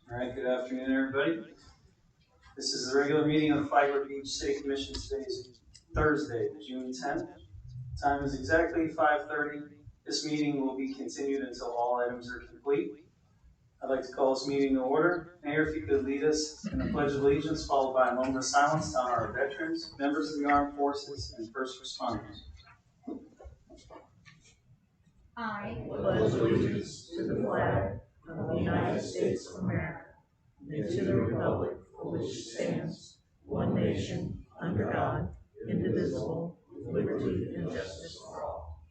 All right, good afternoon, everybody. This is the regular meeting of Fiber Beach City Commission. Today is Thursday, June 10th. Time is exactly 5:30. This meeting will be continued until all items are complete. I'd like to call this meeting to order. Mayor, if you could lead us in the Pledge of Allegiance, followed by a moment of silence to honor our veterans, members of the armed forces, and first responders. I pledge allegiance to the flag of the United States of America and to the republic for which it stands, one nation, under God, indivisible, with liberty and justice for all.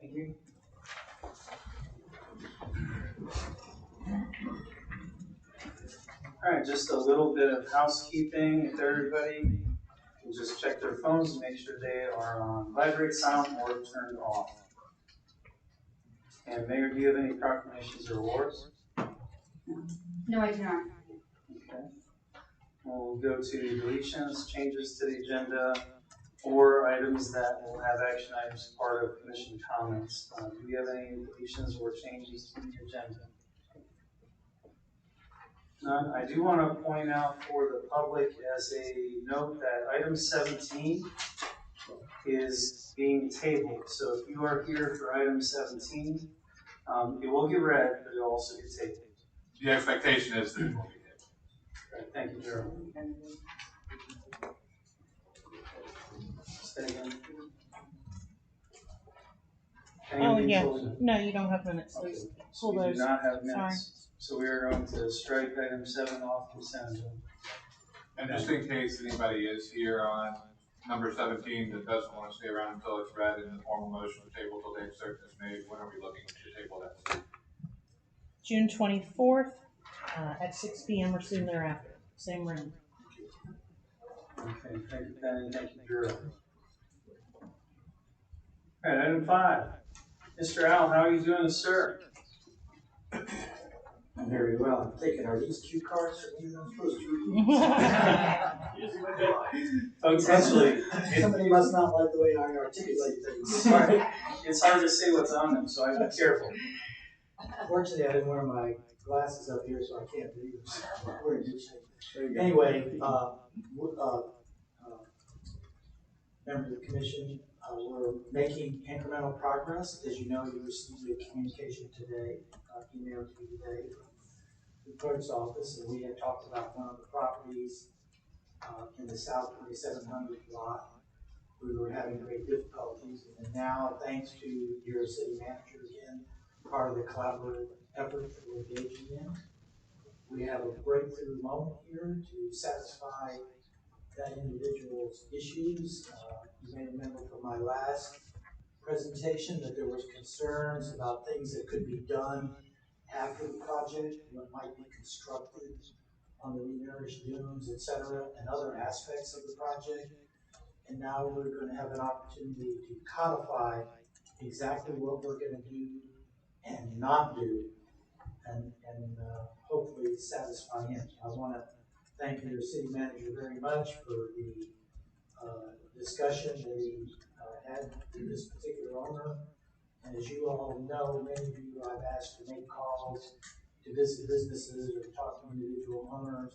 Thank you. All right, just a little bit of housekeeping. If everybody can just check their phones and make sure they are on vibrate, silent, or turned off. And Mayor, do you have any proclamations or awards? No, I do not. Okay. We'll go to deletions, changes to the agenda, or items that will have action items part of commission comments. Do we have any deletions or changes to the agenda? None. I do want to point out for the public as a note that item 17 is being tabled. So if you are here for item 17, it will get read, but it will also get tabled. The expectation is that it will be hit. Right, thank you, Gerald. Say again. Oh, yeah. No, you don't have minutes. Okay. Pull We do those. not have minutes. Sorry. So we are going to strike item 7 off consent agenda. And just in case anybody is here on number 17 that doesn't want to stay around until it's read in the formal motion to table till date certain is made, when are we looking to table that? June 24th at 6 p.m. or soon thereafter. Same room. Okay, thank you, Penny. Thank you, Drew. All right, item 5. Mr. Al, how are you doing, sir? I'm very well. I'm taking, are these cue cards or these I'm supposed to? Potentially. Somebody must not like the way I articulate things. It's hard to say what's on them, so I be careful. Fortunately, I didn't wear my glasses up here, so I can't read them. So we're in good shape. Anyway, members of the commission, we're making incremental progress. As you know, you received a communication today, emailed to you today from the clerk's office, and we had talked about one of the properties in the South 2700 lot. We were having great difficulties, and now, thanks to your city manager again, part of the collaborative effort that we're engaging in, we have a breakthrough moment here to satisfy that individual's issues. You may remember from my last presentation that there was concerns about things that could be done after the project, what might be constructed on the renourished dunes, etc., and other aspects of the project. And now we're going to have an opportunity to codify exactly what we're going to do and not do, and hopefully satisfy him. I want to thank your city manager very much for the discussion that he had with this particular owner. And as you all know, many of you I've asked to make calls to visit businesses or talk to individual owners,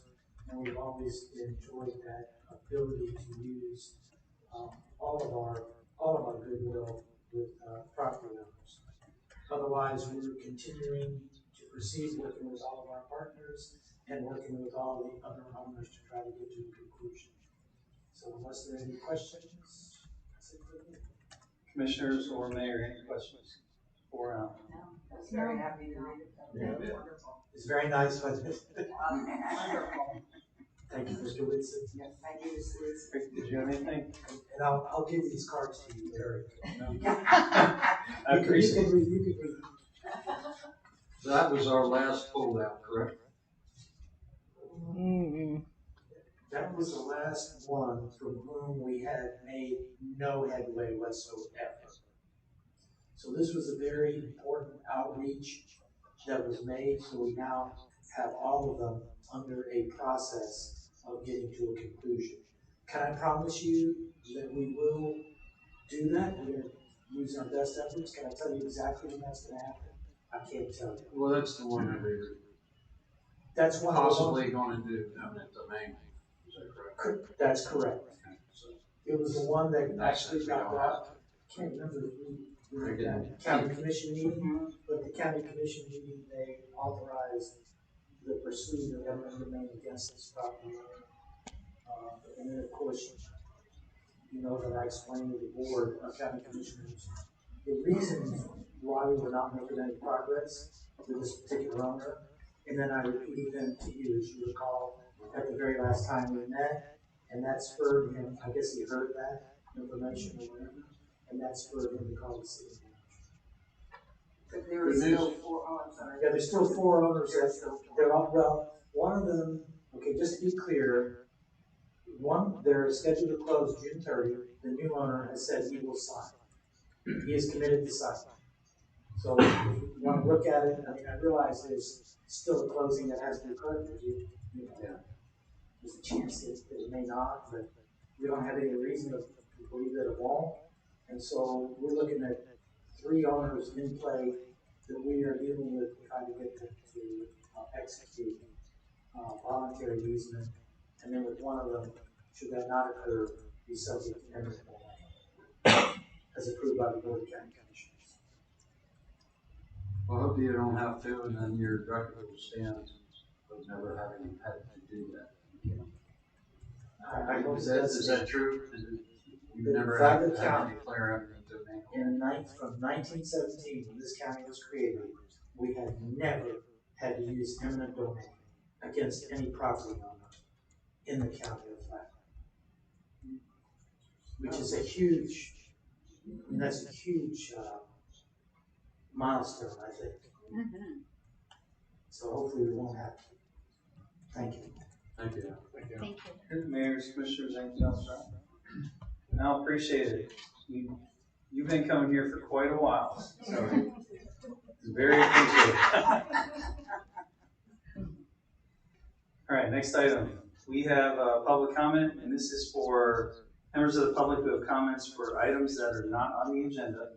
and we've always enjoyed that ability to use all of our goodwill with property owners. Otherwise, we're continuing to proceed working with all of our partners and working with all the other owners to try to get to a conclusion. So unless there are any questions, that's it for me. Commissioners or Mayor, any questions for Al? No, I was very happy to read it. Yeah. Wonderful. It's very nice, wasn't it? Wonderful. Thank you, Mr. Whitson. Yes, thank you, Mr. Wilson. Did you have anything? And I'll give these cards to you, Eric. I appreciate it. You could read. That was our last holdout, correct? Mm-mm. That was the last one from whom we had made no headway whatsoever. So this was a very important outreach that was made, so we now have all of them under a process of getting to a conclusion. Can I promise you that we will do that? We're gonna use our best efforts. Can I tell you exactly when that's gonna happen? I can't tell you. Well, that's the one that we're That's one of the ones. possibly gonna do eminent domain. Is that correct? That's correct. So, It was the one that That's actually if we got don't brought. Can't remember if we were at that county commission meeting, but the county commission meeting, they authorized the pursuit of eminent domain against this property owner. And then, of course, you know that I explained to the board of county commissioners, the reasons why we were not making any progress with this particular owner. And then I repeated them to you, as you recall, at the very last time we met. And that spurred him, I guess he heard that information or whatever, and that spurred him to call the city manager. But there are still four, oh, I'm sorry. Yeah, there's still four owners that, they're all, well, one of them, okay, just to be clear, one, they're scheduled to close June 30. The new owner has said he will sign. He is committed to sign. So if you want to look at it, I mean, I realize there's still a closing that has to occur. There's a chance that it may not, but we don't have any reason to believe that it won't. And so we're looking at 3 owners in play that we are dealing with, trying to get them to execute voluntary easement. And then with one of them, should that not occur, be subject to eminent domain as approved by the Board of County Commissioners. Well, I hope you don't have to, and then your record will stand of never having had to do that. I hope Is that true? You've The never private had to county- declare eminent domain? from 1917, when this county was created, we have never had to use eminent domain against any property owner in the county of Flatland. Which is a huge, I mean, that's a huge milestone, I think. So hopefully we won't have to. Thank you. Thank you. Thank you. Good, Mayors, Commissioners, anything else, John? No, appreciate it. You've been coming here for quite a while, so it's very appreciated. All right, next item. We have public comment, and this is for members of the public who have comments for items that are not on the agenda.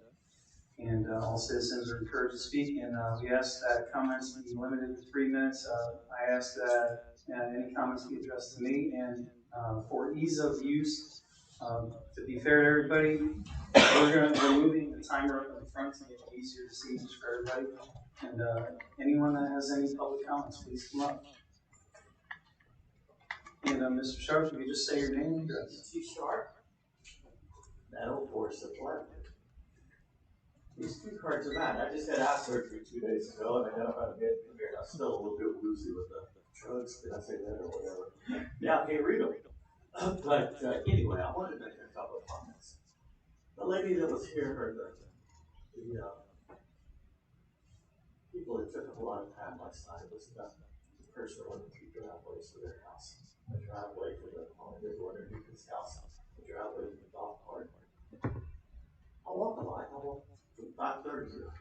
And all citizens are encouraged to speak, and we ask that comments be limited to 3 minutes. I ask that any comments be addressed to me, and for ease of use, to be fair to everybody, we're moving the timer up in front to make it easier to see just for everybody. And anyone that has any public comments, please come up. And Mr. Sharp, if you just say your name and address. Too sharp? That'll force the play. These 2 cards are mine. I just had eye surgery 2 days ago, and I got up out of bed from here, and I'm still a little bit woozy with the drugs. Did I say that or whatever? Now I can't read them. But anyway, I wanted to make a couple of comments. The lady that was here heard the people that took up a lot of time last night was about the person that wanted 2 driveways for their house. A driveway for the home they were underneath his house, a driveway to the golf cart. I walk a lot. I walk from 5:30 to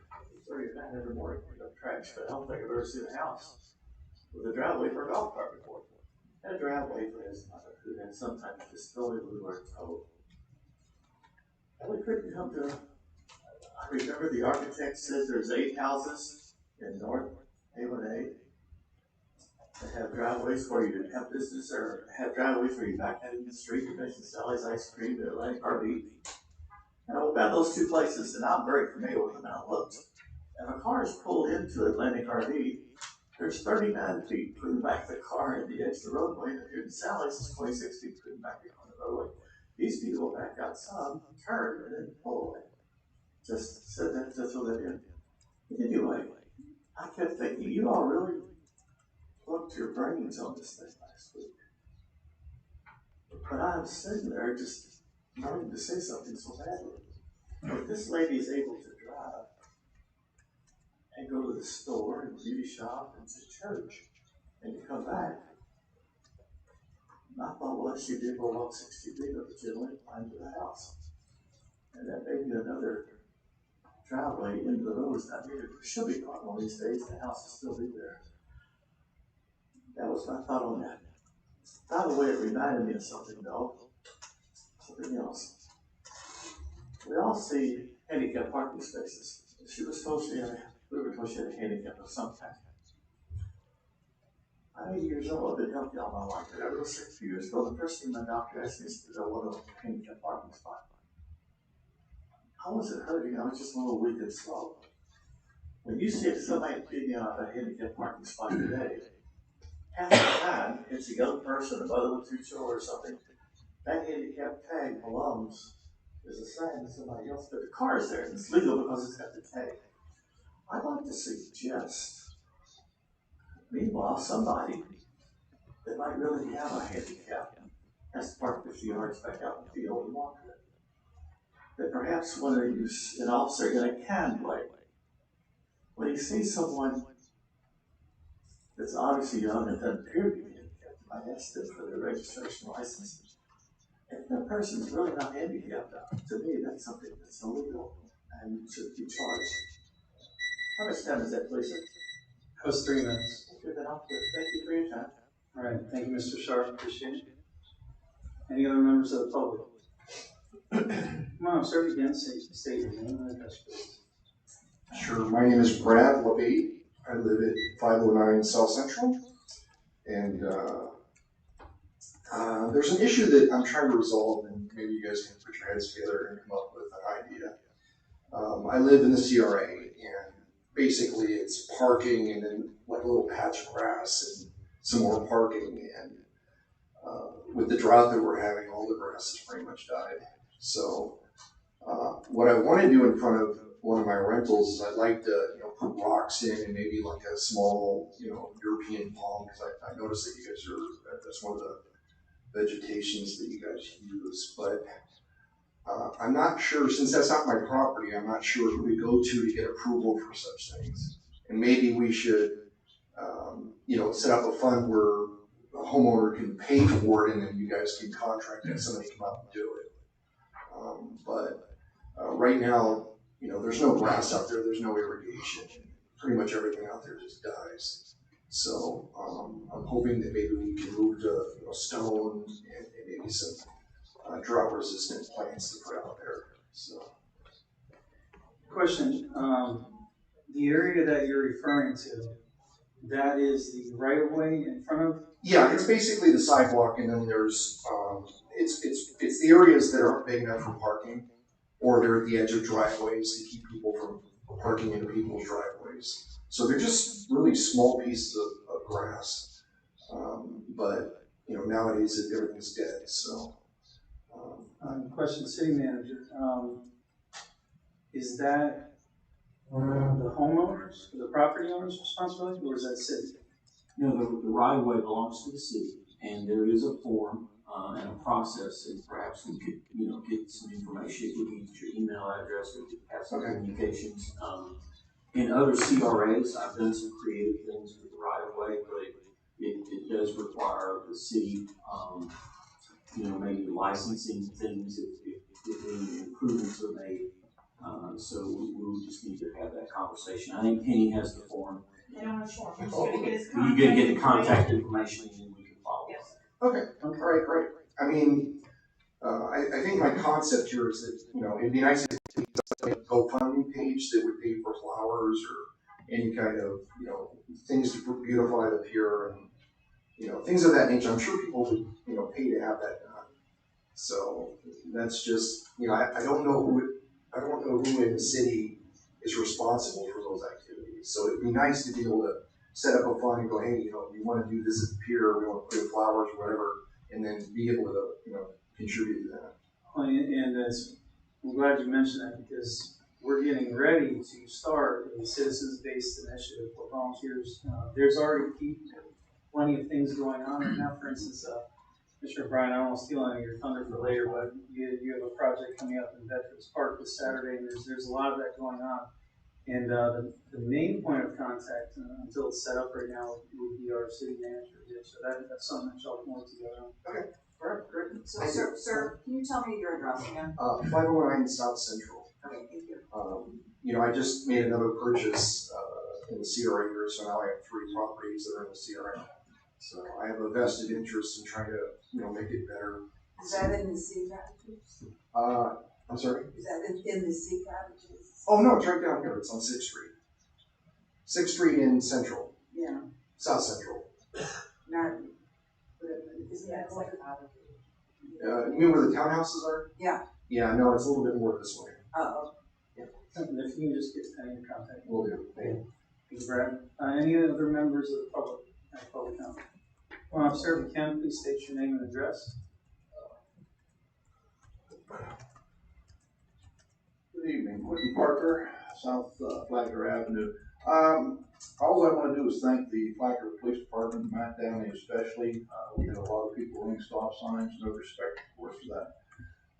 8:30 every morning to pick up trash, but I don't think I've ever seen a house with a driveway for a golf cart before. And a driveway for his mother, who then sometimes disability we were told. And we couldn't come to, I remember the architect said there's 8 houses in North Haven A that have driveways where you didn't have business, or have driveways where you back out in the street, you mentioned Sally's Ice Cream, the Atlantic RV. And I went by those 2 places, and I'm very familiar with them, and I looked. And a car is pulled into Atlantic RV. There's 39 feet between the back of the car and the edge of the roadway, and here in Sally's is 26 feet between the back of the roadway. These people back outside, turn, and then pull away. Just said that to throw that in. But anyway, I kept thinking, you all really plugged your brains on this thing last week. But I'm sitting there just wanting to say something so badly. If this lady is able to drive and go to the store and beauty shop and to church and to come back, my thought was she did go walk 60 feet up the general incline to the house. And that may be another driveway into the road is not needed. She'll be gone one of these days, the house will still be there. That was my thought on that. By the way, it reminded me of something though, something else. We all see handicap parking spaces. She was told we were told she had a handicap of some kind. I'm 80 years old, I've been healthy all my life, but I was sick a few years ago. The first thing my doctor asked me is, did I want a handicap parking spot? I wasn't hurting, I was just a little weak and slow. When you see somebody figuring out a handicap parking spot today, half the time, it's a young person, a mother with 2 children or something. That handicap tag belongs, is assigned to somebody else, but the car is there, and it's legal because it's got the tag. I'd like to suggest, meanwhile, somebody that might really have a handicap has to park 50 yards back out in the field and walk it. That perhaps when they use an officer in a kind way, when he sees someone that's obviously young and doesn't appear to be handicapped, I ask them for their registration license. If that person's really not handicapped, to me, that's something that's illegal and should be charged. How much time is that, please? That was 3 minutes. Okay, then I'll quit. Thank you for your time. All right, thank you, Mr. Sharp, appreciate it. Any other members of the public? Come on, sir, again, state your name and address, please. Sure. My name is Brad Levy. I live at 509 South Central. And there's an issue that I'm trying to resolve, and maybe you guys can put your heads together and come up with an idea. I live in the CRA, and basically it's parking and then like a little patch of grass and some more parking. And with the drought that we're having, all the grass has pretty much died. So what I want to do in front of one of my rentals is I'd like to, put rocks in and maybe like a small, European palm, because I noticed that you guys that's one of the vegetations that you guys use. But I'm not sure, since that's not my property, I'm not sure who we go to get approval for such things. And maybe we should, set up a fund where a homeowner can pay for it and then you guys can contract and somebody come out and do it. But right now, there's no grass out there, there's no irrigation. Pretty much everything out there just dies. So I'm hoping that maybe we can move to stone and maybe some drought-resistant plants to put out there. So. Question, the area that you're referring to, that is the right-of-way in front of? Yeah, it's basically the sidewalk, and then there's it's the areas that aren't big enough for parking, or they're at the edge of driveways to keep people from parking into people's driveways. So they're just really small pieces of grass. But nowadays everything's dead. So. Question, city manager, is that the homeowners, the property owner's responsibility, or is that city? The right of way belongs to the city, and there is a form and a process, and perhaps we could, get some information. We can get your email address, we could have some communications. In other CRAs, I've done some creative things with the right of way, but it does require the city, maybe licensing things if any improvements are made. So we would just need to have that conversation. I think Penny has the form. And on the form, he's gonna get his You contact. can get the contact information and then we can follow up. Yes. Okay. All right. Great. I mean, I think my concept here is that it'd be nice if we had a GoFundMe page that would pay for flowers or any kind of things to beautify the pier and things of that nature. I'm sure people would pay to have that done. So that's just I don't know who in the city is responsible for those activities. So it'd be nice to be able to set up a fund and go, hey, we want to do this at the pier, we want to put in flowers or whatever, and then be able to contribute to that. And I'm glad you mentioned that, because we're getting ready to start a citizens-based initiative for volunteers. There's already plenty of things going on right now. For instance, Mr. Brian, I don't want to steal any of your thunder for later, but you have a project coming up in Veterans Park this Saturday, and there's a lot of that going on. And the main point of contact until it's set up right now would be our city manager here. So that's something that y'all can work together on. Okay. All right. Great. So, sir, can you tell me your address again? 509 South Central. Okay, thank you. I just made another purchase in the CRA here, so now I have 3 properties that are in the CRA. So I have a vested interest in trying to, make it better. Is that in the sea cottages? I'm sorry? Is that in the sea cottages? Oh, no, it's right down here. It's on 6th Street. 6th Street in Central, Yeah, South Central. not, but isn't that It's like? You mean where the townhouses are? Yeah. Yeah, no, it's a little bit more this way. Oh, And if you can just get Penny in contact. Will do. Thank you. Thank you, Brad. Any other members of the public, public comment? Come on up, sir, if you can, please state your name and address. Good evening, Whitney Parker, South Flagler Avenue. All I want to do is thank the Flagler Police Department, Matt Downey especially. We had a lot of people running stop signs, no respect, of course, for that.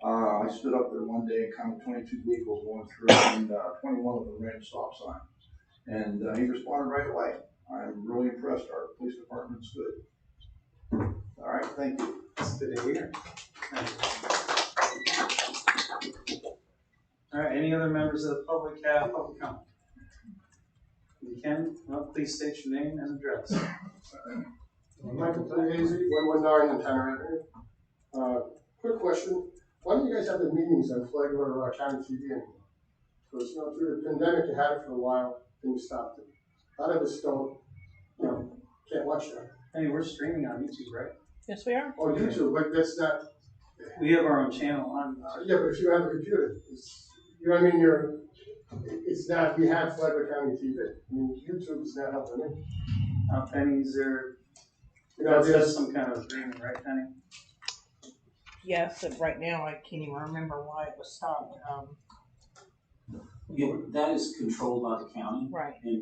I stood up there one day and counted 22 vehicles going through, and 21 of them ran a stop sign. And he responded right away. I'm really impressed. Our police department's good. All right, thank you. It's good to hear. All right, any other members of the public have public comment? If you can, well, please state your name and address. Michael Pugliese, 119 on Tanner Avenue. Quick question. Why don't you guys have the meetings on Flagler County TV anymore? Because, through the pandemic, you had it for a while, then you stopped it. A lot of us don't, can't watch that. Hey, we're streaming on YouTube, right? Yes, we are. On YouTube, but that's not, We have our own channel on YouTube. yeah, but if you have a computer, you know what I mean? It's not, we have Flagler County TV. I mean, YouTube is not helping me. Penny, is there, There's that's some kind of agreement, right, Penny? Yes, and right now I can't even remember why it was stopped. Yeah, that is controlled by the county, Right. and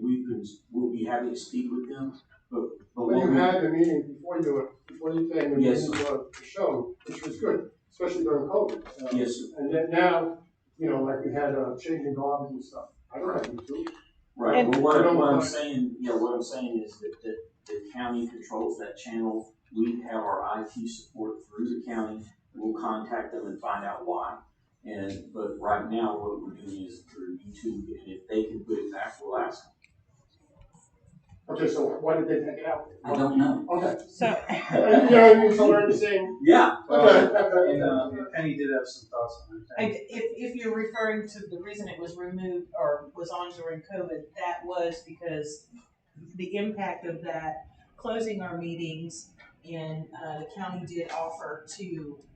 we'll be happy to speak with them, but When what you we, had the meeting before you came and Yes, you the show, which was good, especially during COVID. yes, sir. And then now, like we had changing garbage and stuff. I don't have YouTube. Right, And- well, what I don't I'm mind. saying, what I'm saying is that the county controls that channel. We have our IT support through the county. We'll contact them and find out why. But right now, what we're doing is through YouTube, and if they can put it back, we'll ask them. Okay, so why did they take it out? I don't know. Okay. So, You know what I mean? So we're in the same. Yeah. Okay. And Penny did have some thoughts on it. if you're referring to the reason it was removed or was on during COVID, that was because the impact of that closing our meetings, and the county did offer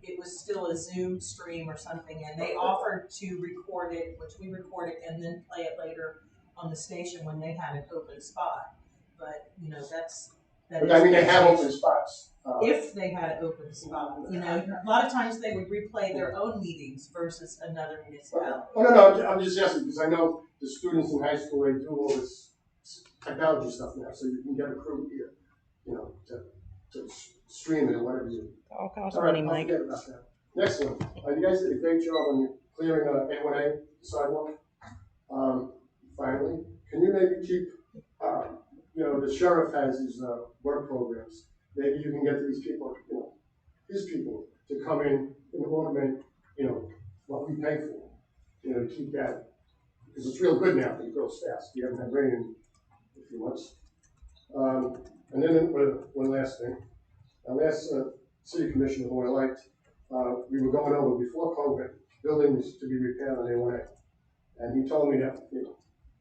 it was still a Zoom stream or something, and they offered to record it, which we recorded, and then play it later on the station when they had an open spot. But, But I mean, they have open spots. if they had an open spot, a lot of times they would replay their own meetings versus another municipality. Oh, no, I'm just asking because I know the students in high school, they do all this technology stuff now, so you can get a crew here, to stream it or whatever you do. All costs All right, money, I'll Mike. forget about that. Next one, you guys did a great job on clearing A1A sidewalk. Finally, can you maybe keep, the sheriff has his work programs. Maybe you can get these people, his people to come in and augment, what we pay for, to keep that. Because it's real good now, it grows fast. We haven't had rain in a few months. And then one last thing. Our last city commissioner who I liked, we were going over before COVID, buildings to be repaired on A1A. And he told me that,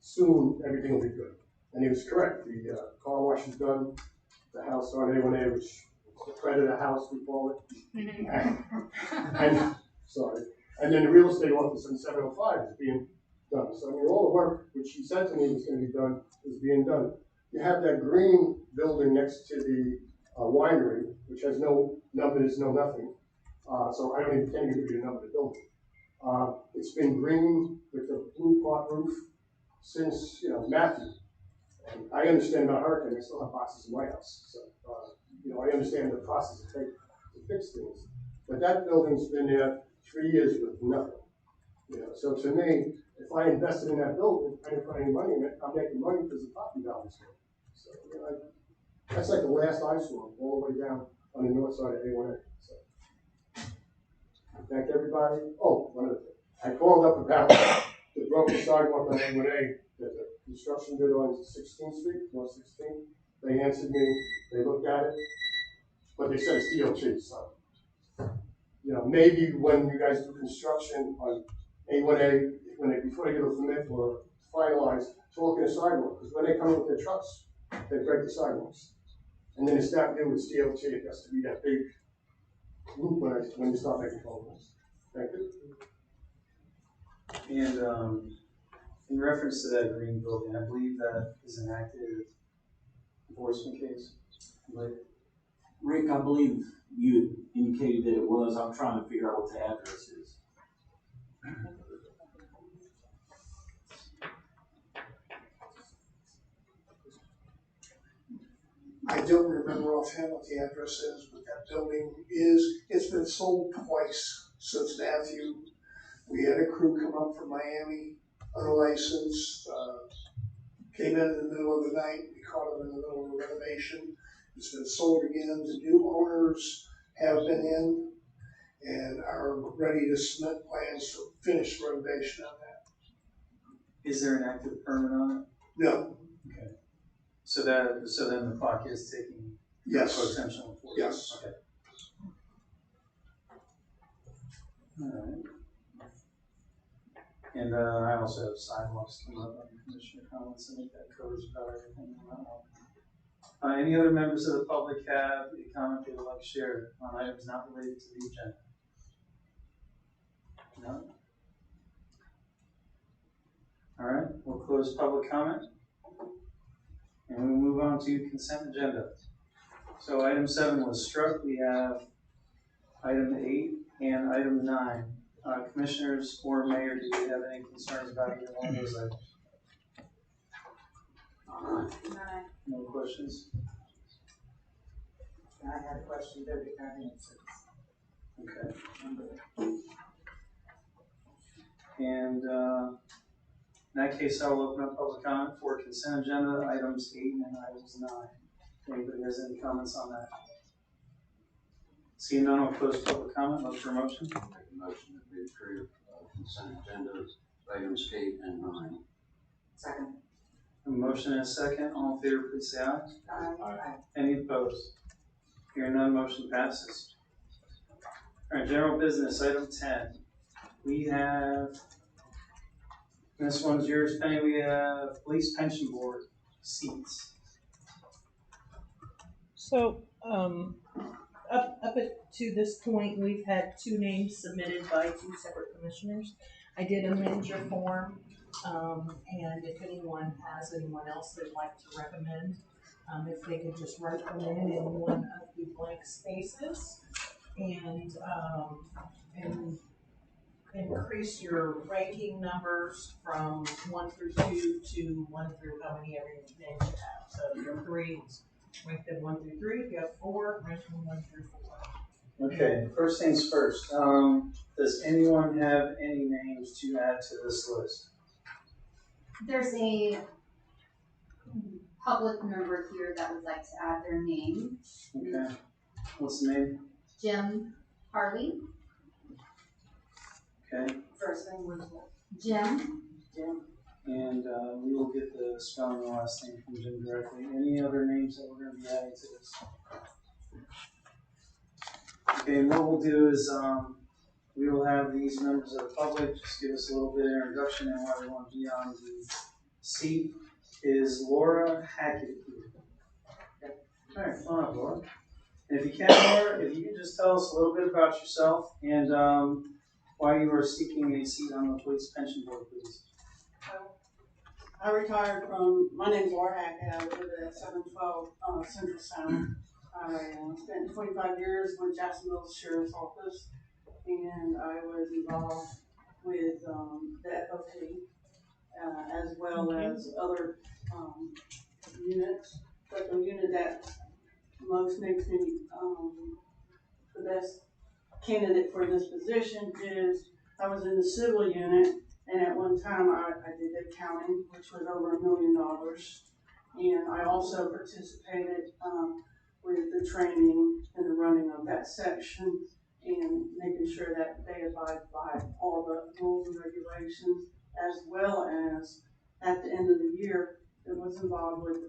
soon everything will be good. And he was correct. The car wash is done, the house on A1A, which is the predator house, we call it. and sorry. And then the real estate office in 705 is being done. So, all the work which he said to me was going to be done is being done. You have that green building next to the winery, which has no numbers, no nothing. So I can't even give you the number of the building. It's been green with a blue pot roof since, Matthew. And I understand about hurricane, I still have boxes in my house. So, I understand the process it takes to fix things. But that building's been there 3 years with nothing. So to me, if I invested in that building, I didn't put any money in it, I'm making money because the property value's good. So, that's like the last I saw, all the way down on the north side of A1A. So, thank everybody. Oh, one other thing. I called up about the broken sidewalk on A1A that the construction did on 16th Street, North 16th. They answered me, they looked at it, but they said it's DOT, so. You know, maybe when you guys do construction on A1A, before they give a permit or finalize, to look at a sidewalk, because when they come in with their trucks, they break the sidewalks. And then it's not new, it's DOT, it has to be that big loop when you start making phone calls. Thank you. And in reference to that green building, I believe that is an active enforcement case. But Rick, I believe you had indicated that it was. I'm trying to figure out what the address is. I don't remember offhand what the address is, but that building it's been sold twice since Matthew. We had a crew come up from Miami, unlicensed, came in the middle of the night, we caught them in the middle of a renovation. It's been sold again, the new owners have been in and are ready to submit plans for finished renovation on that. is there an active permit on it? No, Okay. So then the clock is ticking. yes, Potential enforcement. yes. Okay. All right. And I also have sidewalks come up on Commissioner comments. I think that covers about everything on that one. Any other members of the public have a comment they would like to share on items not related to the agenda? No? All right, we'll close public comment. And we'll move on to consent agenda. So item 7 was struck. We have item 8 and item 9. Commissioners or mayor, do you have any concerns about either one of those items? No questions? I had a question though regarding it. Okay. And in that case, I'll open up public comment for consent agenda items 8 and items 9. Anybody has any comments on that? Seeing none, I'll close public comment. Look for a motion. I'll make a motion that we approve consent agenda items 8 and 9. Second. A motion and a second. All in favor, please say aye. Aye. Any opposed? Hearing none, motion passes. All right, general business, item 10. We have, this one's yours, Penny. We have police pension board seats. So, up to this point, we've had 2 names submitted by 2 separate commissioners. I did amend your form, and if anyone has anyone else they'd like to recommend, if they could just write them in one of the blank spaces, and increase your ranking numbers from 1 through 2 to 1 through how many every name you have. So if you have 3, rank them 1 through 3. If you have 4, rank them 1 through 4. Okay, first things first. Does anyone have any names to add to this list? There's a public member here that would like to add their name. Okay. What's the name? Jim Harley. Okay. First name was what? Jim. And we will get the spelling of the last name from Jim directly. Any other names that we're going to be adding to this? Okay, and what we'll do is we will have these members of the public just give us a little bit of introduction and why they want to be on the seat. Is Laura Hackett here? All right, come on up, Laura. And if you can, Laura, if you can just tell us a little bit about yourself and why you are seeking a seat on the police pension board, please. I retired from, my name's Laura Hackett, I live at 712 Central Sound. I spent 25 years with Jacksonville Sheriff's Office, and I was involved with the FOP, as well as other units. But the unit that most makes me the best candidate for this position is I was in the civil unit, and at one time I did accounting, which was over $1 million. And I also participated with the training and the running of that section and making sure that they abide by all the rules and regulations, as well as at the end of the year, it was involved with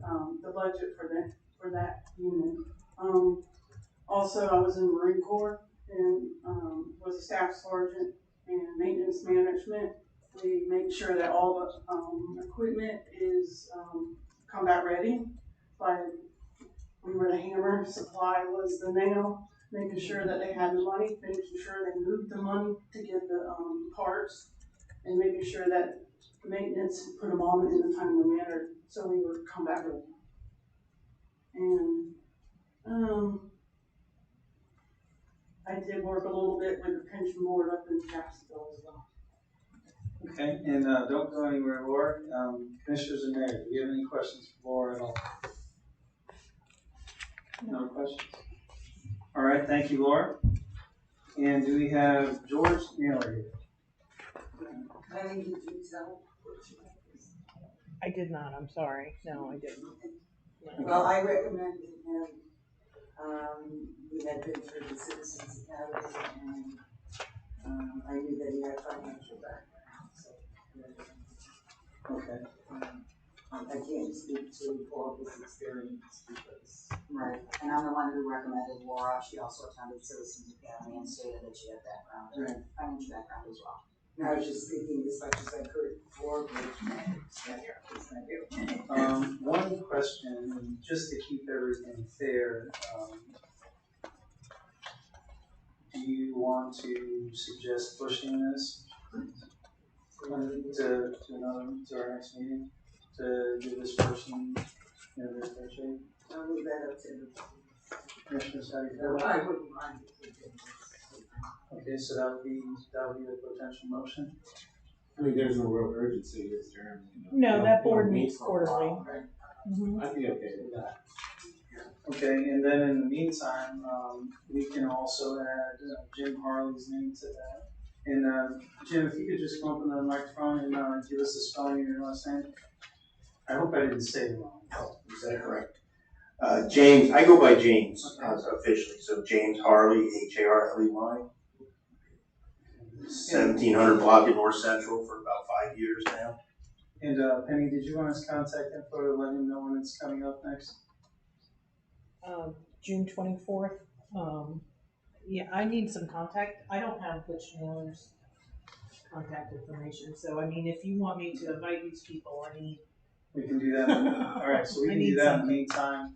the budget for the for that unit. Also, I was in the Marine Corps and was a staff sergeant in maintenance management. We make sure that all the equipment is combat ready. We were the hammer, supply was the nail, making sure that they had the money, making sure they moved the money to get the parts, and making sure that the maintenance put them on in a timely manner, so we were combat ready. And I did work a little bit with the pension board up in Jacksonville as well. Okay, and don't go anywhere, Laura. Commissioners and Mayor, do you have any questions for Laura at all? No questions? All right, thank you, Laura. And do we have George Naylor here? I did not, I'm sorry. No, I didn't. No. Well, I recommended him, he had been through the Citizens Academy, and, I knew that he had financial background, so. Okay. I can't speak to all of his experience because. Right, and I'm the one who recommended Laura. She also attended Citizens Academy and stated that she had background, Right. financial background as well. And I was just speaking as much as I could for One question, and just to keep everything fair, do you want to suggest pushing this to our next meeting to give this person, their fair shake? I'll leave that up to him. Commissioners, how do you feel? I wouldn't mind if we did. Okay, so that would be the potential motion. I mean, there's no real urgency, is there? No, that board meets quarterly. I'd be okay with that. Okay, and then in the meantime, we can also add Jim Harley's name to that. And Jim, if you could just come up on the microphone and give us the spelling of your last name. I hope I didn't say it wrong. Oh, is that correct? James, I go by James officially, so James Harley, Harley. 1700 block in North Central for about 5 years now. And Penny, did you want us contact info to let him know when it's coming up next? June 24th. Yeah, I need some contact. I don't have Butch Miller's contact information, so I mean, if you want me to invite these people, I need. We can do that. All right, so we can do that in the meantime.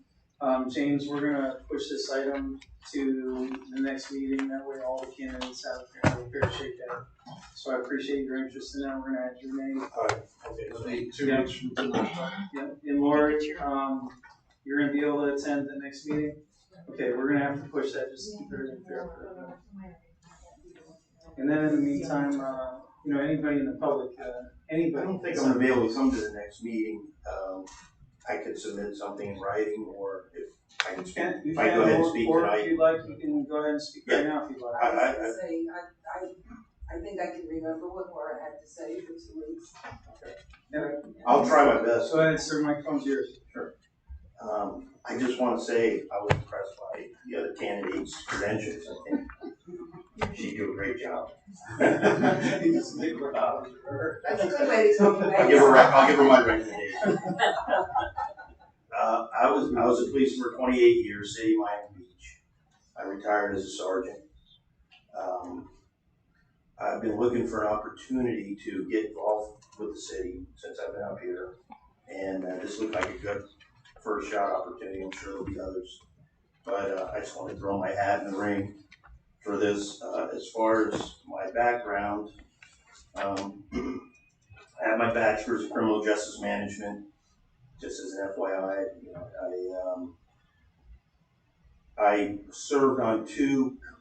James, we're gonna push this item to the next meeting. That way, all the candidates have a fair shake at it. So I appreciate your interest in that. We're gonna add your name. Okay, 2 weeks from tonight. Yep. And Lori, you're gonna be able to attend the next meeting. Okay, we're gonna have to push that just to keep everything fair for everyone. And then in the meantime, anybody in the public, anybody. I don't think I'm gonna be able to come to the next meeting. I could submit something in writing, or if I can speak, if I go ahead and speak or tonight. if you'd like, you can go ahead and speak right now if you'd like. I think I can remember what Laura had to say for 2 weeks. I'll try my best. Go ahead, sir. Microphone's yours. Sure. I just want to say I was impressed by the other candidate's credentials. I think she did a great job. That's a good way to talk about it. I'll give her my recommendation. I was a policeman for 28 years, City of Miami Beach. I retired as a sergeant. I've been looking for an opportunity to get involved with the city since I've been up here, and this looked like a good first shot opportunity. I'm sure there'll be others, but I just want to throw my hat in the ring for this. As far as my background, I have my bachelor's in criminal justice management. Just as an FYI, I served on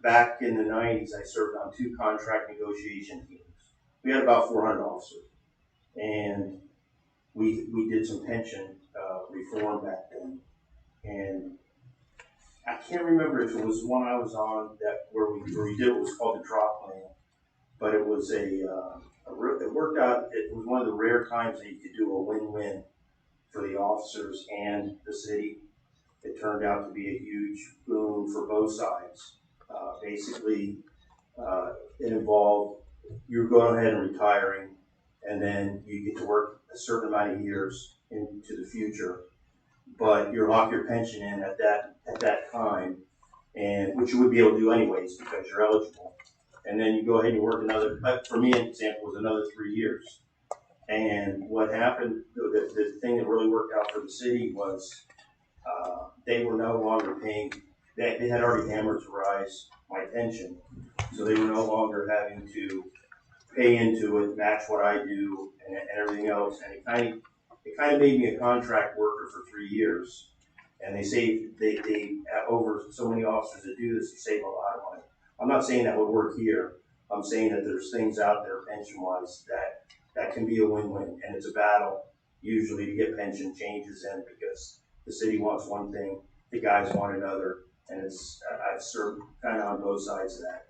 back in the 90s, I served on 2 contract negotiation teams. We had about 400 officers, and we did some pension reform back then. And I can't remember if it was the one I was on where we did what was called the drop plan, but it was it worked out. It was one of the rare times that you could do a win-win for the officers and the city. It turned out to be a huge boon for both sides. Basically, it involved you're going ahead and retiring, and then you get to work a certain amount of years into the future. but you lock your pension in at that time, and which you would be able to do anyways because you're eligible. And then you go ahead and work another, for me, an example was another 3 years. And what happened, the thing that really worked out for the city was they were no longer paying, they had already amortized my pension, so they were no longer having to pay into it, match what I do, and everything else. And it kind of made me a contract worker for 3 years. And they over so many officers that do this, they save a lot of money. I'm not saying that would work here. I'm saying that there's things out there pension-wise that can be a win-win, and it's a battle usually to get pension changes in because the city wants one thing, the guys want another, and I've served kind of on both sides of that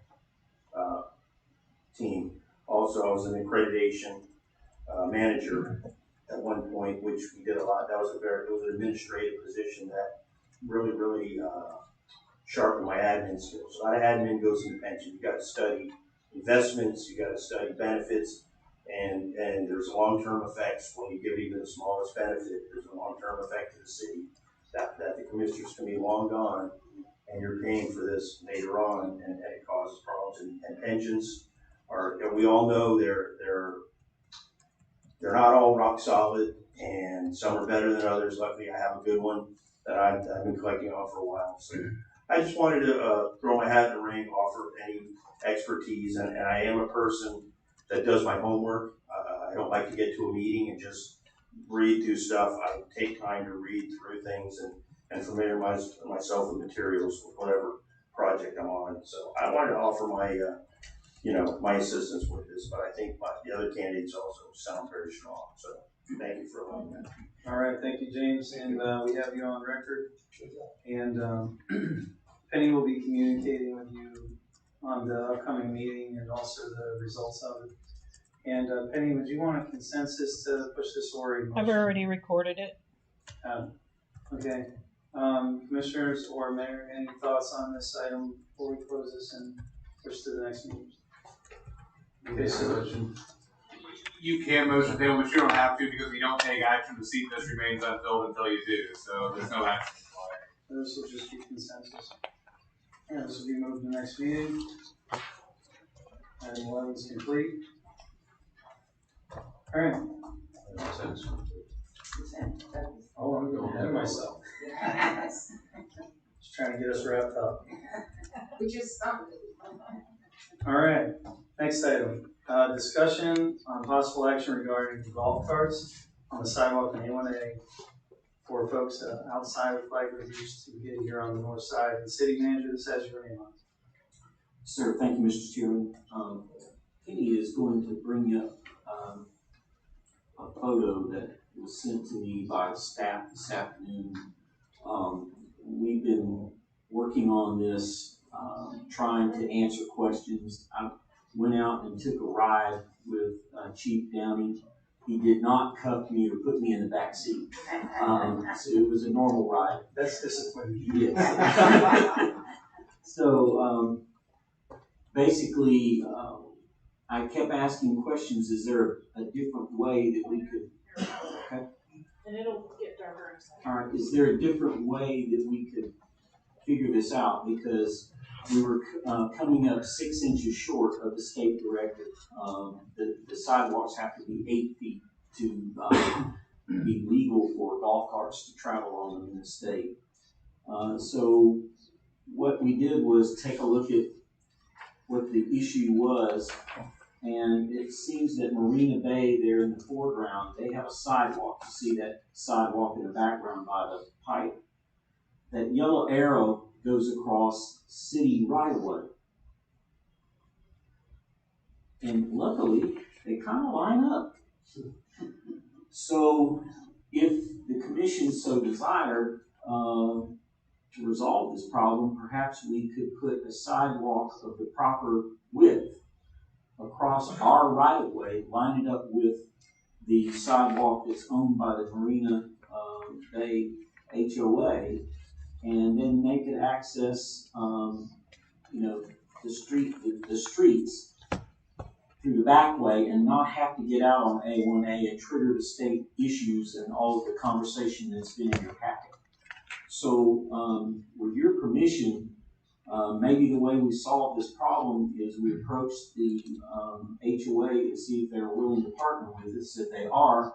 team. Also, I was an accreditation manager at one point, which we did a lot. It was an administrative position that really sharpened my admin skills. A lot of admin goes into pension. You got to study investments, you got to study benefits, and there's long-term effects when you give even the smallest benefit. There's a long-term effect to the city that the commissioners can be long gone, and you're paying for this later on, and it causes problems. And pensions are, we all know they're not all rock solid, and some are better than others. Luckily, I have a good one that I've been collecting on for a while. So I just wanted to throw my hat in the ring, offer any expertise, and I am a person that does my homework. I don't like to get to a meeting and just read through stuff. I take time to read through things and familiar myself with materials with whatever project I'm on. So I wanted to offer my my assistance with this, but I think the other candidates also sound very strong. So thank you for allowing that. All right, thank you, James, and we have you on record. And Penny will be communicating with you on the upcoming meeting and also the results of it. And Penny, would you want a consensus to push this or a motion? I've already recorded it. Okay. Commissioners or Mayor, any thoughts on this item before we close this and push to the next meeting? Okay, so you can motion table, but you don't have to because if you don't take action, the seat just remains unfilled until you do. So there's no action required. this will just be consensus. Yeah, this will be moved to the next meeting. Item 11 is complete. All right. Oh, I'm going ahead of myself. Just trying to get us wrapped up. We just started. All right. Next item. Discussion on possible action regarding golf carts on the sidewalk in A1A for folks outside of Flagler Beach to get here on the north side. The city manager, this has your name on it. Sir, thank you, Mr. Chairman. Penny is going to bring up a photo that was sent to me by staff this afternoon. We've been working on this, trying to answer questions. I went out and took a ride with Chief Downey. He did not cuff me or put me in the back seat. So it was a normal ride. That's disappointing. Yes. So basically, I kept asking questions. Is there a different way that we could? Okay. And it'll get darker in a second. All right. Is there a different way that we could figure this out? Because we were coming up 6 inches short of the state directive. The sidewalks have to be 8 feet to be legal for golf carts to travel on them in the state. So what we did was take a look at what the issue was, and it seems that Marina Bay there in the foreground, they have a sidewalk. You see that sidewalk in the background by the pipe. That yellow arrow goes across city right-of-way. And luckily, they kind of line up. So if the commission so desired to resolve this problem, perhaps we could put a sidewalk of the proper width across our right-of-way, line it up with the sidewalk that's owned by the Marina Bay HOA, and then they could access, the streets through the back way and not have to get out on A1A and trigger the state issues and all of the conversation that's been in your packet. So, with your permission, maybe the way we solve this problem is we approach the HOA to see if they're willing to partner with us. If they are,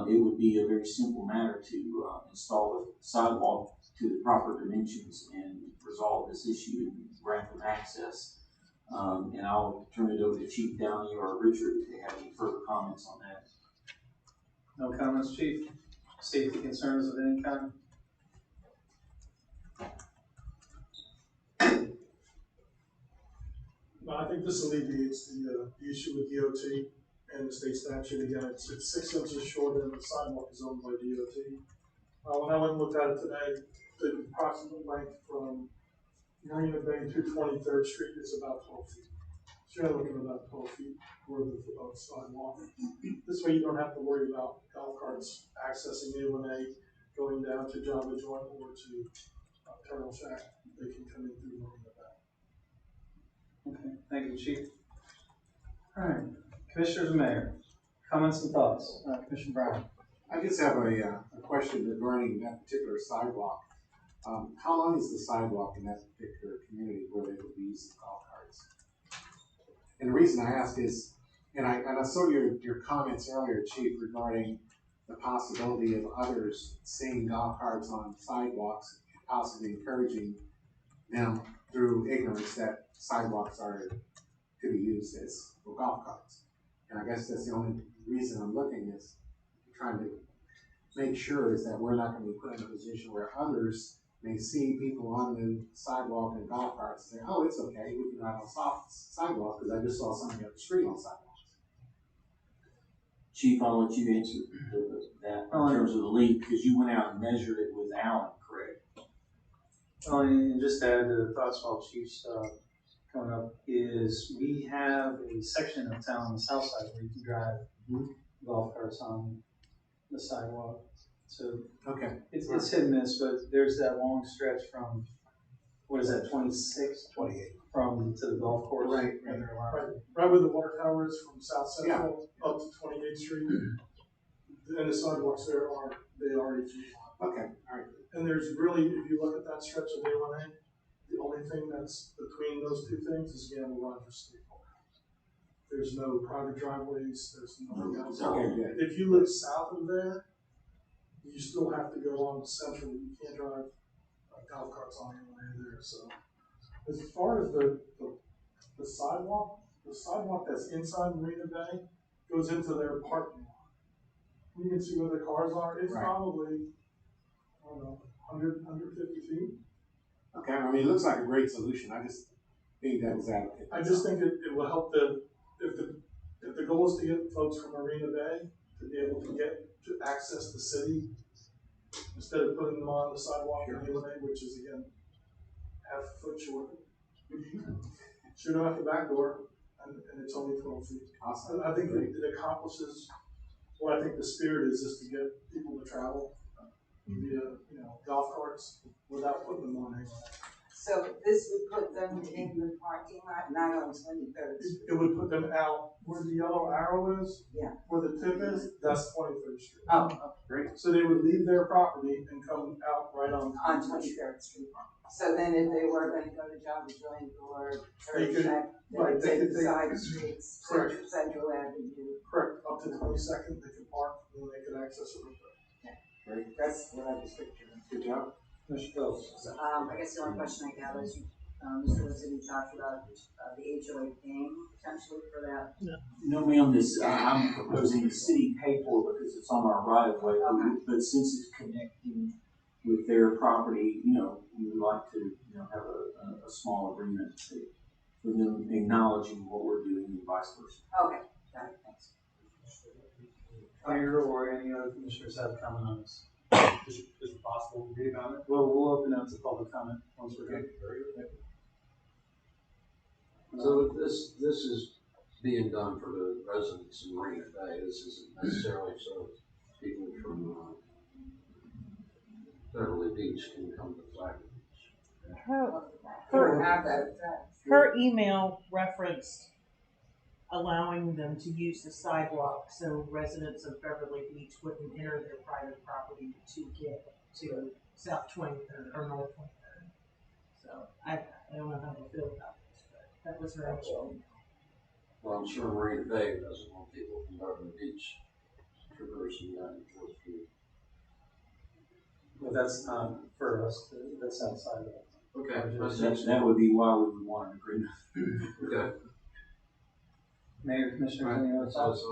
it would be a very simple matter to install a sidewalk to the proper dimensions and resolve this issue and grant them access. And I'll turn it over to Chief Downey or Richard if they have any further comments on that. No comments, Chief? Safety concerns of any kind? No, I think this alleviates the issue with DOT and the state statute. Again, it's 6 inches shorter than the sidewalk is owned by DOT. When I went and looked at it today, the approximate length from Marina Bay to 23rd Street is about 12 feet. So you're looking at about 12 feet worth of sidewalk. This way you don't have to worry about golf carts accessing A1A, going down to Java Joint or to Turtle Shack. They can come in through Marina Bay. Okay, thank you, Chief. All right, Commissioners and Mayor, comments and thoughts? Commissioner Brown. I just have a question regarding that particular sidewalk. How long is the sidewalk in that particular community where they would use the golf carts? And the reason I ask is, and I saw your comments earlier, Chief, regarding the possibility of others seeing golf carts on sidewalks, possibly encouraging them through ignorance that sidewalks are to be used as for golf carts. And I guess that's the only reason I'm looking is trying to make sure is that we're not going to be put in a position where others may see people on the sidewalk and golf carts and say, oh, it's okay, we can ride on sidewalk because I just saw somebody up the street on sidewalks. Chief, I'll let you answer that in terms of the leak, because you went out and measured it with Alan, correct? And just to add to the thoughts while Chief's coming up, is we have a section of town on the south side where you can drive golf carts on the sidewalk. So okay, it's hit and miss, but there's that long stretch from, what is that, 26? 28. From to the golf course. Right where the water tower is from South Central up to 28th Street. And the sidewalks there they are each. Okay, all right. And there's really, if you look at that stretch of A1A, the only thing that's between those two things is Gamble Rogers State Park. There's no private driveways, there's nothing else. Okay, if you live south of there, you still have to go on Central. You can't drive golf carts on A1A there. So as far as the sidewalk that's inside Marina Bay goes into their parking lot. You can see where the cars are. It's probably, I don't know, 150 feet. Okay, I mean, it looks like a great solution. I just think that was advocate. I just think it will help if the goal is to get folks from Marina Bay to be able to access the city instead of putting them on the sidewalk in A1A, which is again half a foot short. Shoot them out the back door, and it's only 12 feet. Awesome. I think it accomplishes what I think the spirit is to get people to travel via golf carts without putting them on A1A. So this would put them in the parking lot, not on 23rd Street. It would put them out where the yellow arrow is. Yeah. Where the tip is, that's 23rd Street. Oh, okay. Great. So they would leave their property and come out right on 23rd Street. So then if they were going to go to Java Joint or They could- Shack, they right, would they take could the take- side streets, Correct. Central Avenue. Correct. Up to 22nd, they could park and then they could access it. Great. That's what I was picturing. Good job. Mr. Phillips. I guess the only question I have is, Mr. Wizard, you talked about the HOA paying potentially for that. No, ma'am, I'm proposing the city pay for it because it's on our right of way, but since it's connecting with their property, we would like to, have a small agreement for them acknowledging what we're doing and vice versa. Okay, got it, thanks. Mayor or any other commissioners have comment on this? Is it possible to read about it? Well, we'll open up to public comment once we're done. So this is being done for the residents in Marina Bay. This isn't necessarily so people from Beverly Beach can come to Flagler Beach. Her email referenced allowing them to use the sidewalk so residents of Beverly Beach wouldn't enter their private property to get to South 23rd or North 23rd. So I don't know how they feel about this, but that was her actual. Well, I'm sure Marina Bay doesn't want people from Beverly Beach traversing that and forth through. Well, that's not for us, that's outside of it. Okay. That would be why we would want an agreement. Okay. Mayor, Commissioners, any other thoughts?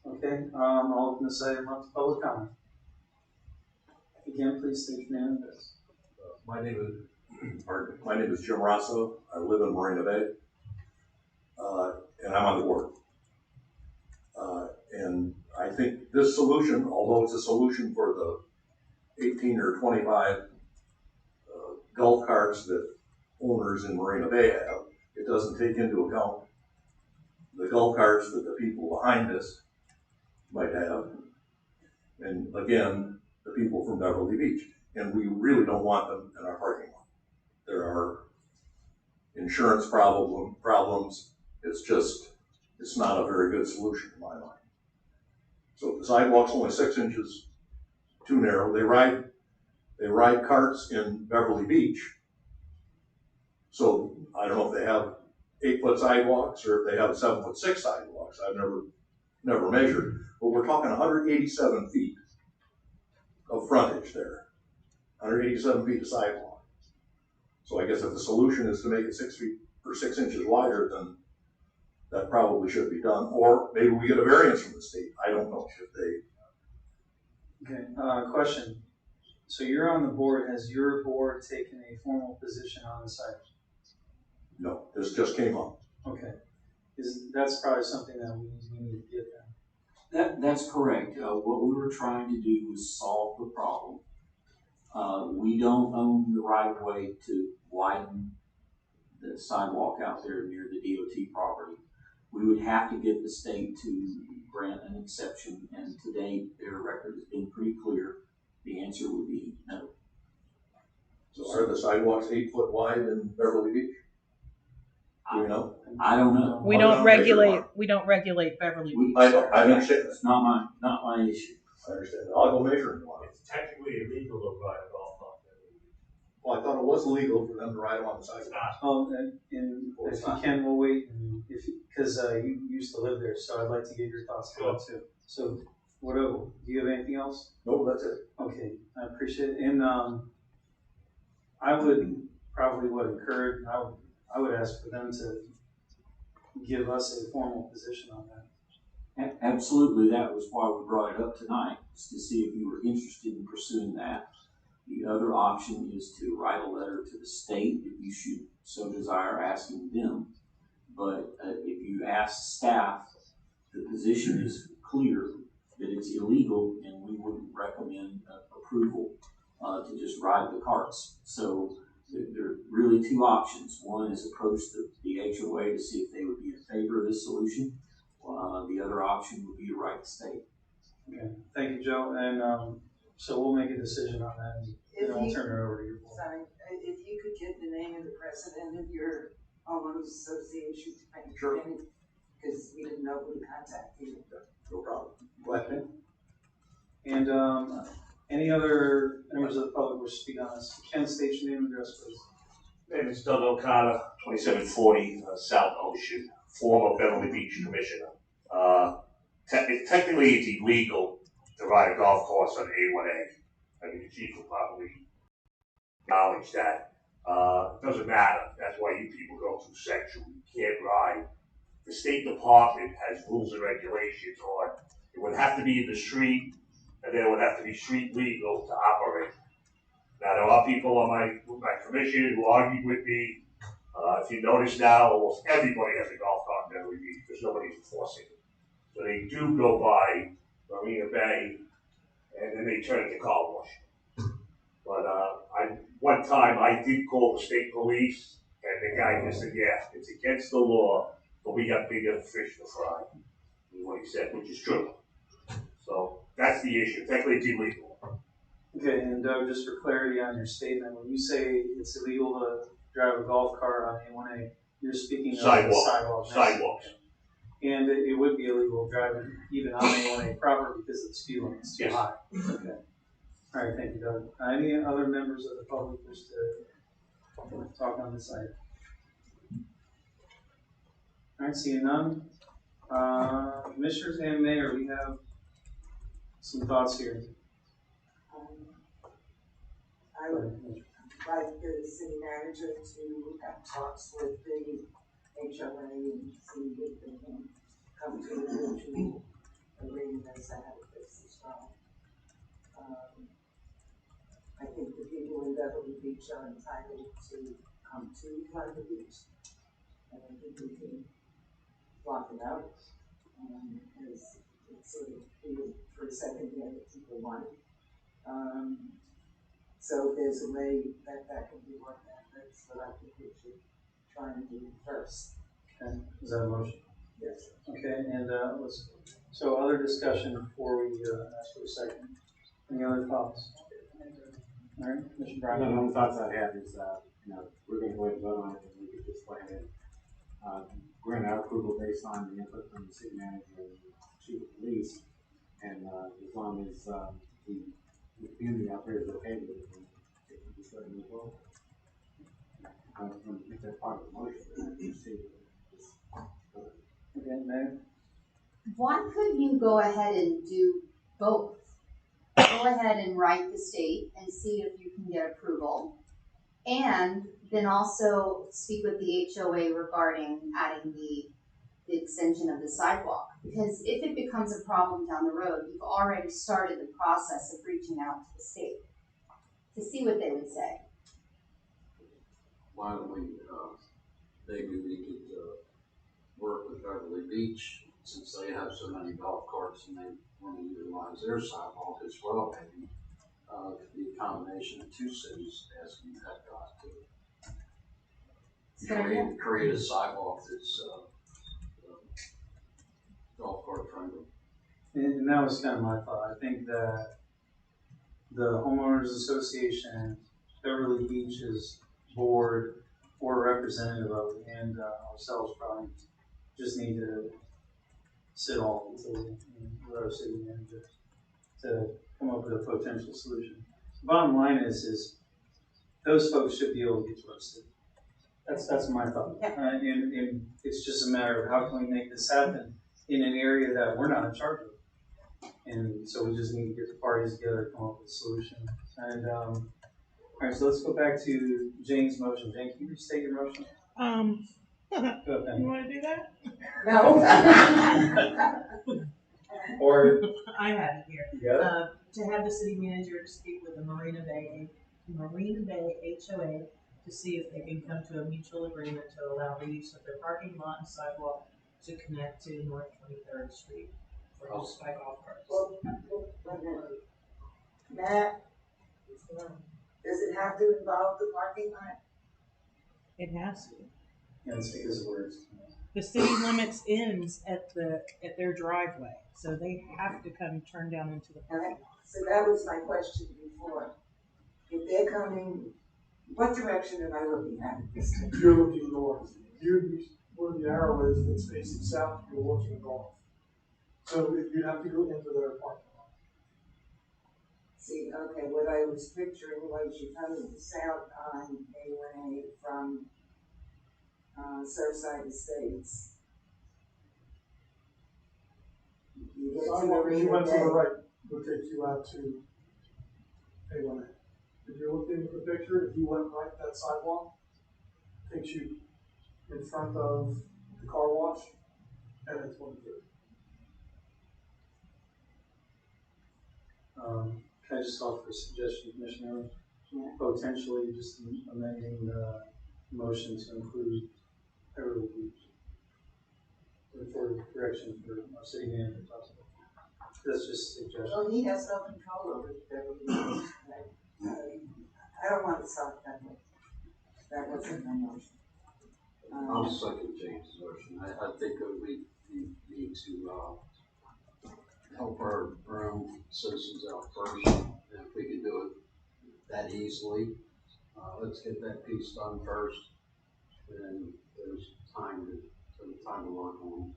Okay, I'll open this item up to public comment. Again, please state your name and address. My name is Jim Rosso. I live in Marina Bay, and I'm on the board. And I think this solution, although it's a solution for the 18 or 25 golf carts that owners in Marina Bay have, it doesn't take into account the golf carts that the people behind us might have, and again, the people from Beverly Beach. And we really don't want them in our parking lot. There are insurance problems. It's not a very good solution in my mind. So if the sidewalk's only 6 inches too narrow, they ride carts in Beverly Beach. So I don't know if they have 8-foot sidewalks or if they have 7'6" sidewalks. I've never measured, but we're talking 187 feet of frontage there. 187 feet of sidewalk. So I guess if the solution is to make it 6 feet or 6 inches wider, then that probably should be done. Or maybe we get a variance from the state. I don't know if they. Okay, question. So you're on the board. Has your board taken a formal position on this item? No, this just came up. Okay. That's probably something that we need to get then. That's correct. What we were trying to do was solve the problem. We don't own the right of way to widen the sidewalk out there near the DOT property. We would have to get the state to grant an exception, and to date, their record has been pretty clear. The answer would be no. So are the sidewalks 8 foot wide in Beverly Beach? Do you know? I don't know. We don't regulate Beverly Beach. I understand. It's not my issue. I understand. I'll go measure it. It's technically illegal to ride a golf cart. Well, I thought it was illegal for them to ride along the sidewalk. And if you can, we'll wait, because you used to live there, so I'd like to get your thoughts on that too. So, do you have anything else? No, that's it. Okay, I appreciate it. And I would probably encourage, I would ask for them to give us a formal position on that. Absolutely, that was why we brought it up tonight, is to see if you were interested in pursuing that. The other option is to write a letter to the state if you should so desire, asking them. But if you ask staff, the position is clear that it's illegal, and we wouldn't recommend approval to just ride the carts. So there are really two options. One is approach the HOA to see if they would be in favor of this solution. The other option would be to write the state. Okay, thank you, Joe. And so we'll make a decision on that, and then I'll turn it over to you. Sorry, if you could get the name of the president of your homeowners association to make Sure. because we didn't know who to contact you. No problem. Glad to. And any other members of the public wish to speak on this? Ken, state your name and address, please. My name is Doug O'Connor, 2740 South Ocean, former Beverly Beach commissioner. Technically, it's illegal to ride a golf course on A1A. I mean, the chief will probably acknowledge that. It doesn't matter. That's why you people go through section. You can't ride. The State Department has rules and regulations on it would have to be in the street, and then it would have to be street legal to operate. Now, there are people on my commission who argue with me. If you notice now, almost everybody has a golf cart in Beverly Beach because nobody's enforcing it. So they do go by Marina Bay, and then they turn it to car wash. But one time I did call the state police, and the guy just said, yeah, it's against the law, but we got bigger fish to fry. Is what he said, which is true. So that's the issue. Technically, it's illegal. Okay, and Doug, just for clarity on your statement, when you say it's illegal to drive a golf cart on A1A, You're speaking of the Sidewalk, sidewalk. sidewalks. And it would be illegal driving even on A1A proper because the speed limit's too Yes. high. Okay. All right, thank you, Doug. Any other members of the public wish to talk on this item? All right, seeing none. Commissioners and Mayor, we have some thoughts here. I would like the city manager to have talks with the HOA and see if they can come to a mutual agreement as to how to fix this problem. I think the people in Beverly Beach are entitled to come to Flagler Beach. And I think we can block it out. As it's sort of for a second there that people want it. So there's a way that can be worked out. That's what I think we should try and do first. Okay, is that a motion? Yes. Okay, and so other discussion before we ask for a second. Any other thoughts? All right, Mr. Brown. The only thoughts I have is, we're gonna go ahead and vote on it, and we could just go ahead and, grant our approval based on the input from the city manager and chief of police. And, as long as, the community out there is okay with it, then we just let it move forward. I don't think that's part of the motion, but I just see it. Okay, Mayor. Why couldn't you go ahead and do both? Go ahead and write the state and see if you can get approval. And then also speak with the HOA regarding adding the extension of the sidewalk. Because if it becomes a problem down the road, you've already started the process of reaching out to the state to see what they would say. Why don't we, maybe we could, work with Beverly Beach, since they have so many golf carts and they want to utilize their sidewalk as well, maybe, the combination of two cities asking that to create a sidewalk that's, golf cart friendly. And that was kind of my thought. I think that the homeowners association, Beverly Beach's board, or representative of it, and ourselves probably just need to sit all with our city manager to come up with a potential solution. The bottom line is those folks should be able to get to our city. That's my thought. And it's just a matter of how can we make this happen in an area that we're not in charge of. And so we just need to get the parties together, come up with a solution. And all right, so let's go back to Jane's motion. Jane, can you restate your motion? You want to do that? No. Or I have it here. Yeah. To have the city manager speak with the Marina Bay HOA to see if they can come to a mutual agreement to allow the use of their parking lot and sidewalk to connect to North 23rd Street for use by golf carts. Well, Matt, does it have to involve the parking lot? It has to. Yeah, it's because of words. The city limits ends at their driveway, so they have to come turn down into the parking lot. So that was my question before. If they're coming, what direction am I looking at? You're looking north. Where the arrow is that's facing south, you're looking north. So you have to go into their parking lot. See, okay, what I was picturing was you coming south on A1A from Surfside Estates. You get to Sidewalk, if you Marina went to Bay. the right, would take you out to A1A. If you're looking at the picture, if you went right, that sidewalk takes you in front of the car wash and it's 23rd. Can I just offer a suggestion, Commissioner? Potentially just amending the motion to include Beverly Beach for correction for our city manager. That's just a suggestion. Well, he has no control over Beverly Beach. I don't want to stop that way. That wasn't my motion. I'll second James' motion. I think that we need to, help our own citizens out first. And if we can do it that easily, let's get that piece done first. And there's on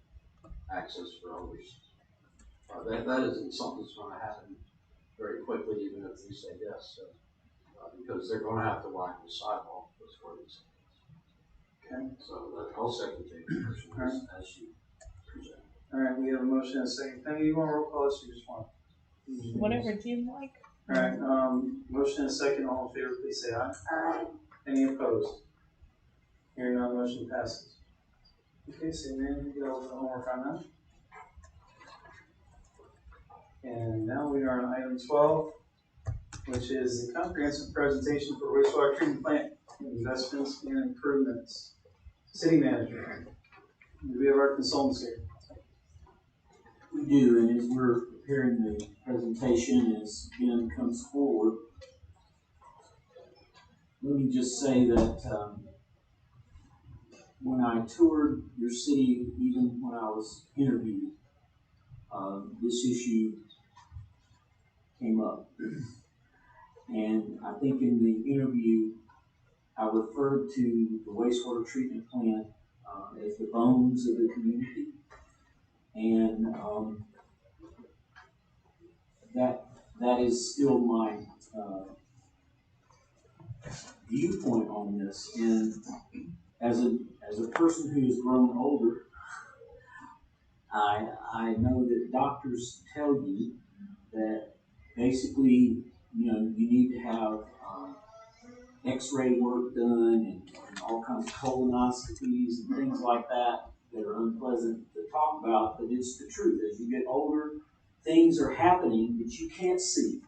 access for others. That isn't something that's gonna happen very quickly, even if we say yes, because they're gonna have to widen the sidewalk before this. Okay. So I'll second the motion as you present. All right, we have a motion and a second. Penny, you want a roll call, or you just want? Whatever Jim like. All right, motion and a second, all in favor, please say aye. Aye. Any opposed? Hearing none, motion passes. Okay, so then you get all the homework on that. And now we are on item 12, which is the comprehensive presentation for wastewater treatment plant investments and improvements. City manager, do we have our consultants here? We do, and as we're preparing the presentation, as Ben comes forward, let me just say that when I toured your city, even when I was interviewed, this issue came up. And I think in the interview, I referred to the wastewater treatment plant as the bones of the community. And that is still my viewpoint on this. And as a person who has grown older, I know that doctors tell you that basically, you know, you need to have X-ray work done and all kinds of colonoscopies and things like that are unpleasant to talk about, but it's the truth. As you get older, things are happening that you can't see.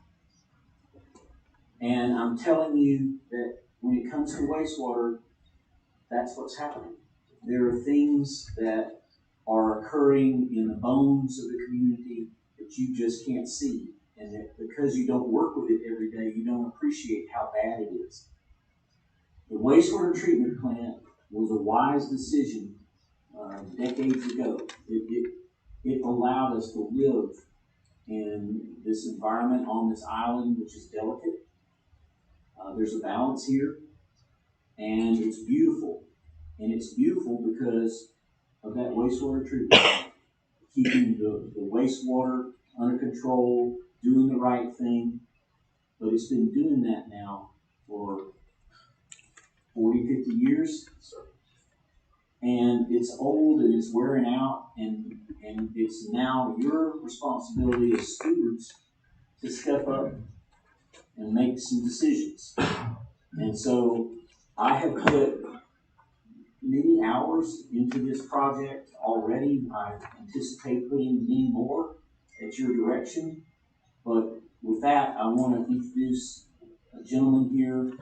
And I'm telling you that when it comes to wastewater, that's what's happening. There are things that are occurring in the bones of the community that you just can't see. And that because you don't work with it every day, you don't appreciate how bad it is. The wastewater treatment plant was a wise decision decades ago. It allowed us to live in this environment on this island, which is delicate. There's a balance here, and it's beautiful. And it's beautiful because of that wastewater treatment plant, keeping the wastewater under control, doing the right thing. But it's been doing that now for 40, 50 years. And it's old and it's wearing out, and it's now your responsibility as stewards to step up and make some decisions. And so I have put many hours into this project already. I anticipate putting many more at your direction. But with that, I want to introduce a gentleman here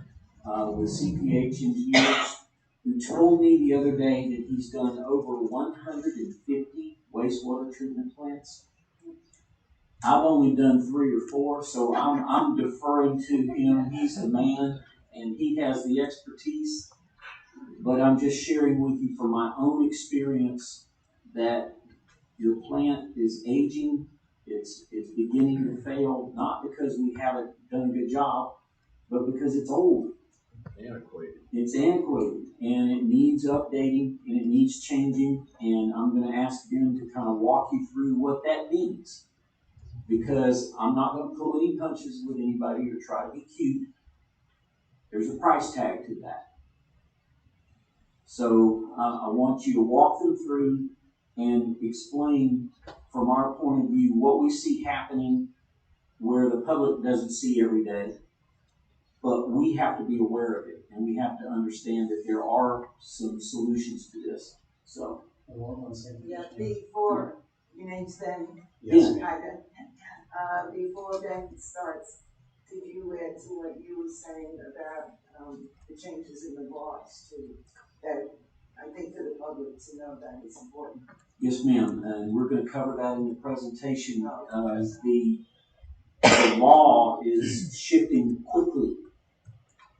with CPH Engineers who told me the other day that he's done over 150 wastewater treatment plants. I've only done 3 or 4, so I'm deferring to him. He's the man, and he has the expertise. But I'm just sharing with you from my own experience that your plant is aging. It's beginning to fail, not because we haven't done a good job, but because it's old. Antiquated. It's antiquated, and it needs updating, and it needs changing, and I'm going to ask them to kind of walk you through what that means. Because I'm not going to pull any punches with anybody or try to be cute. There's a price tag to that. So I want you to walk them through and explain from our point of view what we see happening where the public doesn't see every day. But we have to be aware of it, and we have to understand that there are some solutions to this. So. Yeah, before your name's Ben. Yes. Hi, Ben. Before Ben starts, could you add to what you were saying about the changes in the laws that I think for the public to know that is important? Yes, ma'am, and we're going to cover that in the presentation. The law is shifting quickly,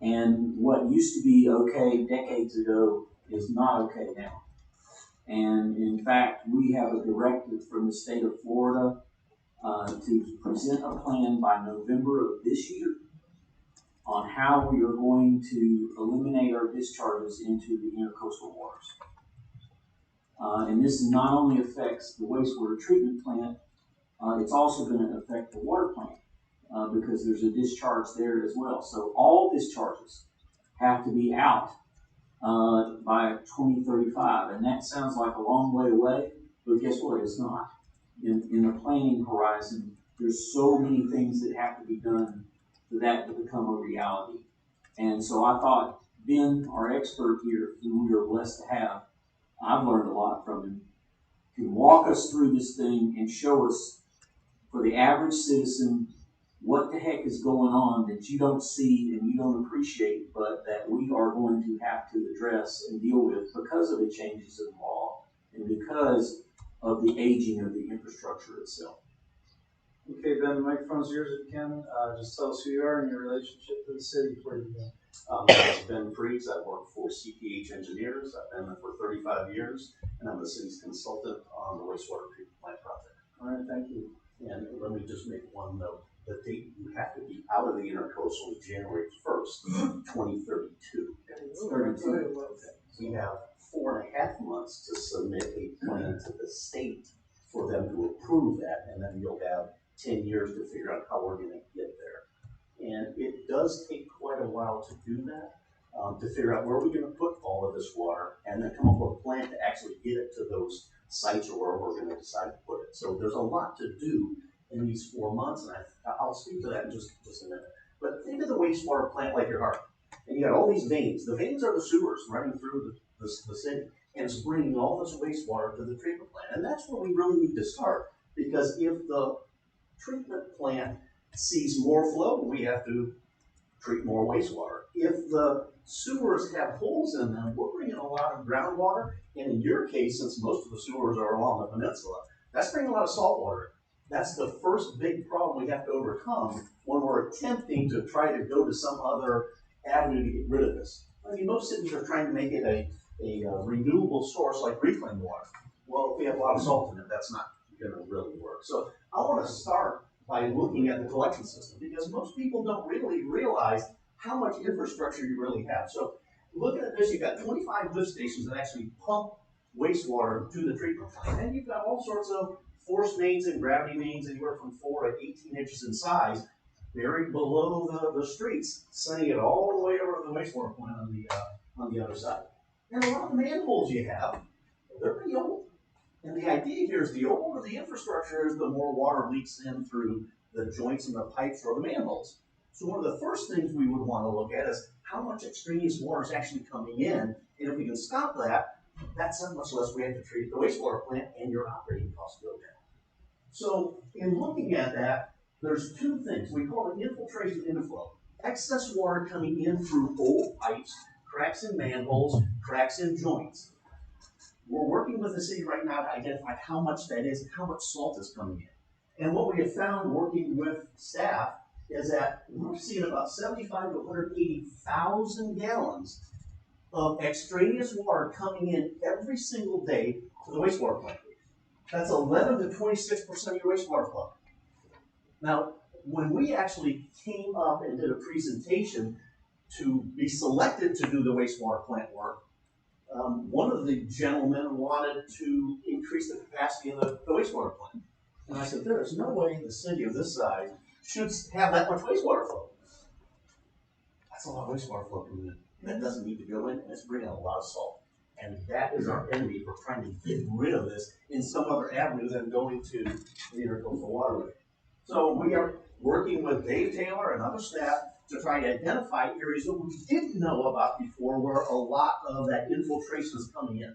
and what used to be okay decades ago is not okay now. And in fact, we have a directive from the state of Florida to present a plan by November of this year on how we are going to eliminate our discharges into the intercoastal waters. And this not only affects the wastewater treatment plant, it's also going to affect the water plant because there's a discharge there as well. So all discharges have to be out by 2035, and that sounds like a long way away, but guess what? It's not. In the planning horizon, there's so many things that have to be done for that to become a reality. And so I thought Ben, our expert here, who we are blessed to have, I've learned a lot from him, can walk us through this thing and show us, for the average citizen, what the heck is going on that you don't see and you don't appreciate, but that we are going to have to address and deal with because of the changes in law and because of the aging of the infrastructure itself. Okay, Ben, the microphone's yours if you can. Just tell us who you are and your relationship to the city before you begin. My name is Ben Freeze. I work for CPH Engineers. I've been there for 35 years, and I'm the city's consultant on the wastewater treatment plant project. All right, thank you. And let me just make one note. The date you have to be out of the intercoastal is January 1st, 2032. We have 4.5 months to submit a plan to the state for them to approve that, and then you'll have 10 years to figure out how we're going to get there. And it does take quite a while to do that, to figure out where we're going to put all of this water, and then come up with a plan to actually get it to those sites or where we're going to decide to put it. So there's a lot to do in these 4 months, and I'll speak to that in just a minute. But think of the wastewater plant like your heart. And you got all these veins. The veins are the sewers running through the city, and it's bringing all this wastewater to the treatment plant. And that's where we really need to start, because if the treatment plant sees more flow, we have to treat more wastewater. If the sewers have holes in them, we're bringing a lot of groundwater, and in your case, since most of the sewers are along the peninsula, that's bringing a lot of salt water. That's the first big problem we have to overcome when we're attempting to try to go to some other avenue to get rid of this. I mean, most cities are trying to make it a renewable source like reclaimed water. Well, if we have a lot of salt in it, that's not going to really work. So I want to start by looking at the collection system, because most people don't really realize how much infrastructure you really have. So looking at this, you've got 25 lift stations that actually pump wastewater to the treatment plant. And you've got all sorts of force mains and gravity mains, anywhere from 4 to 18 inches in size, buried below the streets, sending it all the way over to the wastewater plant on the other side. And a lot of the manholes you have, they're pretty old. And the idea here is the older the infrastructure is, the more water leaks in through the joints and the pipes or the manholes. So one of the first things we would want to look at is how much extraneous water is actually coming in. And if we can stop that, that's how much less we have to treat the wastewater plant, and your operating costs go down. So in looking at that, there's two things. We call it infiltration inflow. Excess water coming in through old pipes, cracks in manholes, cracks in joints. We're working with the city right now to identify how much that is and how much salt is coming in. And what we have found working with staff is that we're seeing about 75 to 180,000 gallons of extraneous water coming in every single day to the wastewater plant. That's 11 to 26% of your wastewater flow. Now, when we actually came up and did a presentation to be selected to do the wastewater plant work, one of the gentlemen wanted to increase the capacity of the wastewater plant. And I said, there is no way the city of this size should have that much wastewater flow. That's a lot of wastewater flow coming in. That doesn't need to go in, and it's bringing a lot of salt. And that is our enemy for trying to get rid of this in some other avenue than going to the intercoastal waterway. So we are working with Dave Taylor and other staff to try to identify areas that we didn't know about before, where a lot of that infiltration is coming in.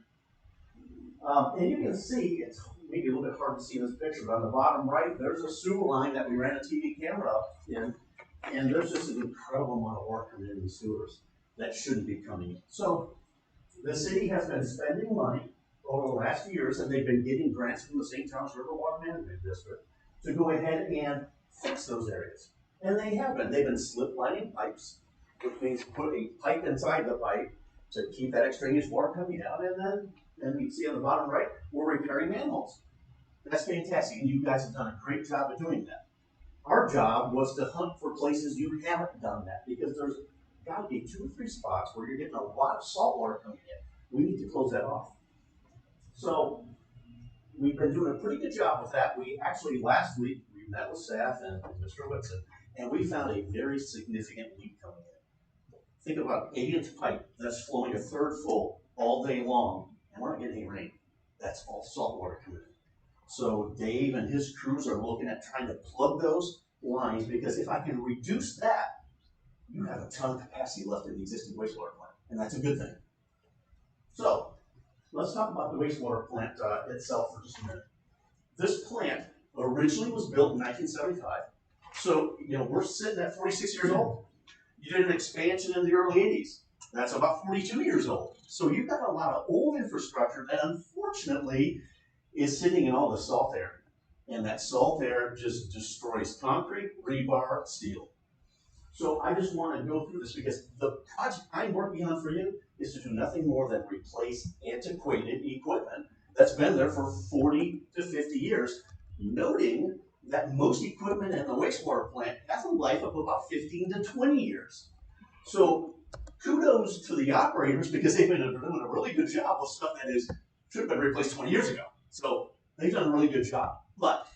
And you can see, it's maybe a little bit hard to see in this picture, but on the bottom right, there's a sewer line that we ran a TV camera up in, and there's just an incredible amount of water coming in the sewers that shouldn't be coming in. So the city has been spending money over the last few years, and they've been getting grants from the St. Johns River Water Management District to go ahead and fix those areas. And they have been. They've been slip lining pipes, which means put a pipe inside the pipe to keep that extraneous water coming out. And then you can see on the bottom right, we're repairing manholes. That's fantastic, and you guys have done a great job of doing that. Our job was to hunt for places you haven't done that, because there's got to be 2 or 3 spots where you're getting a lot of salt water coming in. We need to close that off. So we've been doing a pretty good job with that. We actually, last week, we met with staff and Mr. Whitson, and we found a very significant leak coming in. Think about 8-inch pipe that's flowing a third full all day long, and we're not getting any rain. That's all salt water coming in. So Dave and his crews are looking at trying to plug those lines, because if I can reduce that, you have a ton of capacity left in the existing wastewater plant, and that's a good thing. So let's talk about the wastewater plant itself for just a minute. This plant originally was built in 1975, so we're sitting at 46 years old. You did an expansion in the early 80s. That's about 42 years old. So you've got a lot of old infrastructure that unfortunately is sitting in all the salt air. And that salt air just destroys concrete, rebar, steel. So I just want to go through this because the project I'm working on for you is to do nothing more than replace antiquated equipment that's been there for 40 to 50 years, noting that most equipment in the wastewater plant has a life of about 15 to 20 years. So kudos to the operators, because they've been doing a really good job with stuff that should have been replaced 20 years ago. So they've done a really good job. But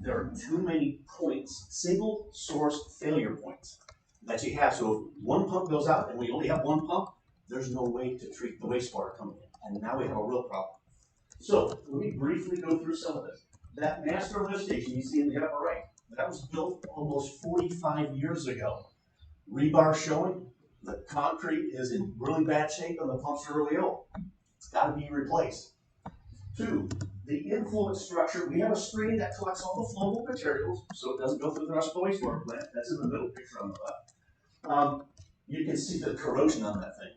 there are too many points, single source failure points that you have. So if one pump goes out and we only have one pump, there's no way to treat the wastewater coming in. And now we have a real problem. So let me briefly go through some of this. That master lift station you see in the upper right, that was built almost 45 years ago. Rebar showing, the concrete is in really bad shape and the pumps are really old. It's got to be replaced. 2, the influence structure. We have a screen that collects all the flowable materials so it doesn't go through the rest of the wastewater plant. That's in the middle picture on the left. You can see the corrosion on that thing.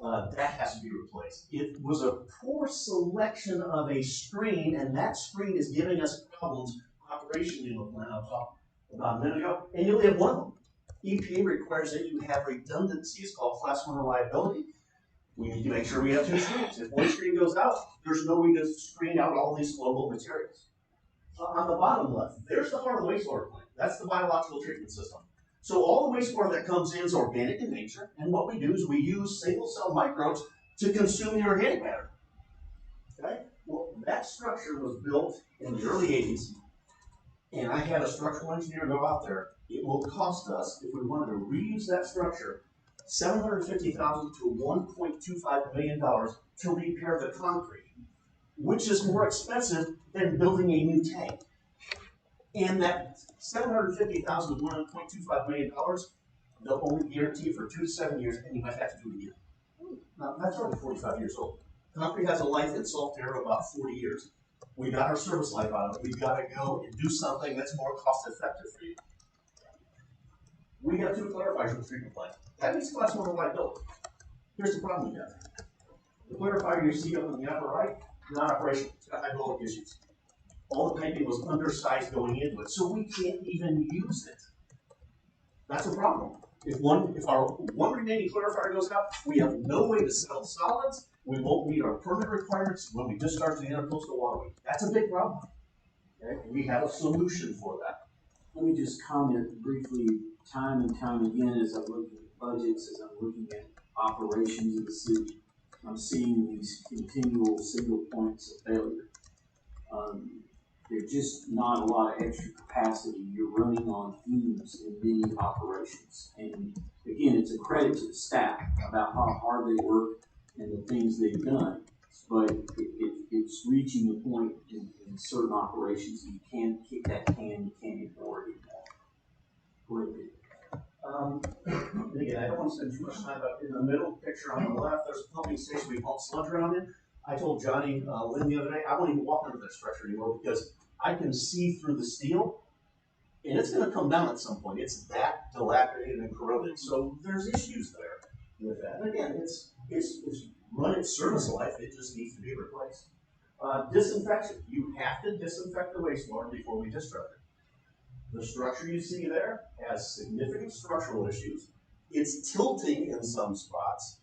That has to be replaced. It was a poor selection of a screen, and that screen is giving us problems operationally in the plant. I talked about a minute ago, and you only have one of them. EPA requires that you have redundancy. It's called Class 1 reliability. We need to make sure we have 2 screens. If one screen goes out, there's no way to screen out all these flowable materials. On the bottom left, there's the heart of the wastewater plant. That's the biological treatment system. So all the wastewater that comes in is organic in nature, and what we do is we use single-cell microbes to consume the organic matter. Okay? Well, that structure was built in the early 80s, and I had a structural engineer go out there. It will cost us, if we wanted to reuse that structure, $750,000 to $1.25 million to repair the concrete, which is more expensive than building a new tank. And that $750,000 to $1.25 million, they'll only guarantee for 2 to 7 years, and you might have to do it again. Now, that's already 45 years old. Concrete has a life in salt air of about 40 years. We got our service life out of it. We've got to go and do something that's more cost effective for you. We have 2 clarifiers in the treatment plant. That means Class 1 reliability. Here's the problem we have. The clarifier you see up in the upper right, not operational. It's got hydraulic issues. All the piping was undersized going into it, so we can't even use it. That's a problem. If our one remaining clarifier goes out, we have no way to settle solids. We won't meet our permit requirements when we discharge the intercoastal waterway. That's a big problem. Okay? We have a solution for that. Let me just comment briefly. Time and time again, as I'm looking at budgets, as I'm looking at operations of the city, I'm seeing these continual single points of failure. There's just not a lot of extra capacity. You're running on fumes in many operations. And again, it's a credit to the staff about how hard they work and the things they've done. But it's reaching a point in certain operations that you can't kick that can, you can't ignore it anymore. Again, I don't want to spend too much time, but in the middle picture on the left, there's a pumping station we pump sludge around in. I told Johnny Lynn the other day, I won't even walk under that structure anymore because I can see through the steel, and it's going to come down at some point. It's that dilapidated and corroded, so there's issues there with that. And again, it's run its service life, it just needs to be replaced. Disinfection, you have to disinfect the wastewater before we discharge it. The structure you see there has significant structural issues. It's tilting in some spots.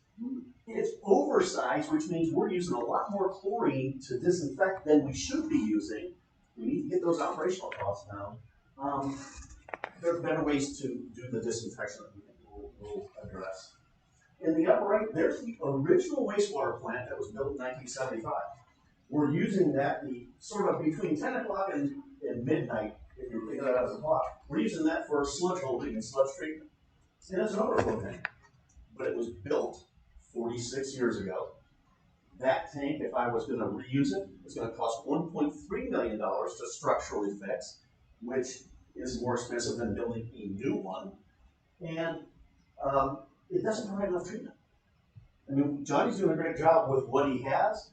It's oversized, which means we're using a lot more chlorine to disinfect than we should be using. We need to get those operational costs down. There are better ways to do the disinfection that we'll address. In the upper right, there's the original wastewater plant that was built in 1975. we're using that sort of between 10 o'clock and midnight, if you're thinking of that as a clock, we're using that for sludge holding and sludge treatment. And it's an overflow tank, but it was built 46 years ago. That tank, if I was going to reuse it, is going to cost $1.3 million to structurally fix, which is more expensive than building a new one. And it doesn't provide enough treatment. I mean, Johnny's doing a great job with what he has,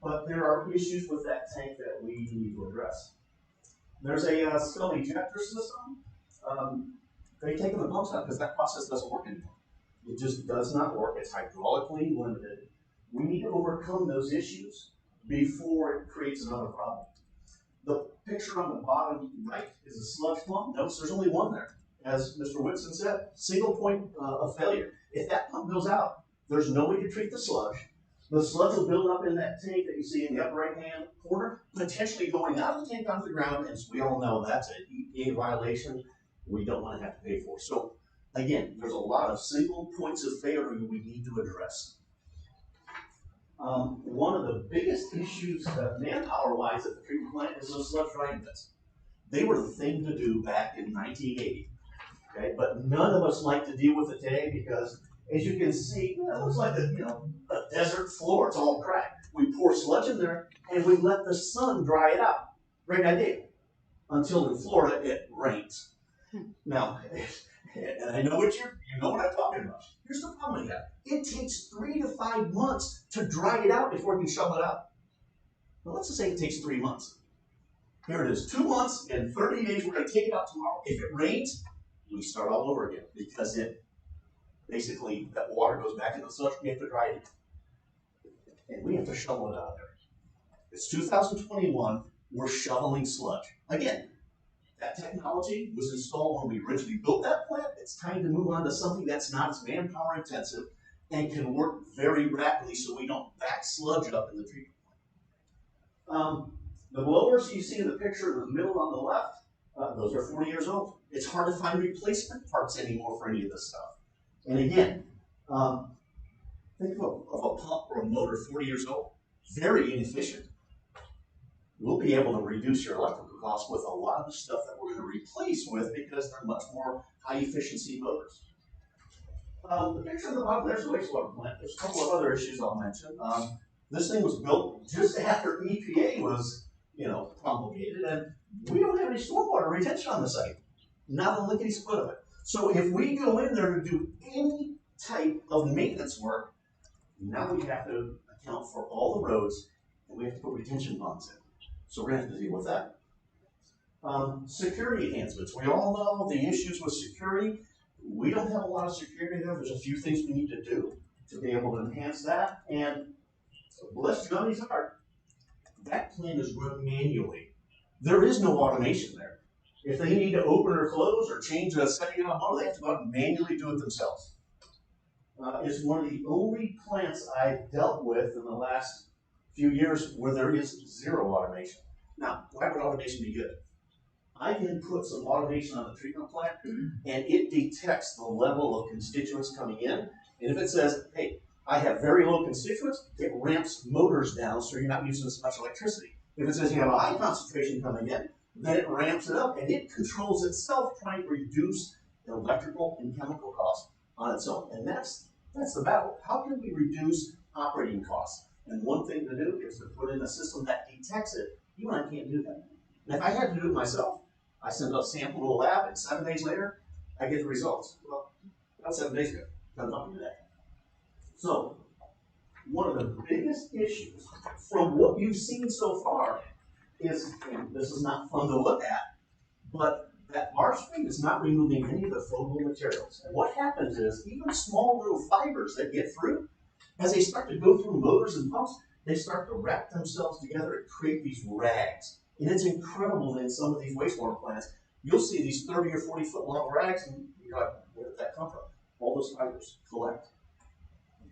but there are issues with that tank that we need to address. There's a skull ejector system. They've taken the pumps out because that process doesn't work anymore. It just does not work. It's hydraulically limited. We need to overcome those issues before it creates another problem. The picture on the bottom right is a sludge pump. Notice there's only one there. As Mr. Whitson said, single point of failure. If that pump goes out, there's no way to treat the sludge. The sludge will build up in that tank that you see in the upper right-hand corner, potentially going out of the tank onto the ground, and as we all know, that's an EPA violation we don't want to have to pay for. So, again, there's a lot of single points of failure we need to address. One of the biggest issues manpower-wise at the treatment plant is those sludge drying bits. They were the thing to do back in 1980, okay? But none of us like to deal with it today because, as you can see, it looks like a desert floor. It's all cracked. We pour sludge in there and we let the sun dry it out. Great idea. Until in Florida it rains. Now, and I know you know what I'm talking about. Here's the problem we have. It takes 3 to 5 months to dry it out before we can shovel it out. Well, let's just say it takes 3 months. Here it is, 2 months and 30 days. We're going to take it out tomorrow. If it rains, we start all over again because basically that water goes back in the sludge. We have to dry it. And we have to shovel it out of there. It's 2021. We're shoveling sludge. Again, that technology was installed when we originally built that plant. It's time to move on to something that's not as manpower intensive and can work very rapidly so we don't back sludge up in the treatment plant. The blowers you see in the picture in the middle on the left, those are 40 years old. It's hard to find replacement parts anymore for any of this stuff. And again, think of a pump or a motor 40 years old, very inefficient. We'll be able to reduce your electrical costs with a lot of the stuff that we're going to replace with because they're much more high efficiency motors. The picture on the bottom, there's the wastewater plant. There's a couple of other issues I'll mention. This thing was built just after EPA was, promulgated, and we don't have any stormwater retention on the site. Not a lickety split of it. So if we go in there to do any type of maintenance work, now we have to account for all the roads, and we have to put retention ponds in. So we're going to have to deal with that. Security enhancements. We all know the issues with security. We don't have a lot of security there. There's a few things we need to do to be able to enhance that. And bless Johnny's heart, that plant is run manually. There is no automation there. If they need to open or close or change a setting on a motor, they have to go out and manually do it themselves. It's one of the only plants I've dealt with in the last few years where there is zero automation. Now, why would automation be good? I can put some automation on the treatment plant and it detects the level of constituents coming in. And if it says, hey, I have very low constituents, it ramps motors down so you're not using as much electricity. If it says you have a high concentration coming in, then it ramps it up and it controls itself trying to reduce the electrical and chemical costs on its own. And that's the battle. How can we reduce operating costs? And one thing to do is to put in a system that detects it. You and I can't do that. And if I had to do it myself, I send a sample to a lab, and 7 days later, I get the results. Well, that was 7 days ago. Doesn't help me today. So, one of the biggest issues from what you've seen so far is, and this is not fun to look at, but that our screen is not removing any of the focal materials. And what happens is, even small little fibers that get through, as they start to go through motors and pumps, they start to wrap themselves together and create these rags. And it's incredible that in some of these wastewater plants, you'll see these 30 or 40 foot long rags, and you're like, where did that come from? All those fibers collect.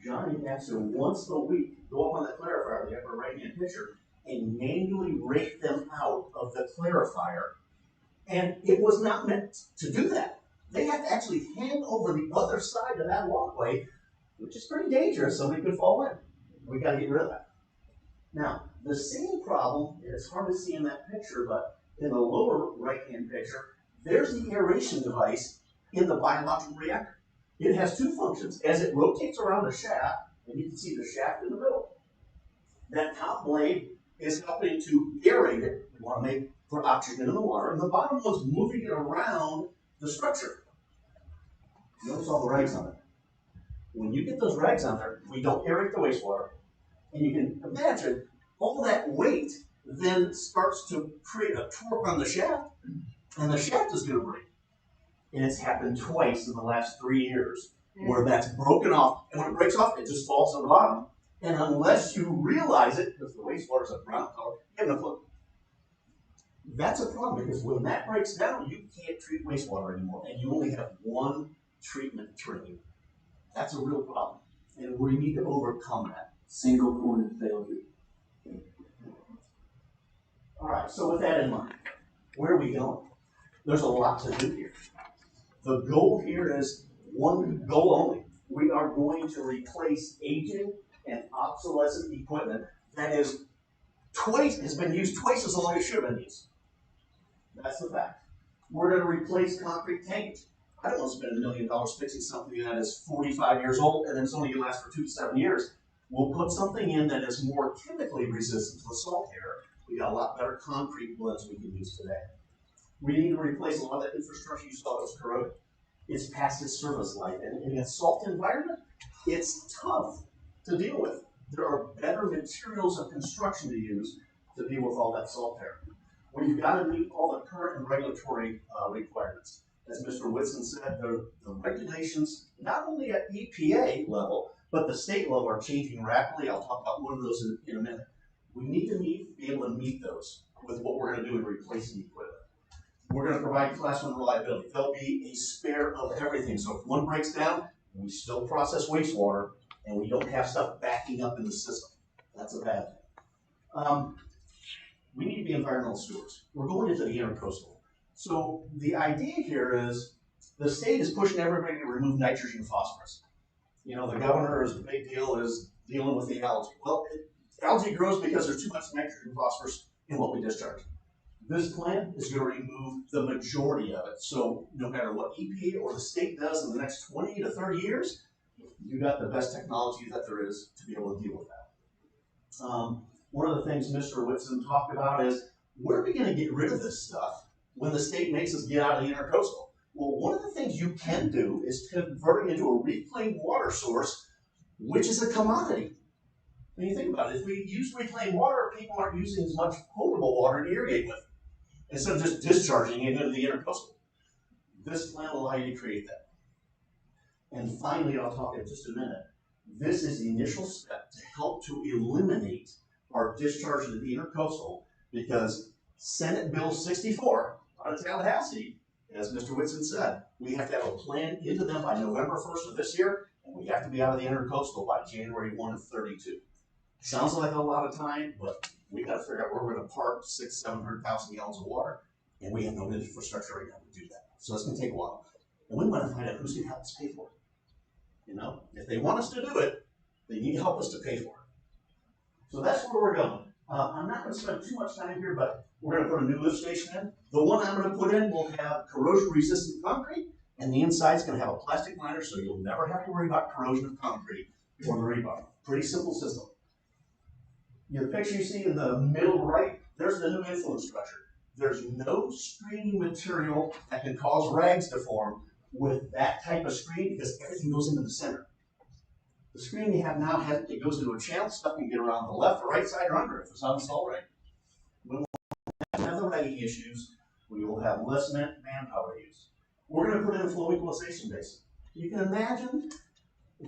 Johnny has to once a week go up on the clarifier, the upper right hand picture, and manually rake them out of the clarifier. And it was not meant to do that. They have to actually hang over the other side of that walkway, which is pretty dangerous. Somebody could fall in. We got to get rid of that. Now, the same problem, it's hard to see in that picture, but in the lower right-hand picture, there's the aeration device in the biological reactor. It has two functions. As it rotates around the shaft, and you can see the shaft in the middle, that top blade is helping to aerate it. We want to make for oxygen in the water, and the bottom one's moving it around the structure. Notice all the rags on it. When you get those rags on there, we don't aerate the wastewater, and you can imagine all that weight then starts to create a torque on the shaft, and the shaft is going to break. And it's happened twice in the last 3 years, where that's broken off, and when it breaks off, it just falls to the bottom. And unless you realize it, because the wastewater is a brown color, you have no clue. That's a problem, because when that breaks down, you can't treat wastewater anymore, and you only have one treatment train. That's a real problem, and we need to overcome that. Single point of failure. All right, so with that in mind, where are we going? There's a lot to do here. The goal here is one goal only. We are going to replace aging and obsolescent equipment that has been used twice as long as it should have been used. That's the fact. We're going to replace concrete tankage. I don't want to spend $1 million fixing something that is 45 years old and then it's only going to last for 2 to 7 years. We'll put something in that is more chemically resistant to the salt here. We got a lot better concrete blends we can use today. We need to replace a lot of that infrastructure you saw that was corroded. It's past its service life, and in a salt environment, it's tough to deal with. There are better materials of construction to use to deal with all that salt there. We've got to meet all the current and regulatory requirements. As Mr. Whitson said, the regulations, not only at EPA level, but the state level are changing rapidly. I'll talk about one of those in a minute. We need to be able to meet those with what we're going to do in replacing equipment. We're going to provide class 1 reliability. There'll be a spare of everything. So if one breaks down, we still process wastewater, and we don't have stuff backing up in the system. That's a bad thing. We need to be environmental stewards. We're going into the intercoastal. So the idea here is the state is pushing everybody to remove nitrogen and phosphorus. You know, the governor's big deal is dealing with the algae. Well, algae grows because there's too much nitrogen and phosphorus in what we discharge. This plant is going to remove the majority of it. So no matter what EPA or the state does in the next 20 to 30 years, you got the best technology that there is to be able to deal with that. One of the things Mr. Whitson talked about is, where are we going to get rid of this stuff when the state makes us get out of the intercoastal? Well, one of the things you can do is convert it into a reclaimed water source, which is a commodity. When you think about it, if we use reclaimed water, people aren't using as much potable water to irrigate with, instead of just discharging it into the intercoastal. This plant will allow you to create that. And finally, I'll talk in just a minute, this is the initial step to help to eliminate our discharge into the intercoastal, because Senate Bill 64 out of Tallahassee, as Mr. Whitson said, we have to have a plan into them by November 1st of this year, and we have to be out of the intercoastal by January 1 of 32. Sounds like a lot of time, but we got to figure out where we're going to park 600,000-700,000 gallons of water, and we have no infrastructure right now to do that. So it's going to take a while. And we want to find out who's going to help us pay for it. You know, if they want us to do it, they need to help us to pay for it. So that's where we're going. I'm not going to spend too much time here, but we're going to put a new lift station in. The one I'm going to put in will have corrosion-resistant concrete, and the inside's going to have a plastic liner, so you'll never have to worry about corrosion of concrete or the rebar. Pretty simple system. The picture you see in the middle right, there's the new influence structure. There's no screening material that can cause rags to form with that type of screen, because everything goes into the center. The screen you have now, it goes into a channel, stuff can get around the left or right side or under if it's not installed right. We won't have the ragging issues. We will have less manpower use. We're going to put in a flow equalization basin. You can imagine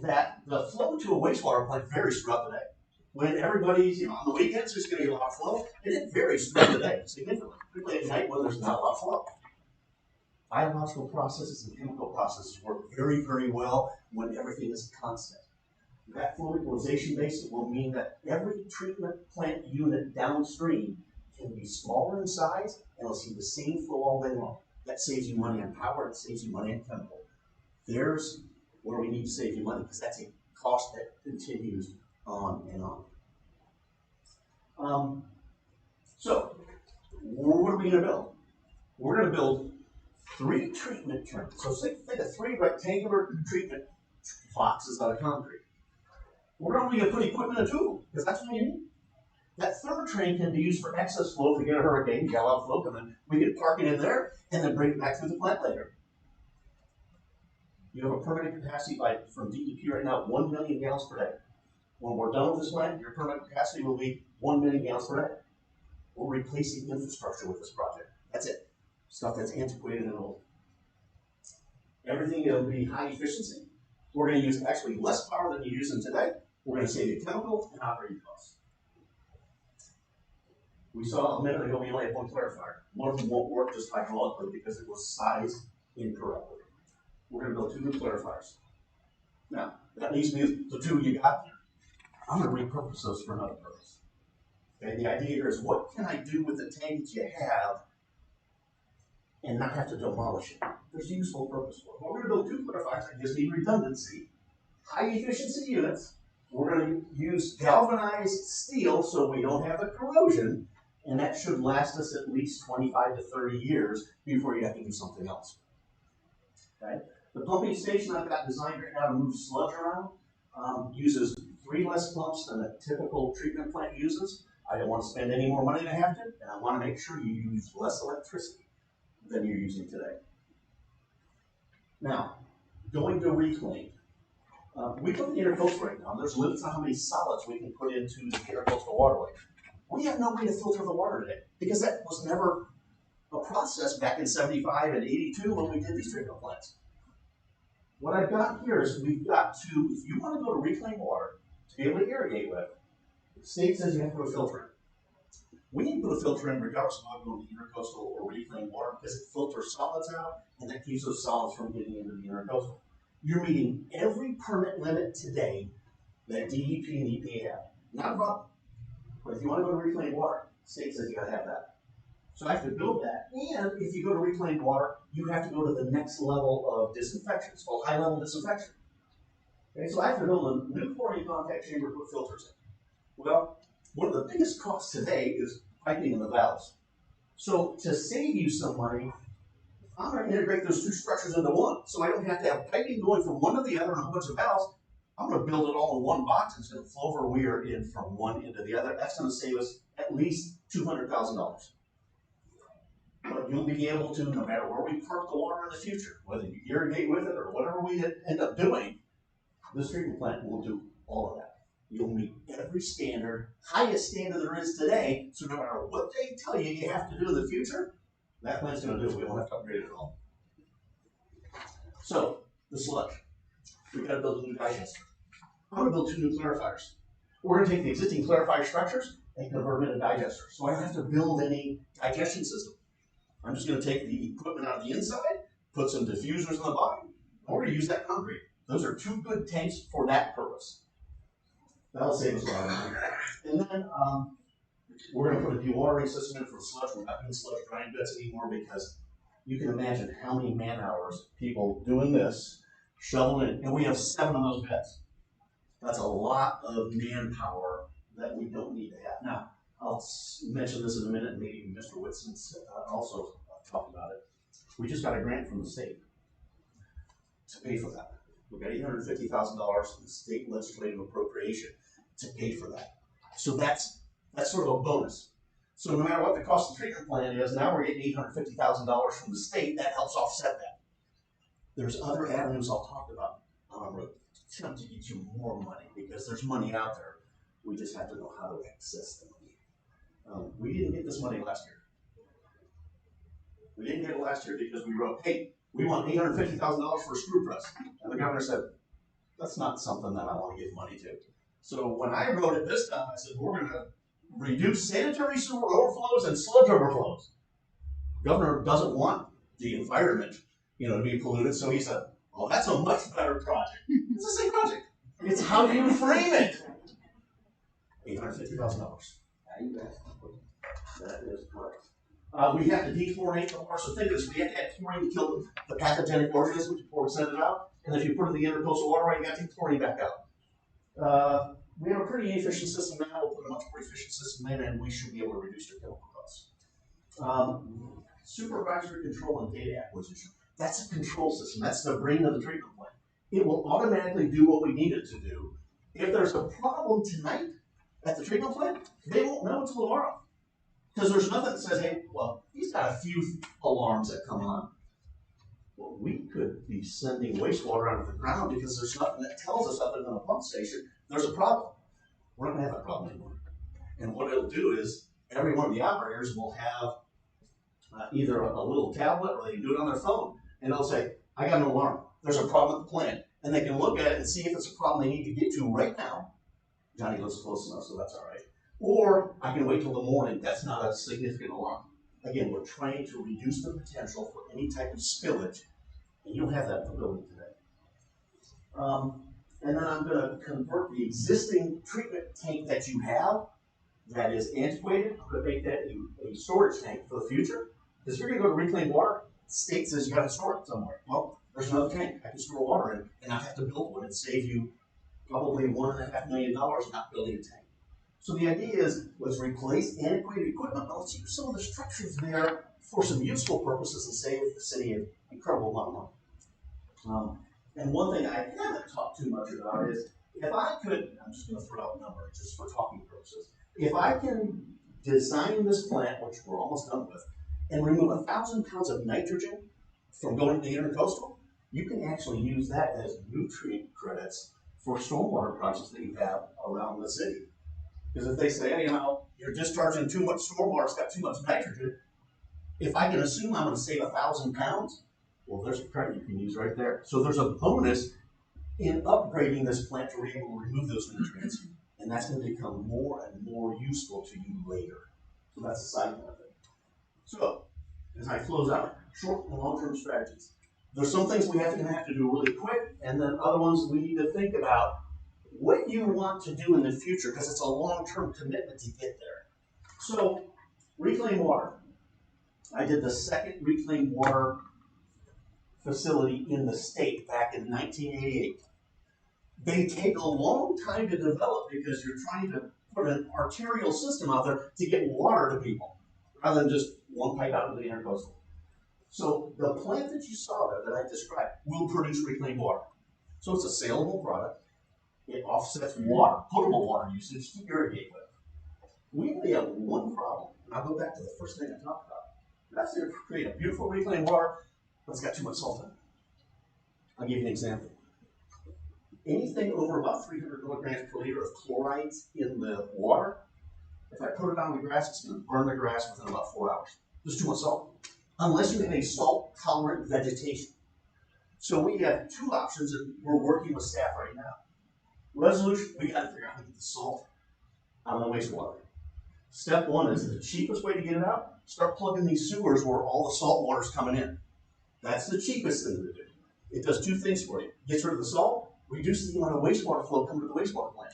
that the flow to a wastewater plant varies throughout the day. When everybody's, on the weekends, there's going to be a lot of flow, and it varies throughout the day significantly, particularly at night when there's not a lot of flow. Biological processes and chemical processes work very, very well when everything is constant. That flow equalization basin will mean that every treatment plant unit downstream can be smaller in size and will see the same flow all day long. That saves you money on power, it saves you money on chemical. There's where we need to save you money, because that's a cost that continues on and on. So, what are we gonna build? We're gonna build 3 treatment trains. So think of 3 rectangular treatment boxes out of concrete. We're only gonna put equipment in 2 of them, because that's what you need. That 3rd train can be used for excess flow if we get a hurricane, gel outflow, and then we can park it in there and then bring it back through the plant later. You have a permanent capacity from DEP right now, 1 million gallons per day. When we're done with this plant, your permanent capacity will be 1 million gallons per day. We're replacing infrastructure with this project. That's it. Stuff that's antiquated and old. Everything will be high efficiency. We're going to use actually less power than you're using today. We're going to save you chemical and operating costs. We saw a minute ago we only had 1 clarifier. One of them won't work just hydraulically because it was sized incorrectly. We're going to build 2 new clarifiers. Now, that leaves me with the 2 you got there. I'm going to repurpose those for another purpose. Okay, the idea here is what can I do with the tank that you have and not have to demolish it? There's a useful purpose for it. Well, we're going to build 2 clarifiers that gives me redundancy, high efficiency units. We're going to use galvanized steel so we don't have the corrosion, and that should last us at least 25 to 30 years before you have to do something else. Okay? The pumping station I've got designed right now to move sludge around uses 3 less pumps than a typical treatment plant uses. I don't want to spend any more money than I have to, and I want to make sure you use less electricity than you're using today. Now, going to reclaim. We put the intercoastal right now. There's limits on how many solids we can put into the intercoastal waterway. We have no way to filter the water today because that was never a process back in 75 and 82 when we did these treatment plants. What I've got here is we've got to, if you want to go to reclaimed water to be able to irrigate with, the state says you have to put a filter in. We need to put a filter in regardless of how going to intercoastal or reclaimed water because it filters solids out and that keeps those solids from getting into the intercoastal. You're meeting every permit limit today that DEP and EPA have. Not a problem. But if you want to go to reclaimed water, the state says you got to have that. So I have to build that. And if you go to reclaimed water, you have to go to the next level of disinfection. It's called high-level disinfection. Okay, so I have to build a new chlorine contact chamber to put filters in. Well, one of the biggest costs today is piping in the valves. So to save you some money, I'm going to integrate those 2 structures into one. So I don't have to have piping going from one to the other and a whole bunch of valves. I'm going to build it all in one box. It's going to flow over weir in from one end to the other. That's going to save us at least $200,000. But you'll be able to, no matter where we park the water in the future, whether you irrigate with it or whatever we end up doing, this treatment plant will do all of that. You'll meet every standard, highest standard there is today, so no matter what they tell you you have to do in the future, that plant's going to do it. We don't have to upgrade it at all. So, the sludge. We've got to build a new digester. I'm going to build 2 new clarifiers. We're going to take the existing clarifier structures and convert them into digesters. So I don't have to build any digestion system. I'm just going to take the equipment out of the inside, put some diffusers on the bottom, and we're going to use that concrete. Those are 2 good tanks for that purpose. That'll save us a lot of money. And then we're going to put a dewatering system in for sludge. We're not doing sludge drying beds anymore because you can imagine how many man hours people doing this, shoveling it, and we have 7 of those beds. That's a lot of manpower that we don't need to have. Now, I'll mention this in a minute, maybe Mr. Whitson also talked about it. We just got a grant from the state to pay for that. We got $850,000 in state legislative appropriation to pay for that. So that's sort of a bonus. So no matter what the cost of the treatment plant is, now we're getting $850,000 from the state. That helps offset that. There's other avenues I'll talk about on a road to get you more money because there's money out there. We just have to know how to access the money. We didn't get this money last year. We didn't get it last year because we wrote, hey, we want $850,000 for a screw press. And the governor said, that's not something that I want to give money to. So when I wrote it this time, I said, we're going to reduce sanitary sewer overflows and sludge overflows. The governor doesn't want the environment, to be polluted. So he said, well, that's a much better project. It's the same project. It's how you frame it. $850,000. That is correct. We have to dechlorinate the water. So think of this. We have to add chlorine to kill the pathogenic organisms before we send it out. And if you put it in the intercoastal waterway, you got to take chlorine back out. We have a pretty efficient system now. We'll put a much more efficient system come in and we should be able to reduce their chemical costs. Supervisory control and data acquisition. That's a control system. That's the brain of the treatment plant. It will automatically do what we need it to do. If there's a problem tonight at the treatment plant, they won't know until tomorrow. Because there's nothing that says, hey, well, he's got a few alarms that come on. Well, we could be sending wastewater out of the ground because there's nothing that tells us other than a pump station there's a problem. We're not going to have that problem anymore. And what it'll do is every one of the operators will have either a little tablet or they can do it on their phone. And it'll say, I got an alarm. There's a problem at the plant. And they can look at it and see if it's a problem they need to get to right now. Johnny lives close enough, so that's all right. Or I can wait till the morning. That's not a significant alarm. Again, we're trying to reduce the potential for any type of spillage. And you don't have that in the building today. And then I'm going to convert the existing treatment tank that you have that is antiquated. I'm going to make that a storage tank for the future. Because if you're going to go to reclaimed water, the state says you got to store it somewhere. Well, there's another tank I can store water in, and I have to build one and save you probably $1.5 million not building a tank. So the idea is, let's replace antiquated equipment, but let's use some of the structures there for some useful purposes and save the city an incredible amount of money. And one thing I haven't talked too much about is, if I could, I'm just going to throw out numbers just for talking purposes. If I can design this plant, which we're almost done with, and remove 1,000 pounds of nitrogen from going to the intercoastal, you can actually use that as nutrient credits for stormwater projects that you have around the city. Because if they say, hey, you know, you're discharging too much stormwater, it's got too much nitrogen, if I can assume I'm going to save 1,000 pounds, well, there's a credit you can use right there. So there's a bonus in upgrading this plant to be able to remove those nutrients, and that's going to become more and more useful to you later. So that's the side benefit. So, as I close out, short and long-term strategies. There's some things we have to do really quick, and then other ones we need to think about what you want to do in the future, because it's a long-term commitment to get there. So, reclaimed water. I did the second reclaimed water facility in the state back in 1988. They take a long time to develop because you're trying to put an arterial system out there to get water to people, rather than just one pipe out of the intercoastal. So the plant that you saw there that I described will produce reclaimed water. So it's a saleable product. It offsets water, potable water usage to irrigate with. We only have one problem, and I'll go back to the first thing I talked about. That's to create a beautiful reclaimed water, but it's got too much salt in it. I'll give you an example. Anything over about 300 milligrams per liter of chlorides in the water, if I put it on the grass, it's going to burn the grass within about 4 hours. There's too much salt. Unless you have a salt-tolerant vegetation. So we have two options that we're working with staff right now. Resolution, we got to figure out how to get the salt out of the wastewater. Step one is the cheapest way to get it out. Start plugging these sewers where all the salt water is coming in. That's the cheapest thing to do. It does two things for you. Gets rid of the salt, reduces the amount of wastewater flow coming to the wastewater plant.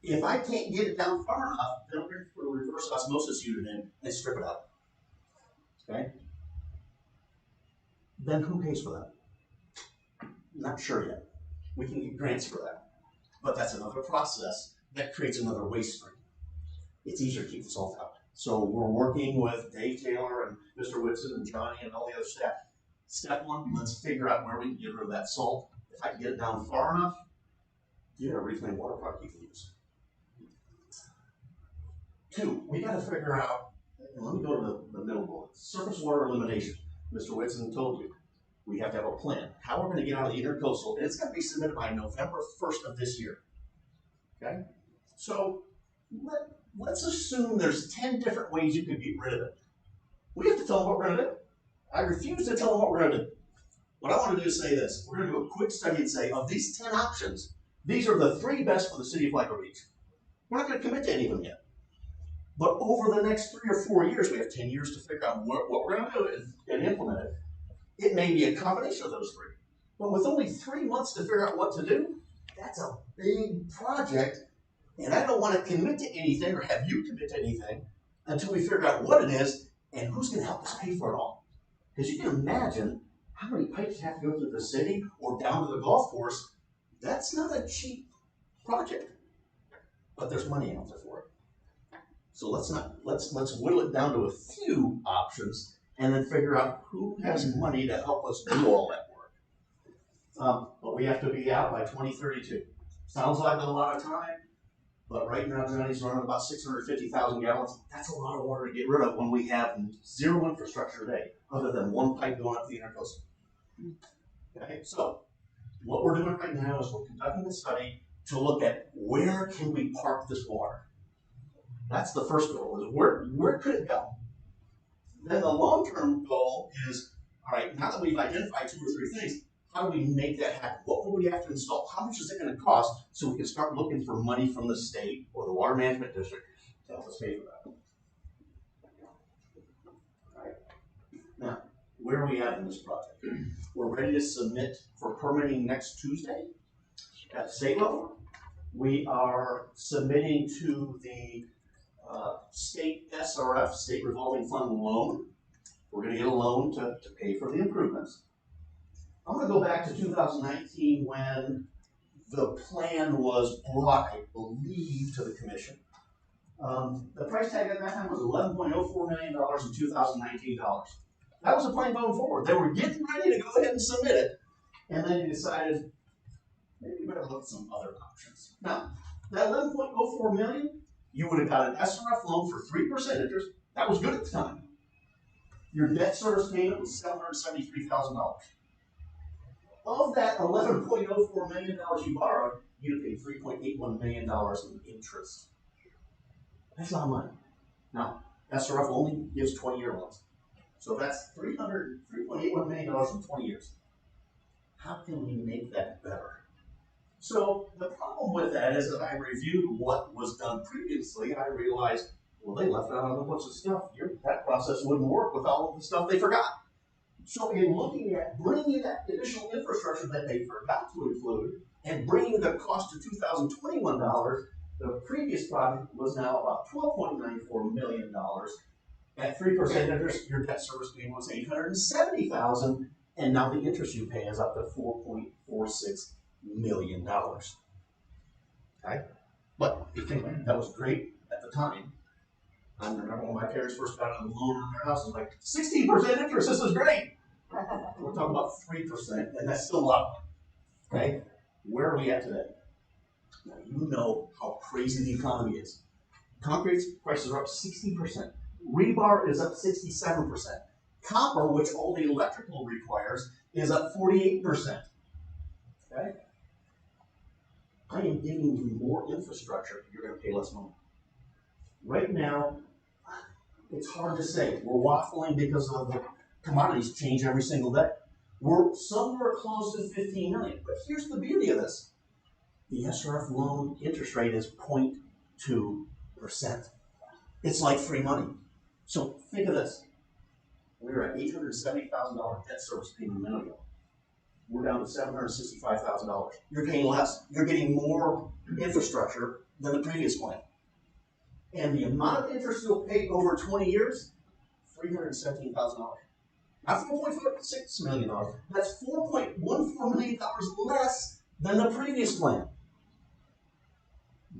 If I can't get it down far enough, then I'm going to put a reverse osmosis unit in and strip it out. Okay? Then who pays for that? Not sure yet. We can get grants for that. But that's another process that creates another waste stream. It's easier to keep the salt out. So we're working with Dave Taylor and Mr. Whitson and Johnny and all the other staff. Step one, let's figure out where we can get rid of that salt. If I can get it down far enough, you got a reclaimed water product you can use. Two, we got to figure out, and let me go to the middle bullet, surface water elimination. Mr. Whitson told you, we have to have a plan. How we're going to get out of the intercoastal, and it's going to be submitted by November 1st of this year. Okay? So let's assume there's 10 different ways you could get rid of it. We have to tell them what we're going to do. I refuse to tell them what we're going to do. What I want to do is say this. We're going to do a quick study and say, of these 10 options, these are the 3 best for the city of Flagler Beach. We're not going to commit to any of them yet. But over the next 3 or 4 years, we have 10 years to figure out what we're going to do and implement it. It may be a combination of those 3. But with only 3 months to figure out what to do, that's a big project. And I don't want to commit to anything or have you commit to anything until we figure out what it is and who's going to help us pay for it all. Because you can imagine how many pipes have to go through the city or down to the golf course. That's not a cheap project. But there's money out there for it. So let's whittle it down to a few options and then figure out who has money to help us do all that work. But we have to be out by 2032. Sounds like a lot of time, but right now Johnny's running about 650,000 gallons. That's a lot of water to get rid of when we have zero infrastructure today, other than one pipe going up the intercoastal. Okay, so what we're doing right now is we're conducting a study to look at where can we park this water. That's the first goal, is where could it go? Then the long-term goal is, all right, now that we've identified 2 or 3 things, how do we make that happen? What will we have to install? How much is it going to cost so we can start looking for money from the state or the water management district to help us pay for that? All right. Now, where are we at in this project? We're ready to submit for permitting next Tuesday at the state level. We are submitting to the state SRF, State Revolving Fund loan. We're going to get a loan to pay for the improvements. I'm going to go back to 2019 when the plan was brought, I believe, to the commission. The price tag at that time was $11.04 million in 2019 dollars. That was the plan going forward. They were getting ready to go ahead and submit it, and then they decided maybe we better look at some other options. Now, that $11.04 million, you would have got an SRF loan for 3% interest. That was good at the time. Your debt service payment was $773,000. Of that $11.04 million you borrowed, you paid $3.81 million in interest. That's a lot of money. Now, SRF only gives 20-year loans. So that's $3.81 million in 20 years. How can we make that better? So the problem with that is that I reviewed what was done previously, and I realized, well, they left out a whole bunch of stuff. That process wouldn't work with all of the stuff they forgot. So in looking at bringing that additional infrastructure that they forgot to include and bringing the cost to $2021, the previous project was now about $12.94 million. At 3% interest, your debt service payment was $870,000, and now the interest you pay is up to $4.46 million. Okay? But you think that was great at the time. I remember when my parents first got a loan on their house, it was like 16% interest, this is great. We're talking about 3%, and that's still a lot. Okay? Where are we at today? Now, you know how crazy the economy is. Concrete prices are up 60%. Rebar is up 67%. Copper, which all the electrical requires, is up 48%. Okay? I am giving you more infrastructure, you're going to pay less money. Right now, it's hard to say. We're waffling because of the commodities change every single day. We're somewhere close to 15 million. But here's the beauty of this. The SRF loan interest rate is 0.2%. It's like free money. So think of this. We were at $870,000 debt service payment a minute ago. We're down to $765,000. You're paying less. You're getting more infrastructure than the previous plan. And the amount of interest you'll pay over 20 years, $317,000. Not $4.46 million. That's $4.14 million less than the previous plan.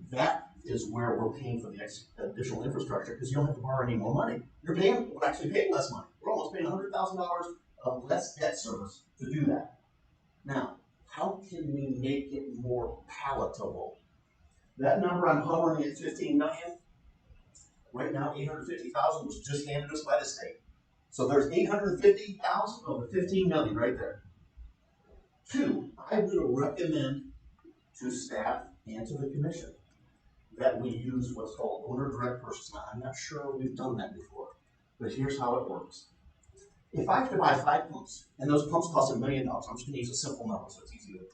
That is where we're paying for the additional infrastructure because you don't have to borrow any more money. We're actually paying less money. We're almost paying $100,000 of less debt service to do that. Now, how can we make it more palatable? That number I'm hovering at 15 million. Right now, 850,000 was just handed us by the state. So there's 850,000 of the 15 million right there. 2, I would recommend to staff and to the commission that we use what's called owner direct purchase. Now, I'm not sure we've done that before, but here's how it works. If I have to buy 5 pumps, and those pumps cost $1 million, I'm just going to use a simple number so it's easy to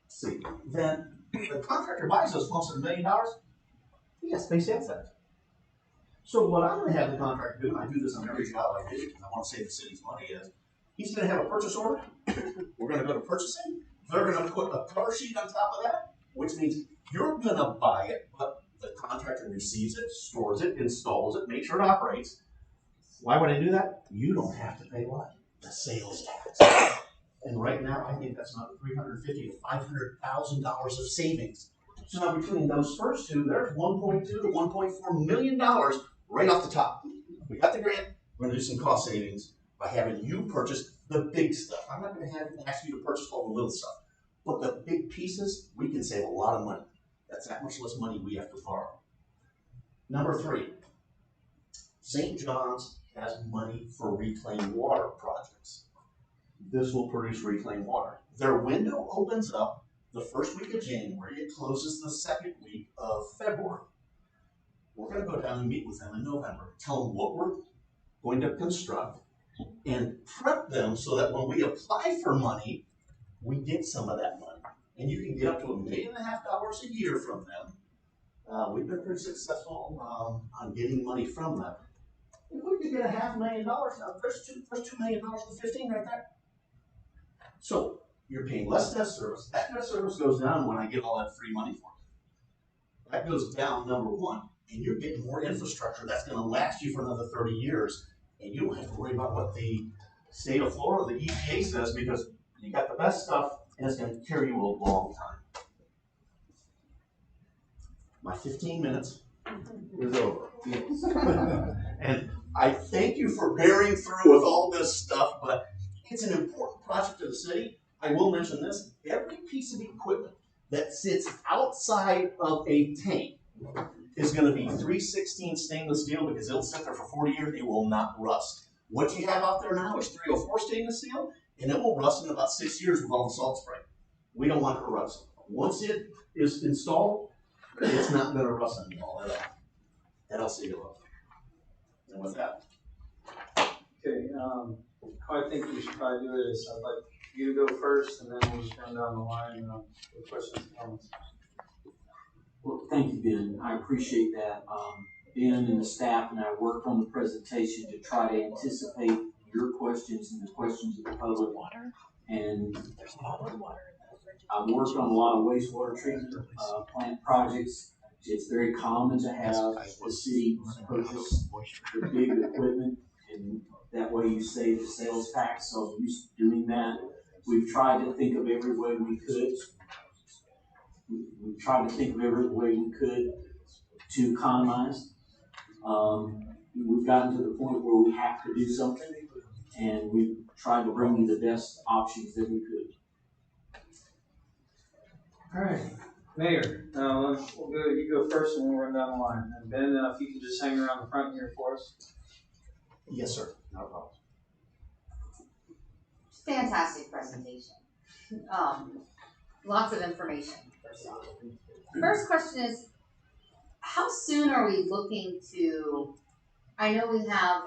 see. Then the contractor buys those pumps at $1 million, he has to pay sales tax. So what I'm going to have the contractor do, and I do this on every job I do because I want to save the city's money, is he's going to have a purchase order. We're going to go to purchasing. They're going to put a cover sheet on top of that, which means you're going to buy it, but the contractor receives it, stores it, installs it, makes sure it operates. Why would I do that? You don't have to pay what? The sales tax. And right now, I think that's another $350,000 to $500,000 of savings. So now between those first two, there's $1.2 to $1.4 million right off the top. We got the grant, we're gonna do some cost savings by having you purchase the big stuff. I'm not gonna ask you to purchase all the little stuff, but the big pieces, we can save a lot of money. That's that much less money we have to borrow. Number 3, St. John's has money for reclaimed water projects. This will produce reclaimed water. Their window opens up the first week of January, it closes the second week of February. We're gonna go down and meet with them in November, tell them what we're going to construct, and prep them so that when we apply for money, we get some of that money. And you can get up to $1.5 million a year from them. We've been pretty successful on getting money from them. If we could get $500,000, now there's $2 million to 15 right there. So you're paying less debt service. That debt service goes down when I get all that free money for you. That goes down, number 1, and you're getting more infrastructure that's going to last you for another 30 years, and you don't have to worry about what the state of Florida, the EPA says, because you got the best stuff, and it's going to carry you a long time. My 15 minutes is over. Yes. And I thank you for bearing through with all this stuff, but it's an important project to the city. I will mention this, every piece of equipment that sits outside of a tank is going to be 316 stainless steel because it'll sit there for 40 years, it will not rust. What you have out there now is 304 stainless steel, and it will rust in about 6 years with all the salt spray. We don't want it to rust. Once it is installed, it's not going to rust anymore at all. And I'll see you later. And with that. Okay, how I think we should probably do it is I'd like you to go first, and then we'll just run down the line with questions and comments. Well, thank you, Ben. I appreciate that. Ben and the staff and I worked on the presentation to try to anticipate your questions and the questions of the public. And I've worked on a lot of wastewater treatment plant projects. It's very common to have the city purchase the big equipment, and that way you save the sales tax. So I'm used to doing that. We've tried to think of every way we could. We've tried to think of every way we could to economize. We've gotten to the point where we have to do something, and we've tried to bring you the best options that we could. All right, Mayor, we'll go. You go first, and we'll run down the line. And Ben, if you could just hang around the front here for us. Yes, sir. No problem. Fantastic presentation. Lots of information. First question is, how soon are we looking to, I know we have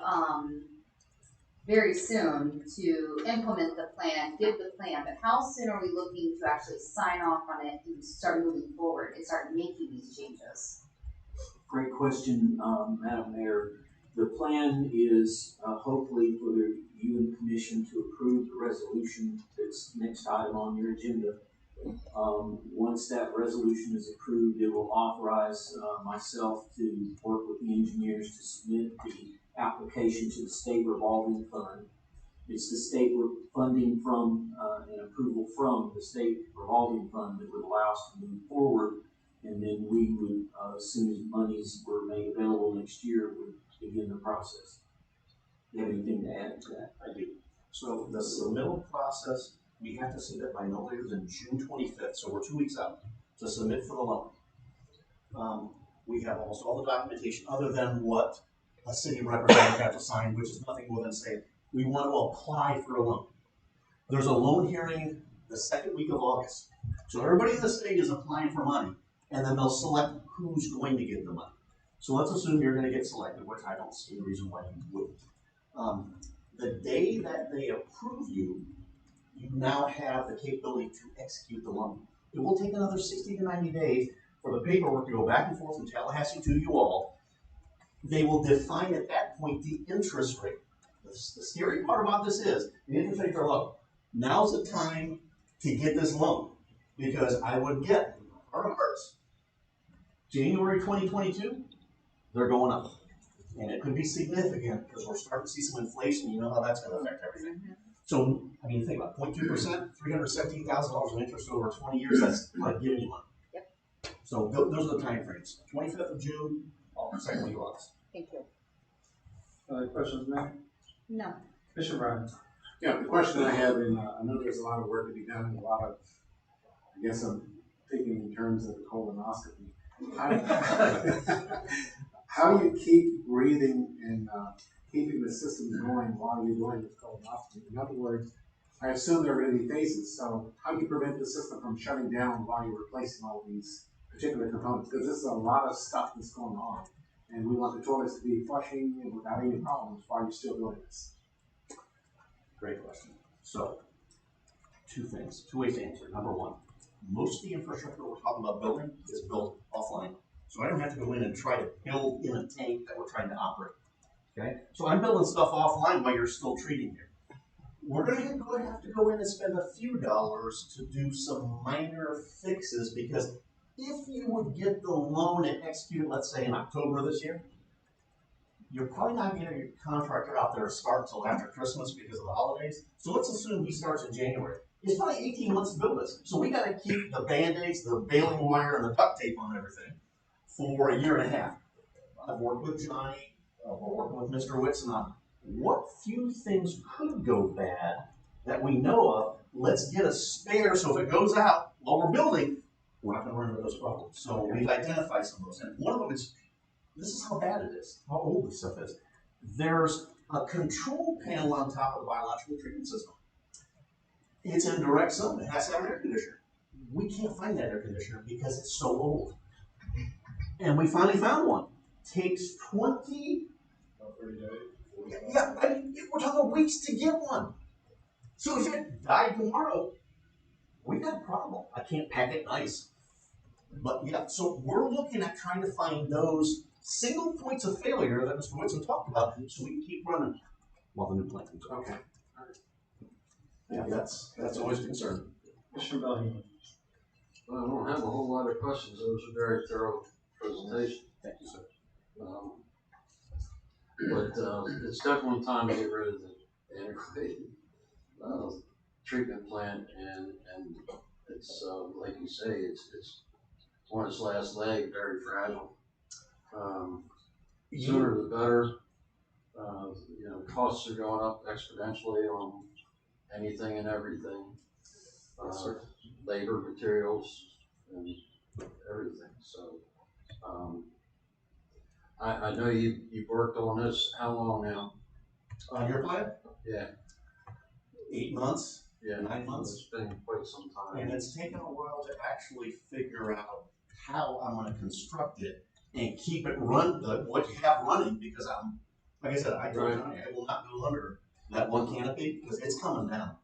very soon to implement the plan, give the plan, but how soon are we looking to actually sign off on it and start moving forward and start making these changes? Great question, Madam Mayor. The plan is hopefully for you and the commission to approve the resolution that's next item on your agenda. Once that resolution is approved, it will authorize myself to work with the engineers to submit the application to the state revolving fund. It's the state funding from and approval from the state revolving fund that would allow us to move forward, and then we would, as soon as monies were made available next year, would begin the process. Do you have anything to add to that? I do. So the submittal process, we have to submit by no later than June 25th, so we're 2 weeks out to submit for the loan. We have almost all the documentation other than what a city representative has to sign, which is nothing more than saying we want to apply for a loan. There's a loan hearing the second week of August. So everybody in the state is applying for money, and then they'll select who's going to get the money. So let's assume you're going to get selected, which I don't see a reason why you wouldn't. The day that they approve you, you now have the capability to execute the loan. It will take another 60 to 90 days for the paperwork to go back and forth from Tallahassee to you all. They will define at that point the interest rate. The scary part about this is the interest rates are low. Now's the time to get this loan, because I would get, heart of hearts, January 2022, they're going up. And it could be significant because we're starting to see some inflation. You know how that's going to affect everything. So, I mean, think about 0.2%, $317,000 in interest over 20 years. That's like giving you money. Yep. So those are the timeframes, 25th of June, second week of August. Thank you. Other questions, Mayor? No. Commissioner Brown? Yeah, the question I have, and I know there's a lot of work to be done, a lot of, I guess I'm thinking in terms of the colonoscopy. How do you keep breathing and keeping the systems going while you're doing this colonoscopy? In other words, I assume there are going to be phases, so how do you prevent the system from shutting down while you're replacing all these particular components? Because this is a lot of stuff that's going on, and we want the toilets to be flushing without any problems while you're still doing this. Great question. So, two ways to answer. Number one, most of the infrastructure we're talking about building is built offline. So I don't have to go in and try to build in a tank that we're trying to operate. Okay? So I'm building stuff offline while you're still treating here. We're going to have to go in and spend a few dollars to do some minor fixes, because if you would get the loan and execute it, let's say in October this year, you're probably not getting your contractor out there to start until after Christmas because of the holidays. So let's assume he starts in January. It's probably 18 months to build this. So we got to keep the Band-Aids, the baling wire, and the duct tape on everything for a year and a half. I've worked with Johnny, we're working with Mr. Whitson on what few things could go bad that we know of. Let's get a spare so if it goes out while we're building, we're not going to run into those problems. So we've identified some of those. And one of them is, this is how bad it is, how old this stuff is. There's a control panel on top of the biological treatment system. It's in direct sun. It has to have an air conditioner. We can't find that air conditioner because it's so old. And we finally found one. Takes 20. Yeah, I mean, we're talking weeks to get one. So if it died tomorrow, we got a problem. I can't pack it nice. But yeah, so we're looking at trying to find those single points of failure that Mr. Whitson talked about, so we can keep running while the new plant comes. Okay. Yeah, that's always a concern. Commissioner Bellingham? Well, I don't have a whole lot of questions. It was a very thorough presentation. Thank you, sir. But it's definitely time to get rid of the integrated treatment plant, and it's like you say, it's on its last leg, very fragile. Sooner the better. Costs are going up exponentially on anything and everything. Labor, materials, and everything. So, I know you've worked on this. How long now? On your plan? Yeah. 8 months? Yeah. 9 months? It's been quite some time. And it's taken a while to actually figure out how I'm going to construct it and keep it what you have running, because like I said, I told Johnny, I will not go under that one canopy because it's coming down.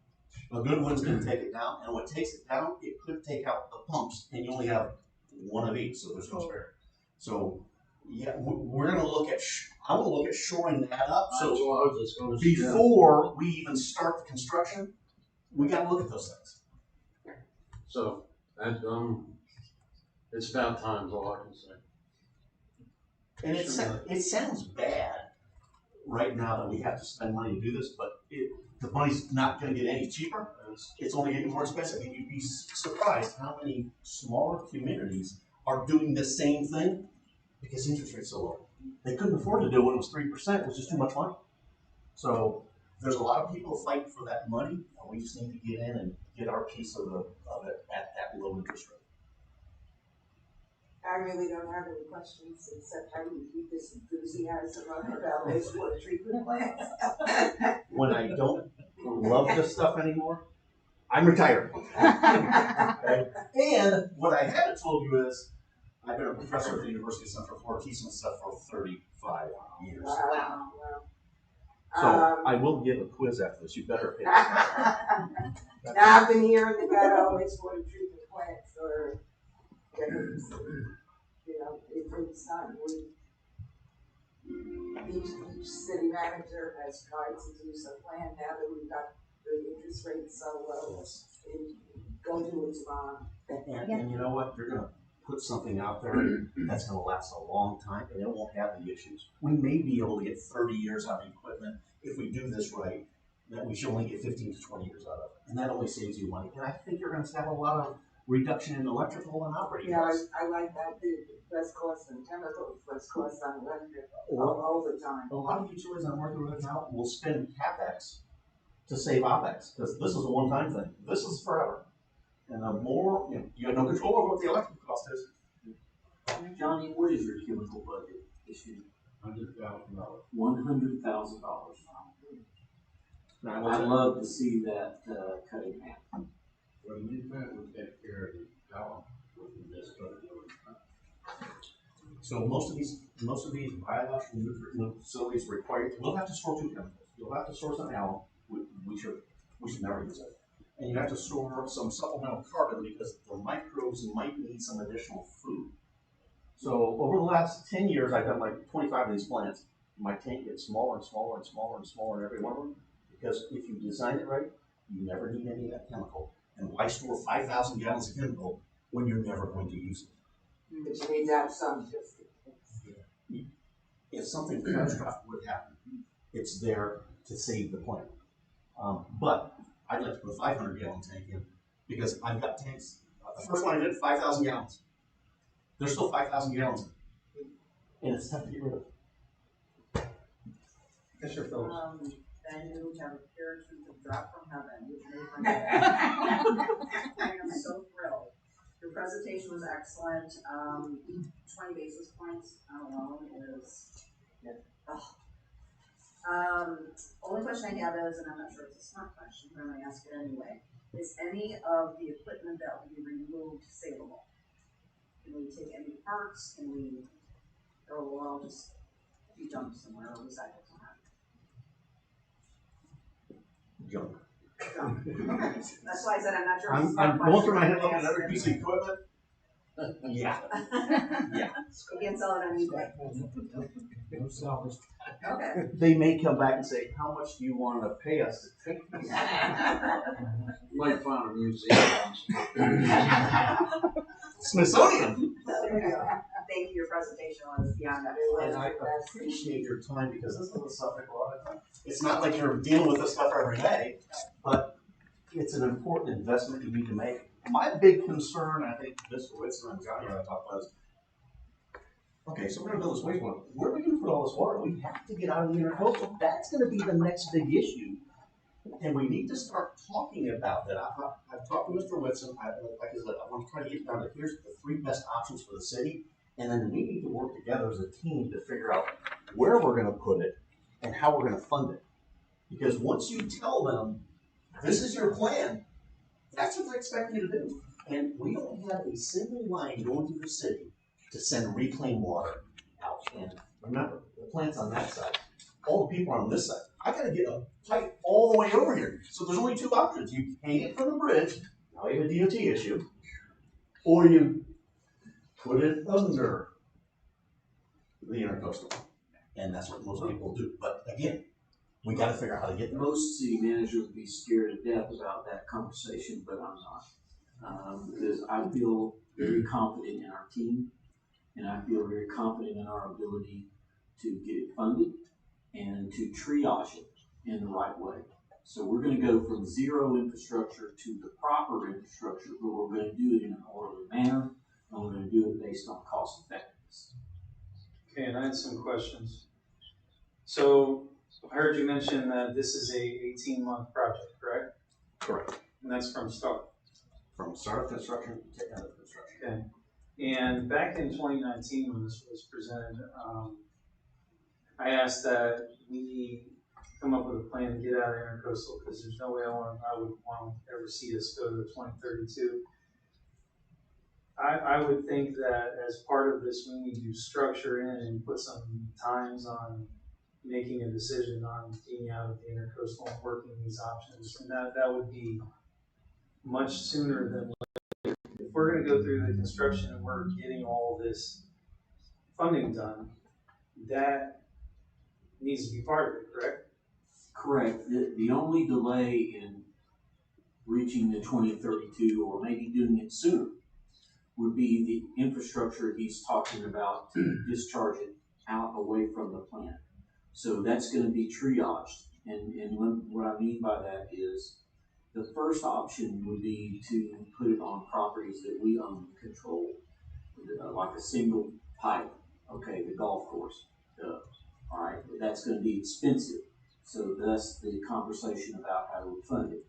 A good wind's going to take it down, and what takes it down, it could take out the pumps, and you only have one of each, so there's no spare. So, yeah, we're going to look at, I want to look at shoring that up. So before we even start the construction, we got to look at those things. So, it's about time, is all I can say. And it sounds bad right now that we have to spend money to do this, but the money's not going to get any cheaper. It's only getting more expensive. And you'd be surprised how many smaller communities are doing the same thing because interest rates are so low. They couldn't afford to do it when it was 3%, which is too much money. So there's a lot of people fighting for that money, and we just need to get in and get our piece of it at that low interest rate. I really don't have any questions, except how do you keep this enthusiasm up about wastewater treatment plants? When I don't love this stuff anymore, I'm retired. Okay? And what I haven't told you is, I've been a professor at the University of Central Florida teaching this stuff for 35 years. Wow. So I will give a quiz after this. You better pay attention. Now I've been hearing about wastewater treatment plants for decades. It's not really. Each city manager has tried to do some plan now that we've got the interest rates so low. Go do it tomorrow. And you know what? You're going to put something out there that's going to last a long time, and it won't have the issues. We may be able to get 30 years out of equipment if we do this right, that we should only get 15 to 20 years out of it. And that only saves you money. And I think you're going to have a lot of reduction in electrical and operating Yeah, costs. I like that, the less cost on chemicals, less cost on electric, Or- all the time. A lot of utilities I'm working with now will spend CapEx to save OpEx, because this is a one-time thing. This is forever. And the more, you have no control over what the electrical cost is. Johnny, what is your chemical budget this year? $100,000. $100,000. Now, I'd love to see that cut in half. Well, you bet we take care of the gallon with this stuff. So most of these biological nutrient facilities require, we'll have to store two chemicals. You'll have to store some alum, we should never use it. And you have to store some supplemental carbon because the microbes might need some additional food. So over the last 10 years, I've done like 25 of these plants. My tank gets smaller and smaller and smaller and smaller in every one of them, because if you design it right, you never need any of that chemical. And why store 5,000 gallons of chemical when you're never going to use it? But you need to have some just in case. If something catastrophic would happen, it's there to save the plant. But I'd like to put a 500-gallon tank in because I've got tanks. The first one I did, 5,000 gallons. There's still 5,000 gallons in it. And it's tough to get rid of. Mr. Phillips. Then you have a parachute to drop from heaven, which made my I am so thrilled. Your presentation was excellent. 20 basis points alone is, only question I have is, and I'm not sure if it's a smart question, but I'm gonna ask it anyway. Is any of the equipment that will be removed savable? Can we take any parts? Can we, or will all just be dumped somewhere or recycled somewhere? Junk. That's why I said I'm not sure. If it's a I'm smart going through my head question. looking at every piece of equipment. Yeah. Yeah. You can't sell it on eBay. No salvage. Okay. They may come back and say, how much do you want to pay us to take this? You might find a museum. Smithsonian. Thank you, your presentation was beyond that. And I appreciate your time because this is a subject a lot of time. It's not like you're dealing with this stuff every day, but it's an important investment you need to make. My big concern, I think Mr. Whitson and Johnny and I talked about is, okay, so we're gonna build this wastewater. Where are we gonna put all this water? We have to get out of the intercoastal. That's gonna be the next big issue. And we need to start talking about that. I've talked to Mr. Whitson. Like I said, I want to try to get down to here's the 3 best options for the city. And then we need to work together as a team to figure out where we're gonna put it and how we're gonna fund it. Because once you tell them, this is your plan, that's what they expect you to do. And we don't have a single line going through the city to send reclaimed water out. And remember, the plant's on that side. All the people are on this side. I gotta get a pipe all the way over here. So there's only 2 options. You hang it from the bridge, now you have a DOT issue, or you put it under the intercoastal. And that's what most people do. But again, we gotta figure out how to get there. Most city managers would be scared to death about that conversation, but I'm not. Because I feel very confident in our team, and I feel very confident in our ability to get it funded and to triage it in the right way. So we're gonna go from zero infrastructure to the proper infrastructure, but we're gonna do it in an orderly manner, and we're gonna do it based on cost effectiveness. Okay, and I had some questions. So I heard you mention that this is a 18-month project, correct? Correct. And that's from start? From start of construction to end of construction. Okay. And back in 2019 when this was presented, I asked that we come up with a plan to get out of intercoastal because there's no way I would want to ever see us go to 2032. I would think that as part of this, we need to structure in and put some times on making a decision on being out of the intercoastal and working these options. And that would be much sooner than later. If we're going to go through the construction and we're getting all this funding done, that needs to be part of it, correct? Correct. The only delay in reaching the 2032, or maybe doing it sooner, would be the infrastructure he's talking about to discharge it out away from the plant. So that's going to be triaged. And what I mean by that is The first option would be to put it on properties that we own and control, like a single pipe, okay, the golf course, all right, but that's gonna be expensive. So thus the conversation about how to fund it.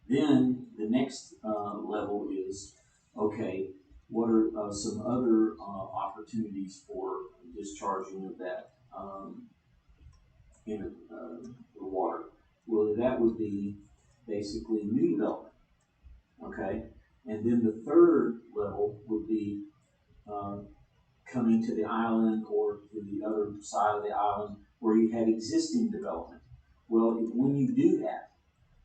Then the next level is, okay, what are some other opportunities for discharging of that in the water? Well, that would be basically new development, okay? And then the third level would be coming to the island or to the other side of the island where you have existing development. Well, when you do that,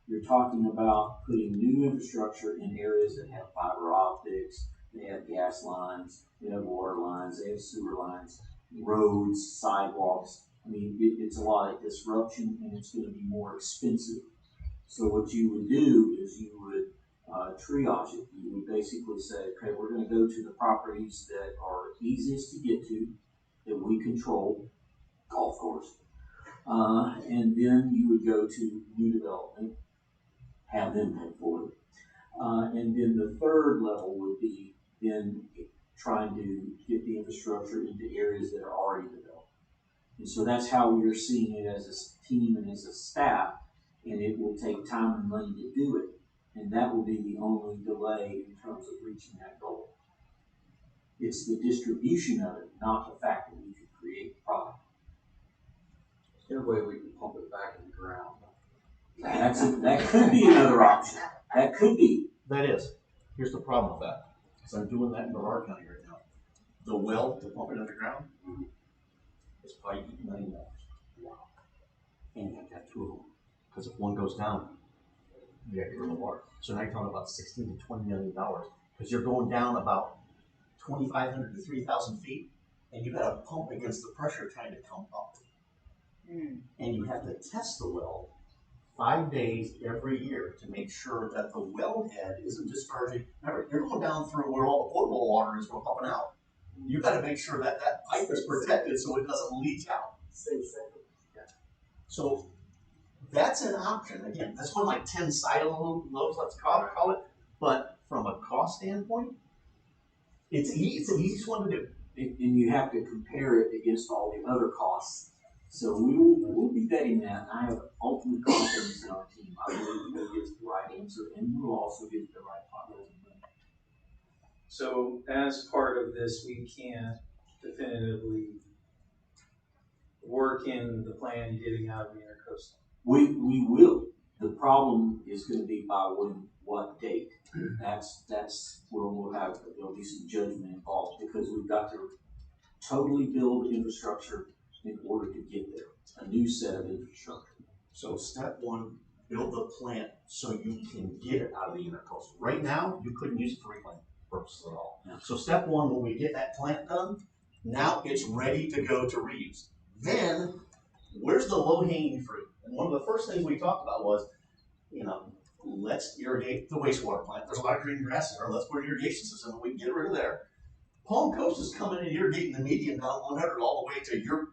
you're talking about putting new infrastructure in areas that have fiber optics, they have gas lines, they have water lines, they have sewer lines, roads, sidewalks. I mean, it's a lot of disruption and it's going to be more expensive. So what you would do is you would triage it. You would basically say, okay, we're going to go to the properties that are easiest to get to, that we control, golf course. And then you would go to new development, have them pay for it. And then the third level would be then trying to get the infrastructure into areas that are already developed. And so that's how we're seeing it as a team and as a staff, and it will take time and money to do it. And that will be the only delay in terms of reaching that goal. It's the distribution of it, not the fact that we could create the product. Is there a way we can pump it back in the ground? That could be another option. That could be. That is. Here's the problem with that. Because I'm doing that in Brevard County right now. The well to pump it underground is probably $8 million. Wow. And you have to have two of them. Because if one goes down, you have to get rid of the water. So now you're talking about $16 to $20 million. Because you're going down about 2,500 to 3,000 feet, and you got to pump against the pressure trying to come up. And you have to test the well 5 days every year to make sure that the wellhead isn't discharging. Remember, you're going down through where all the potable water is going pumping out. You got to make sure that that pipe is protected so it doesn't leak out. Yeah. So that's an option. Again, that's one like 10 silo loads, let's call it. But from a cost standpoint, it's the easiest one to do. And you have to compare it against all the other costs. So we'll be vetting that. I have ultimate confidence in our team. I believe we'll get the right answer, and we'll also get the right pocket. So as part of this, we can't definitively work in the plan getting out of the intercoastal. We will. The problem is going to be by what date. That's where there'll be some judgment involved, because we've got to totally build infrastructure in order to get there, a new set of infrastructure. So step one, build the plant so you can get it out of the intercoastal. Right now, you couldn't use it for reclaim purposes at all. Yeah. So step one, when we get that plant done, now it's ready to go to reuse. Then, where's the low-hanging fruit? And one of the first things we talked about was, let's irrigate the wastewater plant. There's a lot of green grass there. Let's put an irrigation system and we can get rid of there. Palm Coast is coming and irrigating the median down 100 all the way to your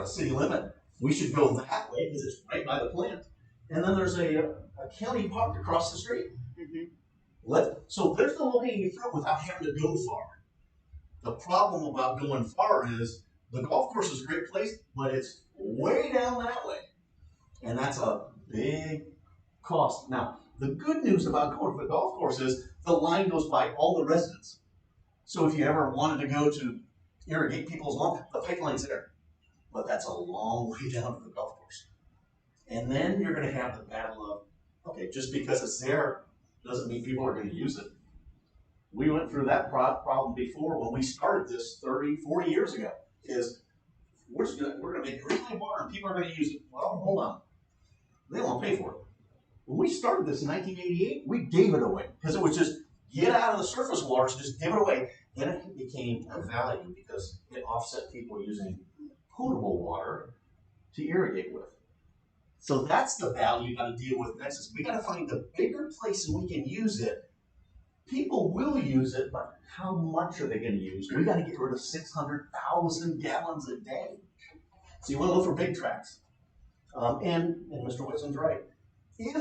city limit. We should go that way because it's right by the plant. And then there's a county park across the street. So there's the low-hanging fruit without having to go far. The problem about going far is the golf course is a great place, but it's way down that way. And that's a big cost. Now, the good news about going to the golf course is the line goes by all the residents. So if you ever wanted to go to irrigate people's lawn, the pipeline's there. But that's a long way down to the golf course. And then you're going to have the battle of, okay, just because it's there doesn't mean people are going to use it. We went through that problem before when we started this 30, 40 years ago, is we're going to make reclaimed water and people are going to use it. Well, hold on. They won't pay for it. When we started this in 1988, we gave it away because it was just get out of the surface waters, just give it away. Then it became a value because it offset people using potable water to irrigate with. So that's the value you got to deal with next. Is we got to find the bigger place we can use it. People will use it, but how much are they going to use? We got to get rid of 600,000 gallons a day. So you want to look for big tracks. And Mr. Whitson's right. If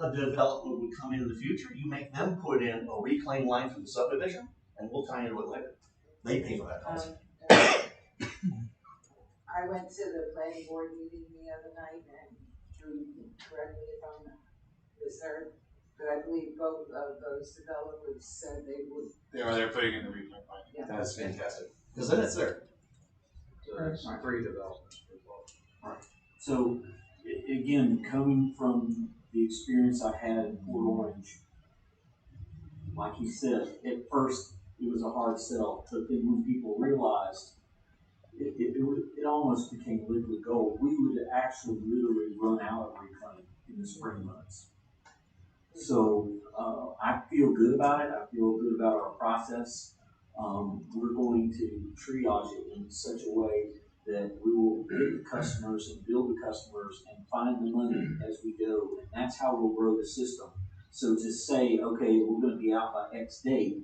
a development would come in the future, you make them put in a reclaim line for the subdivision, and we'll tie into it later. They pay for that cost. I went to the planning board meeting the other night, and Drew, correct me if I'm misheard, but I believe both of those developers said they would. They're putting in the reclaim line. Yeah. That's fantastic, because then it's there. So it's free development for both. Right. So, again, coming from the experience I had in Port Orange, like he said, at first it was a hard sell, but then when people realized it almost became liquid gold, we would actually literally run out of reclaim in the spring months. So I feel good about it. I feel good about our process. We're going to triage it in such a way that we will get the customers and build the customers and find the money as we go. And that's how we'll grow the system. So to say, okay, we're going to be out by X date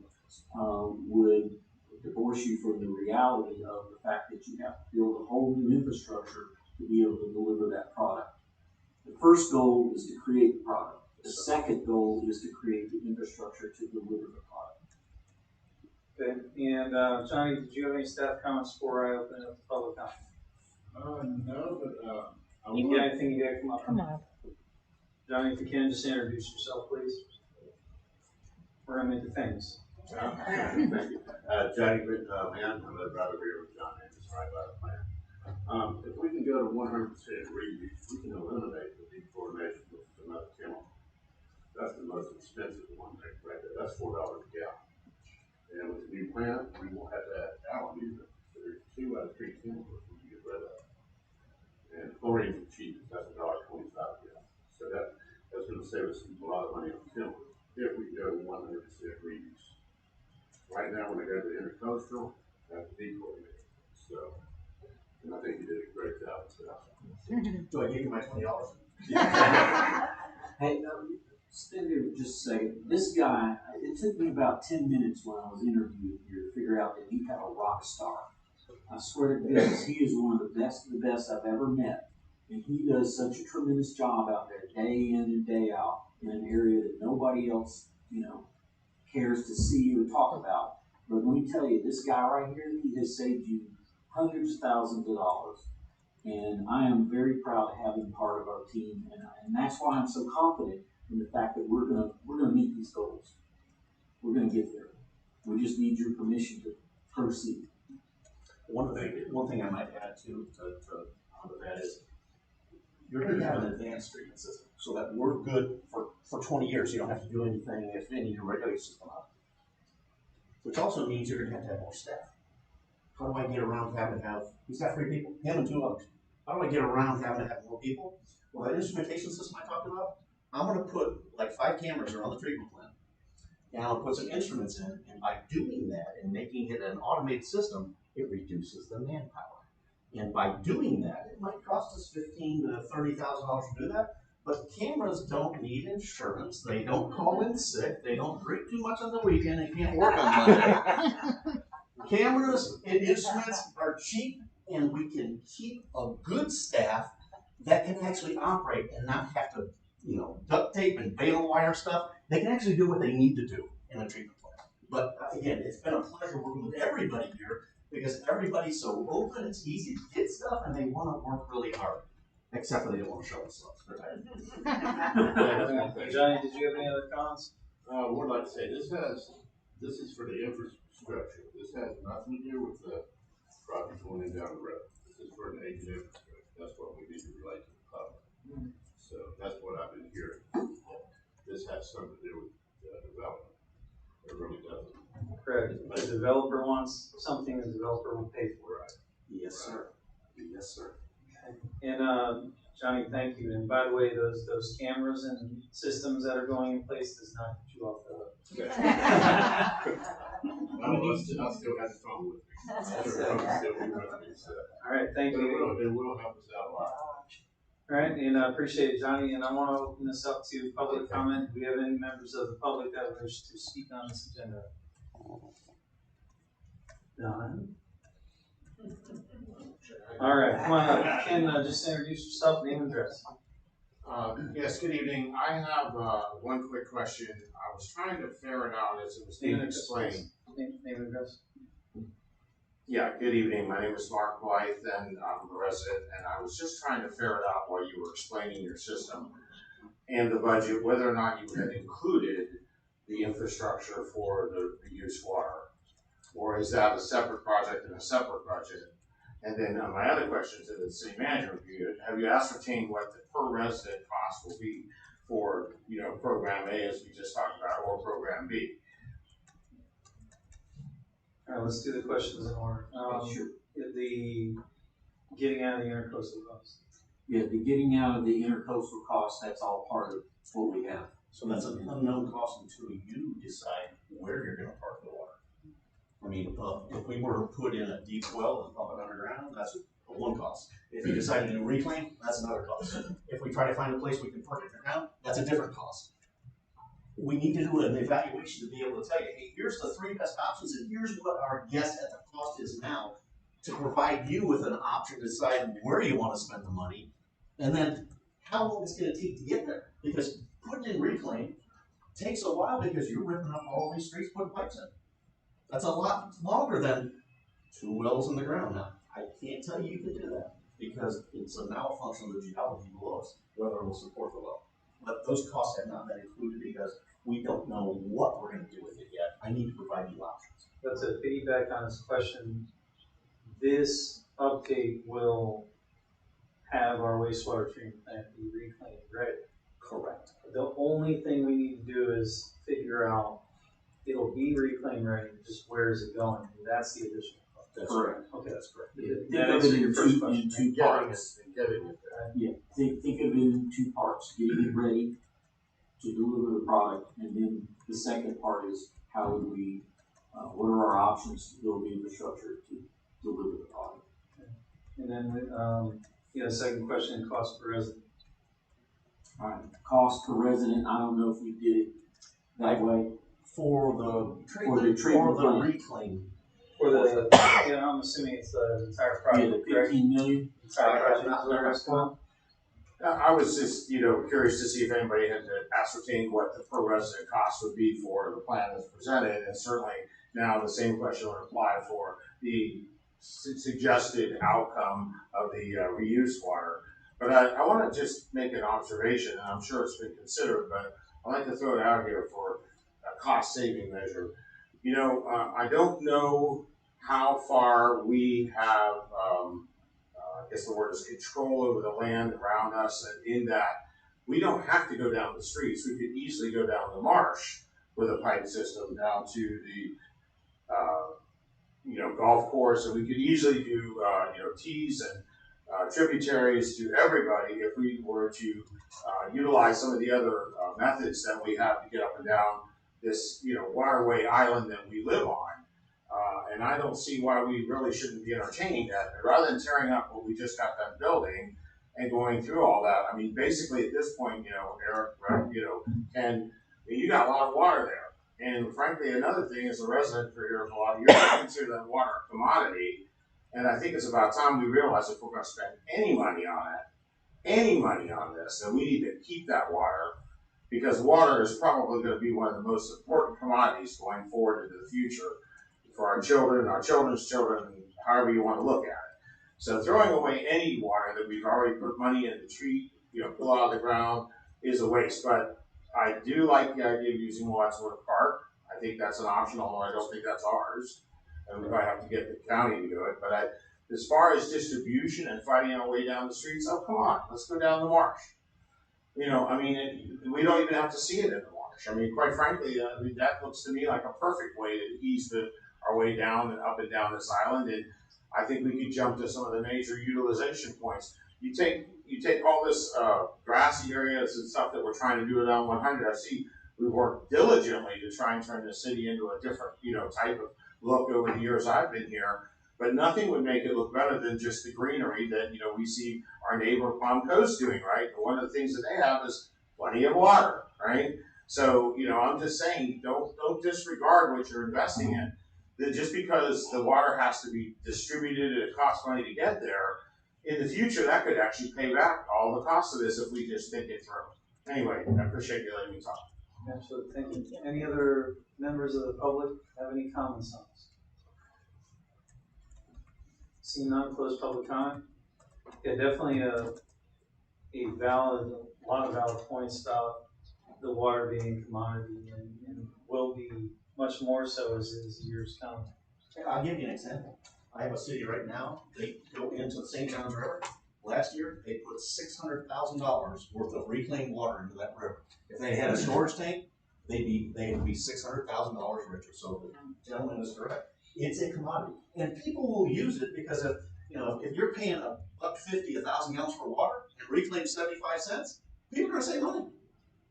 would divorce you from the reality of the fact that you have to build a whole new infrastructure to be able to deliver that product. The first goal is to create the product. The second goal is to create the infrastructure to deliver the product. Okay, and Johnny, did you have any staff comments before I open up the public comment? No, but You got anything you gotta come up? Come on. Johnny, if you can, just introduce yourself, please. We're gonna make the famous. Thank you. Johnny, man, I'm the brother here with John Anderson, right by the plant. If we can go to 100% reuse, we can eliminate the deforamation, which is another chemical. That's the most expensive one right there. That's $4 a gallon. And with the new plant, we won't have to add gallon either. So there's 2 out of 3 chemicals we can get rid of. And chlorine's the cheapest. That's $1.25 a gallon. So that's going to save us a lot of money on chemicals if we go 100% reuse. Right now, when I go to the intercoastal, that's deforamation. So, and I think you did a great job with that. Do I give you my $20? Hey, stand there just a second. This guy, it took me about 10 minutes when I was interviewed here to figure out that he had a rock star. I swear to goodness, he is one of the best I've ever met. And he does such a tremendous job out there, day in and day out, in an area that nobody else, cares to see or talk about. But let me tell you, this guy right here, he has saved you hundreds of thousands of dollars. And I am very proud to have him part of our team. And that's why I'm so confident in the fact that we're gonna meet these goals. We're gonna get there. We just need your permission to proceed. One thing I might add to that is you're going to have an advanced treatment system, so that we're good for 20 years. You don't have to do anything if any new regulations come up. Which also means you're going to have more staff. How do I get around having to have, he's got 3 people, him and 2 others. How do I get around having to have more people? Well, that instrumentation system I talked about, I'm going to put like 5 cameras around the treatment plant. And I'll put some instruments in, and by doing that and making it an automated system, it reduces the manpower. And by doing that, it might cost us $15,000 to $30,000 to do that, but cameras don't need insurance. They don't call in sick. They don't drink too much on the weekend. They can't work on Monday. Cameras and instruments are cheap, and we can keep a good staff that can actually operate and not have to, duct tape and baling wire stuff. They can actually do what they need to do in a treatment plant. But again, it's been a pleasure working with everybody here because everybody's so open, it's easy to get stuff, and they want to work really hard. Except for they don't want to show themselves. They're tired. Johnny, did you have any other comments? What I'd like to say, this is for the infrastructure. This has nothing to do with the project going in down the road. This is for an aging infrastructure. That's what we need to relate to the public. So that's what I've been hearing. This has something to do with development. It really doesn't. Correct. The developer wants something, the developer will pay for it. Yes, sir. Yes, sir. Okay. And Johnny, thank you. And by the way, those cameras and systems that are going in place does not get you off the hook. I'll still have the phone with me. All right, thank you. It will help us out a lot. All right, and I appreciate it, Johnny. And I want to open this up to public comment. Do we have any members of the public that wish to speak on this agenda? None. All right, come on up. You can just introduce yourself, name and address. Yes, good evening. I have, one quick question. I was trying to ferret out as it was being explained. Name and address. Yeah, good evening. My name is Mark Blythe and I'm a resident, and I was just trying to ferret out while you were explaining your system and the budget, whether or not you had included the infrastructure for the reuse water. Or is that a separate project and a separate budget? And then my other question to the city manager would be, have you ascertained what the per resident cost will be for, program A, as we just talked about, or program B? All right, let's do the questions in order. Sure. The getting out of the intercoastal cost. Yeah, the getting out of the intercoastal cost, that's all part of what we have. So that's an unknown cost until you decide where you're gonna park the water. I mean, if we were to put in a deep well and pump it underground, that's one cost. If you decide to do reclaim, that's another cost. If we try to find a place we can park it underground, that's a different cost. We need to do an evaluation to be able to tell you, hey, here's the three best options and here's what our guess at the cost is now, to provide you with an option to decide where you want to spend the money, and then how long it's going to take to get there. Because putting in reclaim takes a while because you're ripping up all these streets, putting pipes in. That's a lot longer than 2 wells in the ground. Now, I can't tell you can do that because it's a malfunction of the geology below us, whether it will support the well. But those costs have not been included because we don't know what we're going to do with it yet. I need to provide you options. But to piggyback on his question, this update will have our wastewater treatment plant be reclaimed ready. Correct. The only thing we need to do is figure out, it'll be reclaimed ready, just where is it going? And that's the additional cost. That's Correct. Okay, that's correct. That answers your first question. in two parts. Yeah, think of it in two parts, getting it ready to deliver the product, and then the second part is how would we, what are our options to build the infrastructure to deliver the product? And then, second question, cost per resident. All right, cost per resident, I don't know if we did it that way. For the treatment plant. reclaim. For the, I'm assuming it's the entire project, Yeah, the 15 million. Entire project is where it's going. I was just, curious to see if anybody had ascertained what the per resident cost would be for the plan that's presented, and certainly now the same question would apply for the suggested outcome of the reuse water. But I want to just make an observation, and I'm sure it's been considered, but I'd like to throw it out here for a cost-saving measure. I don't know how far we have, I guess the word is control over the land around us, and in that we don't have to go down the streets. We could easily go down the marsh with a pipe system down to the, golf course, and we could easily do, tees and tributaries to everybody if we were to utilize some of the other methods that we have to get up and down this, waterway island that we live on. And I don't see why we really shouldn't be entertaining that. But rather than tearing up what we just got done building and going through all that, I mean, basically at this point, Eric, right, and you got a lot of water there. And frankly, another thing is a resident for here for a lot of years, I consider that water a commodity. And I think it's about time we realize if we're going to spend any money on this, then we need to keep that water, because water is probably going to be one of the most important commodities going forward into the future for our children, our children's children, however you want to look at it. So throwing away any water that we've already put money in to treat, pull out of the ground, is a waste. But I do like the idea of using Wadsworth Park. I think that's an option, although I don't think that's ours. And we might have to get the county to do it. But as far as distribution and fighting our way down the streets, oh, come on, let's go down the marsh. We don't even have to see it in the marsh. I mean, quite frankly, that looks to me like a perfect way to ease our way down and up and down this island. And I think we could jump to some of the major utilization points. You take all this grassy areas and stuff that we're trying to do down 100. I see we worked diligently to try and turn the city into a different, type of look over the years I've been here. But nothing would make it look better than just the greenery that, we see our neighbor Palm Coast doing, right? And one of the things that they have is plenty of water, right? So, I'm just saying, don't disregard what you're investing in. That just because the water has to be distributed and it costs money to get there, in the future, that could actually pay back all the cost of this if we just think it through. Anyway, I appreciate you letting me talk. Absolutely, thank you. Any other members of the public have any comments on this? Seeing none, close public comment. Yeah, definitely a lot of valid points about the water being a commodity and will be much more so as years come. I'll give you an example. I have a city right now, they go into the St. John's River. Last year, they put $600,000 worth of reclaimed water into that river. If they had a storage tank, they'd be $600,000 richer. So the gentleman is correct. It's a commodity, and people will use it because if you're paying $1.50 1,000 gallons for water and reclaim 75 cents, people are going to save money,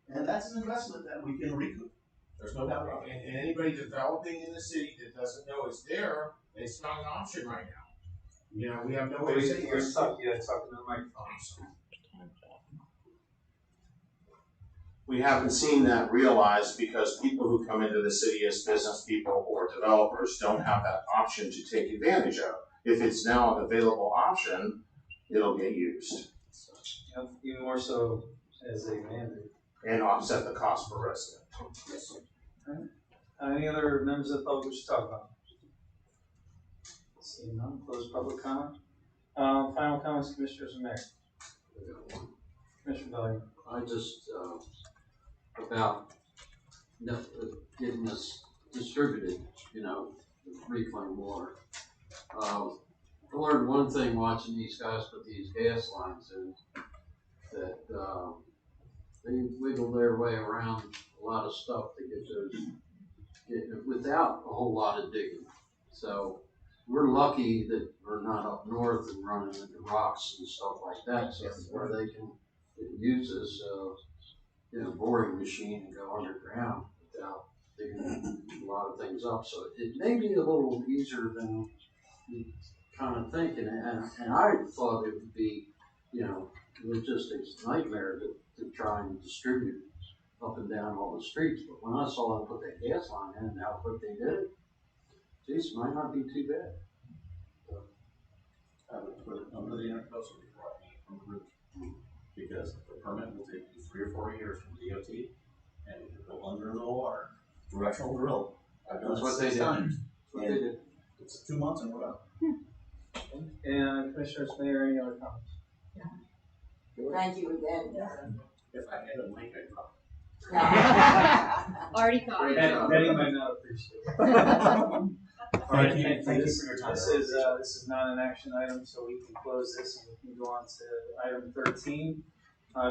and that's an investment that we can recoup. There's no doubt about it. And anybody developing in the city that doesn't know it's there, it's not an option right now. You know, we have no way to say You're talking to the microphone. We haven't seen that realized because people who come into the city as business people or developers don't have that option to take advantage of. If it's now an available option, it'll get used. Even more so as a mandate. And offset the cost per resident. Yes. Any other members of the public wish to talk about? Seeing none, close public comment. Final comments, commissioners and mayor. Commissioner Bellinger. I just, about getting this distributed, reclaimed water. I learned one thing watching these guys put these gas lines in, that they wiggle their way around a lot of stuff to get without a whole lot of digging. So we're lucky that we're not up north and running into rocks and stuff like that, so where they can use this boring machine and go underground without digging a lot of things up. So it may be a little easier than you kind of think, and I thought it would be, logistics nightmare to try and distribute up and down all the streets. But when I saw them put that gas line in and how quick they did it, geez, might not be too bad. I would put it under the intercoastal before I hang it from the roof. Because the permit will take you 3 or 4 years from DOT, and if you go under the water, directional drill. I've done That's it what they 6 did. times. That's what they did. It's 2 months and we're out. And commissioners, mayor, any other comments? Thank you again. If I had a mic, I'd probably. Already thought. That you might not appreciate. All right, thank you for your time. This is not an action item, so we can close this and we can go on to item 13.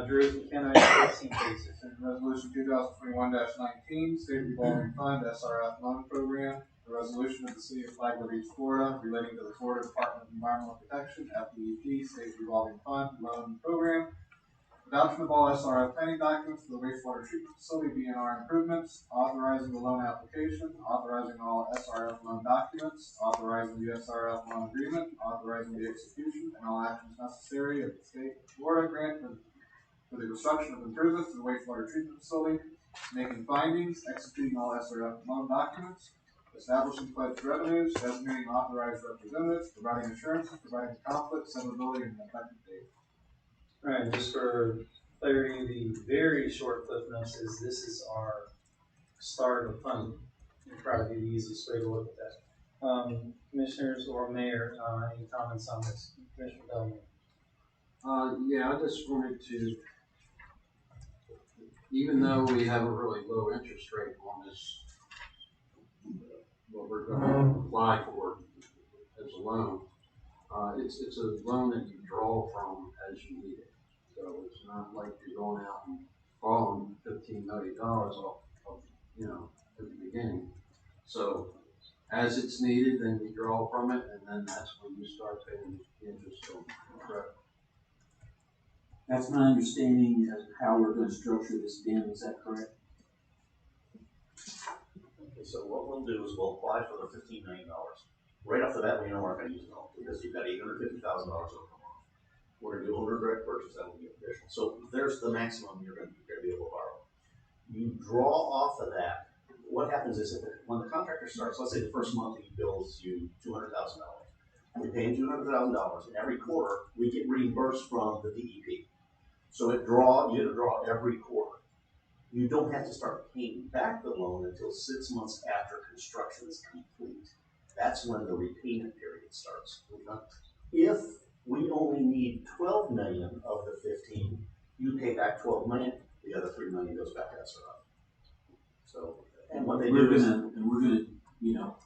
Drew, if you can, item 13, please. Resolution 2021-19, State Revolving Fund SRF Loan Program. The resolution of the City of Flagler Beach, Florida, relating to the Florida Department of Environmental Protection (FDEP) State Revolving Fund Loan Program. Adoption of all SRF planning documents for the wastewater treatment facility BNR improvements, authorizing the loan application, authorizing all SRF loan documents, authorizing the SRF loan agreement, authorizing the execution and all actions necessary of the state of Florida grant for the construction of improvements to the wastewater treatment facility, making findings, executing all SRF loan documents, establishing pledged revenues, designating authorized representatives, providing assurances, providing conflict, severability, and effective date. All right, just for clarity, the very short cliff notes is this is our start of funding. It'll probably be the easiest way to look at that. Commissioners or mayor, any comments on this? Commissioner Bellinger. Yeah, I just wanted to, even though we have a really low interest rate on this, what we're going to apply for as a loan, it's a loan that you draw from as you need it. So it's not like you're going out and borrowing $15 million off at the beginning. So as it's needed, then you draw from it, and then that's when you start paying the interest on credit. That's my understanding of how we're going to structure this, Ben. Is that correct? Okay, so what we'll do is we'll apply for the $15 million. Right off the bat, we know we're not going to use it all because you've got $850,000 that'll come off. We're going to do owner direct purchase, that will be additional. So there's the maximum you're going to be able to borrow. You draw off of that. What happens is when the contractor starts, let's say the first month he bills you $200,000. We pay them $200,000, and every quarter we get reimbursed from the DEP. So you have to draw every quarter. You don't have to start paying back the loan until 6 months after construction is complete. That's when the repayment period starts. If we only need 12 million of the 15, you pay back 12 million, the other 3 million goes back to SRF. So, and what they do is, we're gonna, you know,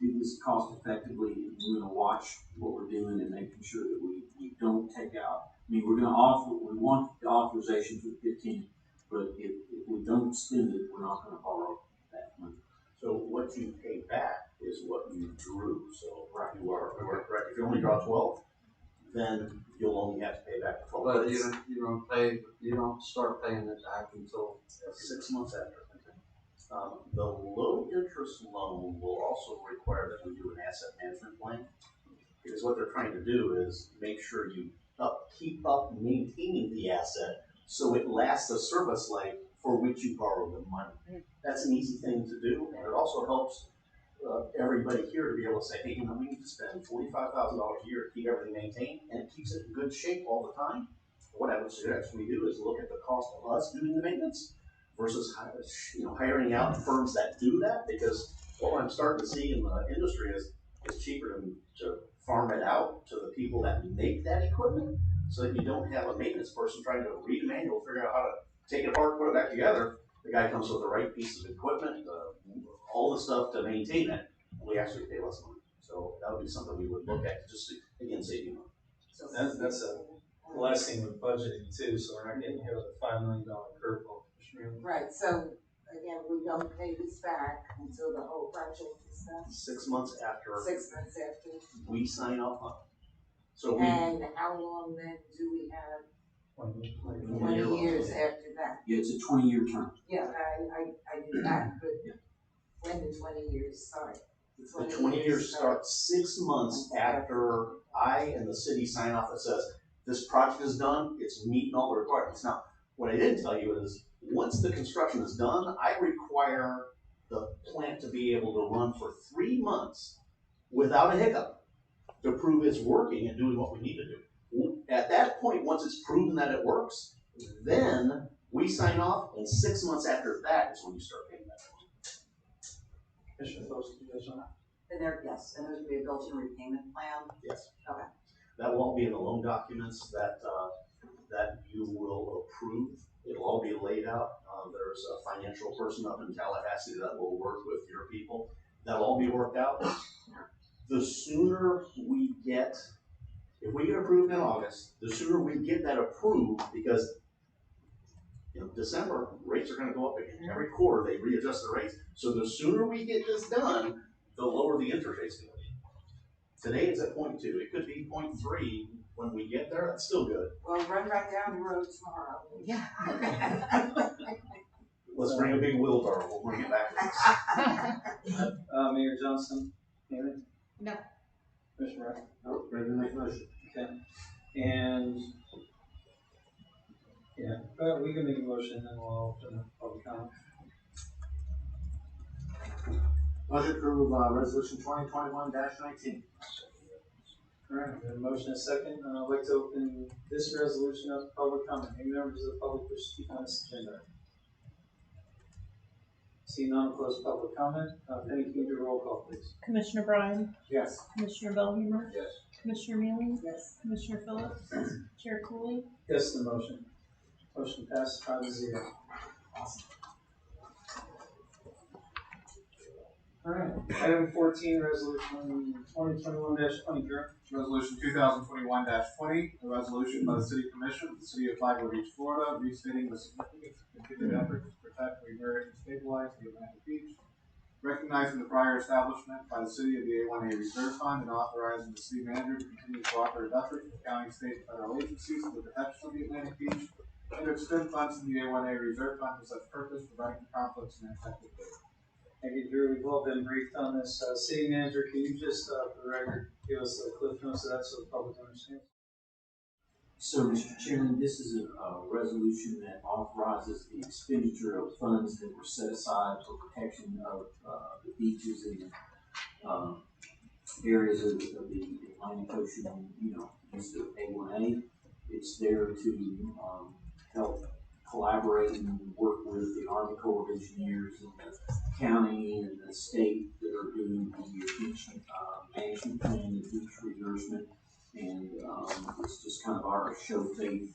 do this cost effectively, and we're gonna watch what we're doing and making sure that we don't take out. I mean, we want the authorization for the 15, but if we don't spend it, we're not gonna borrow that money. so what you pay back is what you drew. So you are correct. If you only draw 12, then you'll only have to pay back the 12. But you don't start paying it back until 6 months after. The low interest loan will also require that we do an asset management plan. Because what they're trying to do is make sure you keep up maintaining the asset so it lasts a service life for which you borrow the money. That's an easy thing to do, and it also helps everybody here to be able to say, hey, you know, we need to spend $45,000 a year to keep everything maintained, and it keeps it in good shape all the time. What I would suggest we do is look at the cost of us doing the maintenance versus hiring out firms that do that, because what I'm starting to see in the industry is it's cheaper to farm it out to the people that make that equipment, so that you don't have a maintenance person trying to read a manual, figure out how to take it apart, put it back together. The guy comes with the right piece of equipment, all the stuff to maintain it, and we actually pay less money. So that would be something we would look at, just to, again, save you money. So that's a blessing with budgeting too, so we're not getting hit with a $5 million curveball. Right, so again, we don't pay this back until the whole project is done. 6 months after 6 months after. we sign off on it. And how long then do we have? 20 years after that. Yeah, it's a 20-year term. Yeah, I do that, but when the 20 years start? The 20 years start 6 months after I and the city sign off that says, this project is done, it's meeting all the requirements. Now, what I didn't tell you is, once the construction is done, I require the plant to be able to run for 3 months without a hiccup to prove it's working and doing what we need to do. At that point, once it's proven that it works, then we sign off, and 6 months after that is when you start paying that. Commissioner Phillips, do you guys want to? And there's gonna be a built-in repayment plan? Yes. Okay. That will all be in the loan documents that you will approve. It'll all be laid out. There's a financial person up in Tallahassee that will work with your people. That'll all be worked out. The sooner we get, if we get approved in August, the sooner we get that approved, because December, rates are gonna go up again. Every quarter, they readjust the rates. So the sooner we get this done, the lower the interest rate's gonna be. Today it's at 0.2. It could be 0.3 when we get there. That's still good. Well, run right down the road tomorrow. Yeah. Let's bring a big wheelbarrow. We'll bring it back. Mayor Johnson, anything? No. Commissioner Wright? No, ready to make a motion. Okay. And, yeah, but we can make a motion and then we'll open the public comment. Motion to approve, resolution 2021-19. All right, we have a motion and a second. I'd like to open this resolution up to public comment. Any members of the public wish to speak on this agenda? Seeing none, close public comment. Penny, can you do a roll call, please? Commissioner Bryan? Yes. Commissioner Belhumeur? Yes. Commissioner Mealy? Yes. Commissioner Phillips? Chair Cooley? Yes, the motion. Motion passes 5-0. All right, item 14, resolution 2021-20, Drew. Resolution 2021-20, a resolution by the City Commission of the City of Flagler Beach, Florida, restating the significance of continued effort to protect, revere, and stabilize the Atlantic Beach, recognizing the prior establishment by the City of the A1A Reserve Fund, and authorizing the City Manager to continue cooperative efforts with county, state, and federal agencies for the protection of the Atlantic Beach, and to expend funds in the A1A Reserve Fund for such purpose, providing for conflicts and effective date. Thank you, Drew. We've all been briefed on this. City Manager, can you just, for the record, give us a cliff notes of that so the public understands? So, Mr. Chairman, this is a resolution that authorizes the expenditure of funds that were set aside for protection of the beaches in areas of the Atlantic Ocean, east of A1A. It's there to, help collaborate and work with the Army Corps of Engineers and the county and the state that are doing the beach, management plan and beach reimbursement. And, it's just kind of our show faith,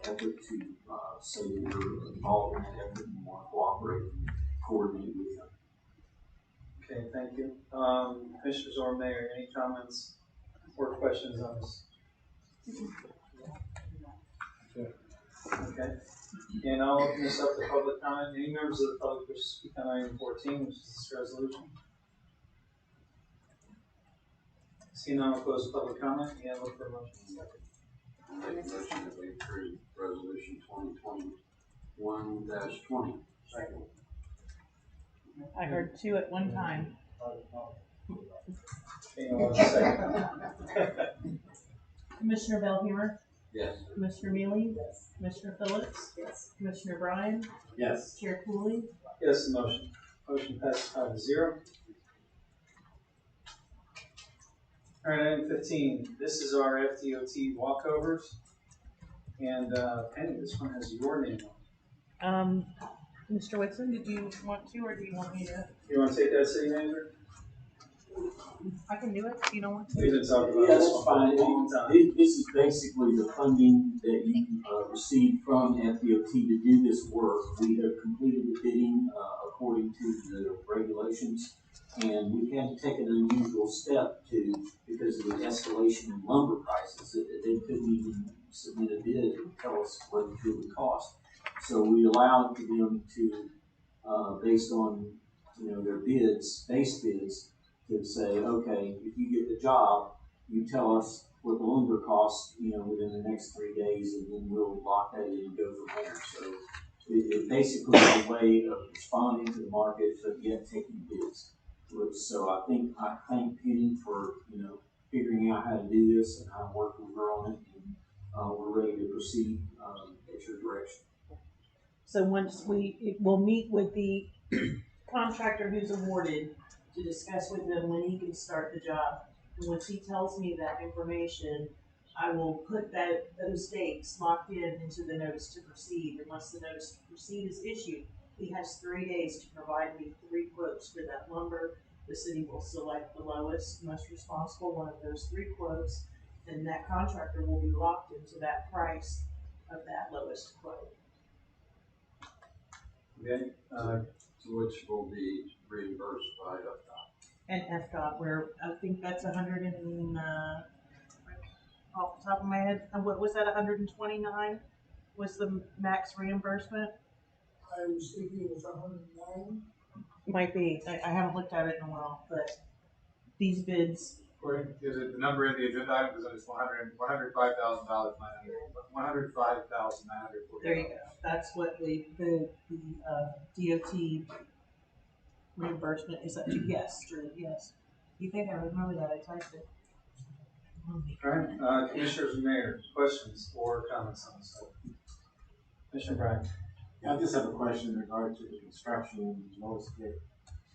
effort to, say that we're involved in that effort and want to cooperate and coordinate with them. Okay, thank you. Commissioners or Mayor, any comments or questions on this? Okay. And I'll open this up to public comment. Any members of the public wish to speak on item 14, which is this resolution? Seeing none, we'll close the public comment. Yeah, look for a motion. I make a motion that we approve resolution 2021-20. Second. I heard two at one time. Commissioner Belhumeur? Yes. Commissioner Mealy? Yes. Commissioner Phillips? Yes. Commissioner Bryan? Yes. Chair Cooley? Yes, the motion. Motion passes 5-0. All right, item 15. This is our FDOT walkovers. And Penny, this one has your name on it. Mr. Whitson, did you want to, or do you want me to? You want to take that, City Manager? I can do it if you don't want to. We've been talking about Yeah, this that's one fine. for a long time. This is basically the funding that you received from FDOT to do this work. We have completed the bidding according to the regulations, and we had to take an unusual step because of the escalation in lumber prices. They couldn't even submit a bid and tell us what it would cost. So we allowed them to, based on their bids, base bids, to say, okay, if you get the job, you tell us what the lumber costs, within the next 3 days, and then we'll lock that in and go from there. So it basically is a way of responding to the market, but yet taking bids. So I thank Penny for, figuring out how to do this, and I'm working with her on it, and we're ready to proceed at your direction. So once we'll meet with the contractor who's awarded to discuss with them when he can start the job. And once he tells me that information, I will put those dates locked into the notice to proceed. And once the notice to proceed is issued, he has 3 days to provide me 3 quotes for that lumber. The city will select the lowest, most responsible one of those 3 quotes, and that contractor will be locked into that price of that lowest quote. Okay. Which will be reimbursed by FDOT. And FDOT, where I think that's 100 and, off the top of my head, what was that, 129 was the max reimbursement? I was thinking it was 109. Might be, I haven't looked at it in a while, but these bids. Is it the number in the agenda item? Because it's $105,000, $105,940. There you go. That's what the DOT reimbursement is up to. Yes, true. Yes. You think I remember that? I typed it. All right, Commissioners and Mayor, questions or comments on this item? Commissioner Bryan. Yeah, I just have a question in regard to the construction in Lois Gate.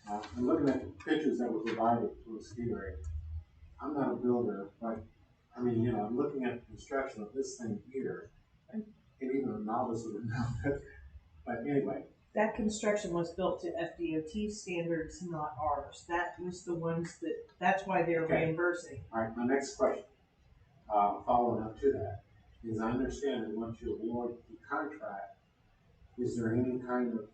I'm looking at the pictures that were provided to us here. I'm not a builder, but I'm looking at the construction of this thing here, and even a novice would know that. But anyway. That construction was built to FDOT standards, not ours. That was the ones that's why they're reimbursing. All right, my next question, following up to that, is I understand that once you award the contract, is there any kind of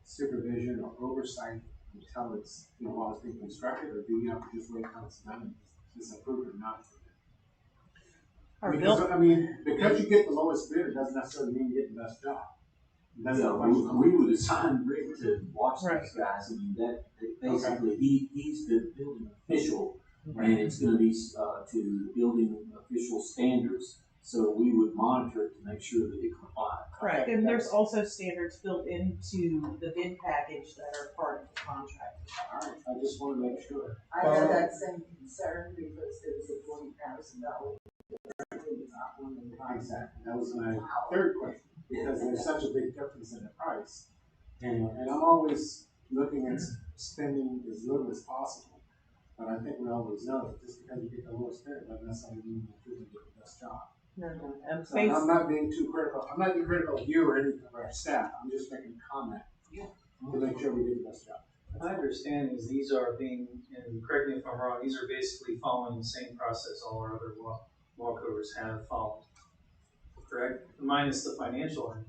supervision or oversight until it's, while it's being constructed, or do you have to just wait until it's done and just approve it or not? Because you get the lowest bid, it doesn't necessarily mean you get the best job. We would assign Rick to watch these guys. That basically he's the building official, and it's going to be to building official standards. So we would monitor it to make sure that it complies. Correct, and there's also standards built into the bid package that are part of the contract. All right, I just want to make sure. I had that same concern because there was a $40,000. Exactly, that was my third question, because there's such a big difference in the price. And I'm always looking at spending as little as possible. But I think we always know that just because you get the lowest bidder doesn't necessarily mean that you're gonna get the best job. No. So I'm not being too critical, I'm not being critical of you or any of our staff, I'm just making a comment. To make sure we do the best job. My understanding is these are being, and correct me if I'm wrong, these are basically following the same process all our other walkovers have followed. Correct? Minus the financial end.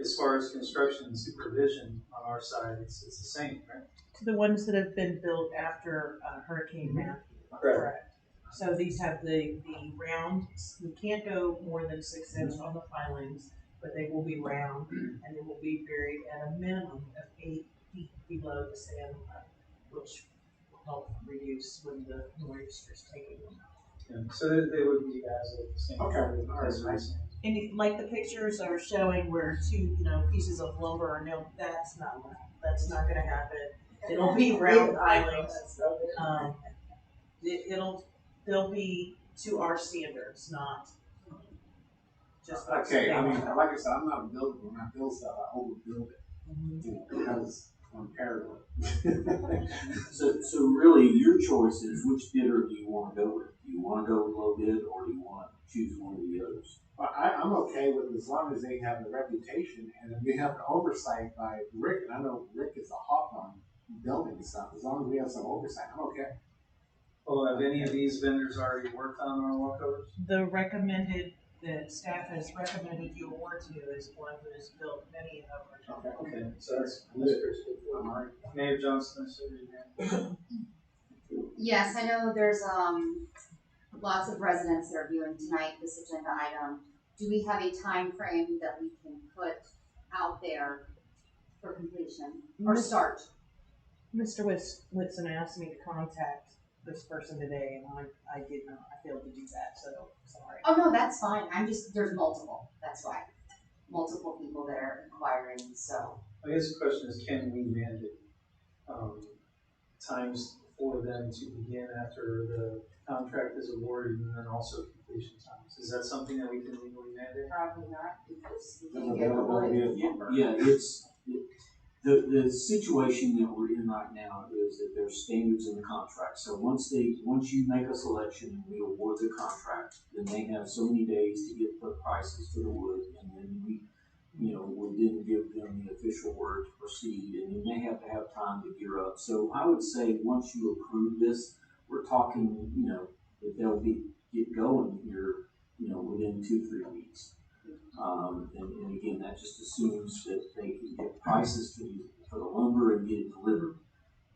As far as construction and supervision on our side, it's the same, right? To the ones that have been built after Hurricane Matthew. Correct. So these have the round, we can't go more than 6 inches on the pilings, but they will be round and they will be buried at a minimum of 8 feet below the sand line, which will help reduce when the moisture's taking them out. Yeah. So they would be as of the same. Okay. And like the pictures are showing where 2, pieces of lumber are nailed, that's not gonna happen. It'll be round pilings. They'll be to our standards, not just. Okay, I mean, like I said, I'm not a builder, when I build stuff, I overbuild it. Because I'm paranoid. So really, your choice is which bidder do you want to go with? Do you want to go with low bid, or do you want to choose one of the others? I'm okay with as long as they have the reputation and we have the oversight by Rick, and I know Rick is a hawk on building stuff, as long as we have some oversight, I'm okay. Well, have any of these vendors already worked on our walkovers? The staff has recommended you award to is one who has built many of them. Okay, so that's good. Mayor Johnson, Yes, I know there's lots of residents that are viewing tonight this agenda item. Do we have a time frame that we can put out there for completion or start? Mr. Whitson asked me to contact this person today, and I did not. I failed to do that, so sorry. Oh no, that's fine. There's multiple. That's why multiple people that are inquiring. So I guess the question is, can we mandate times for them to begin after the contract is awarded, and then also completion times? Is that something that we can legally mandate? Probably not, because we can get awarded. Yeah, the situation that we're in right now is that there's standards in the contract. So once you make a selection and we award the contract, then they have so many days to get the prices for the wood, and then we didn't give them the official word to proceed, and then they have to have time to gear up. So I would say once you approve this, we're talking, that they'll get going here, within 2-3 weeks. And again, that just assumes that they can get prices for the lumber and get it delivered.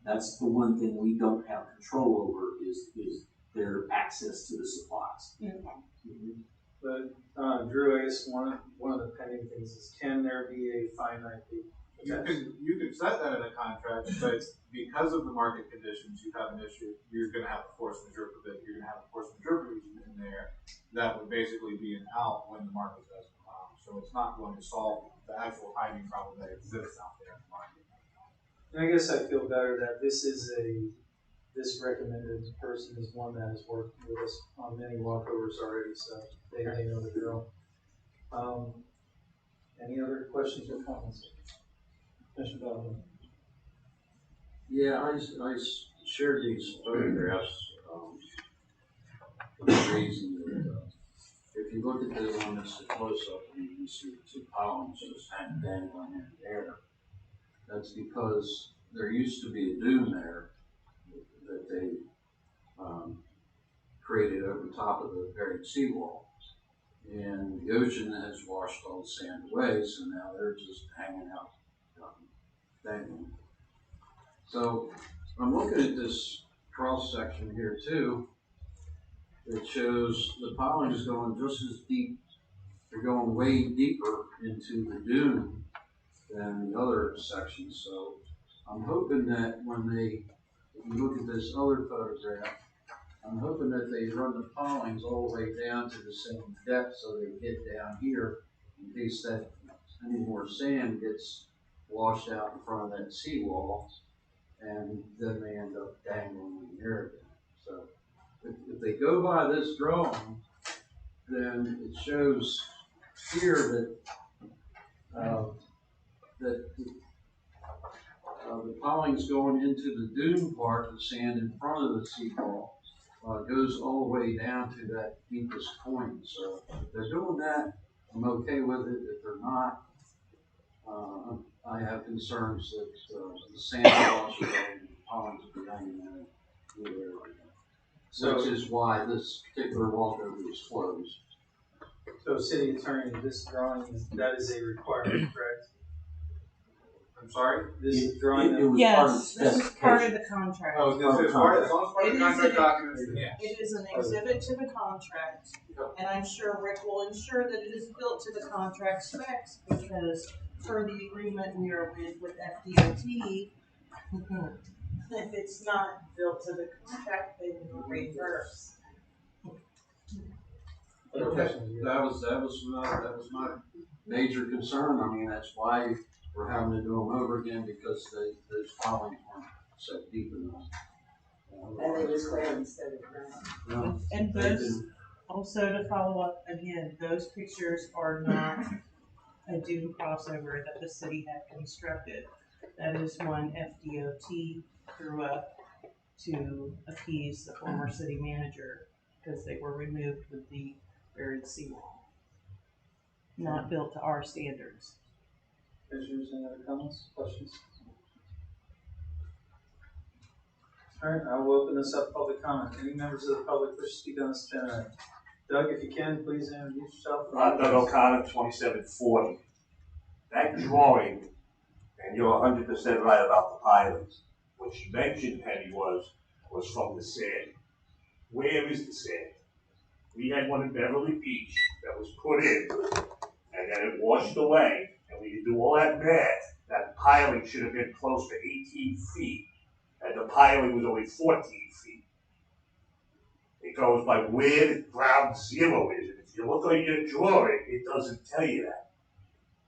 That's the one thing we don't have control over is their access to the supplies. Okay. Mm-hmm. But Drew, I guess one of the pending things is, can there be a finite fee? You can set that in a contract, but because of the market conditions, you have an issue, you're gonna have a force majeure provision, you're gonna have a force majeure provision in there that would basically be an out when the market does come out. So it's not going to solve the actual timing problem that exists out there in the market. And I guess I feel better that this this recommended person is one that has worked with us on many walkovers already, so they know the drill. Any other questions or comments? Commissioner Bellman? Yeah, I shared these photographs for the reason that if you look at the one that's the close-up, you can see the 2 columns just hanging dangling in the air. That's because there used to be a dune there that they created over top of the buried seawall. And the ocean has washed all the sand away, so now they're just hanging out, dangling. So I'm looking at this cross section here too. It shows the pilings going just as deep. They're going way deeper into the dune than the other sections. So I'm hoping that if you look at this other photograph, I'm hoping that they run the pilings all the way down to the same depth so they get down here in case that any more sand gets washed out in front of that seawall, and then they end up dangling in the air again. So if they go by this drawing, then it shows here that The piling's going into the dune part, the sand in front of the seawall, goes all the way down to that deepest point. So if they're doing that, I'm okay with it. If they're not, I have concerns that the sand will wash away and the pilings will be hanging in the area. So- Which is why this particular walkover is closed. So city attorney, this drawing, that is a requirement, correct? I'm sorry? This drawing. It was part of the Yes, this is part of specification. the contract. Oh, this is part, as long as part of It the is contract an- documents, yeah. It is an exhibit to the contract, and I'm sure Rick will ensure that it is built to the contract specs, because per the agreement we are with FDOT, if it's not built to the contract, they will reimburse. Okay, that was my major concern. I mean, that's why we're having to do them over again, because those pilings weren't set deep enough. And it was clear instead of ground. And those, also to follow up, again, those pictures are not a dune crossover that the city had constructed. That is one FDOT threw up to appease the former city manager, because they were removed with the buried seawall. Not built to our standards. Commissioners, any other comments, questions? All right, I will open this up, public comment. Any members of the public wish to speak on this agenda? Doug, if you can, please introduce yourself. Doug O'Connor, 2740. That drawing, and you're 100% right about the pilings. What you mentioned, Penny, was from the sand. Where is the sand? We had one in Beverly Beach that was put in, and then it washed away, and we do all that math. That piling should have been close to 18 feet, and the piling was only 14 feet. It goes by where the ground zero is, and if you look on your drawing, it doesn't tell you that.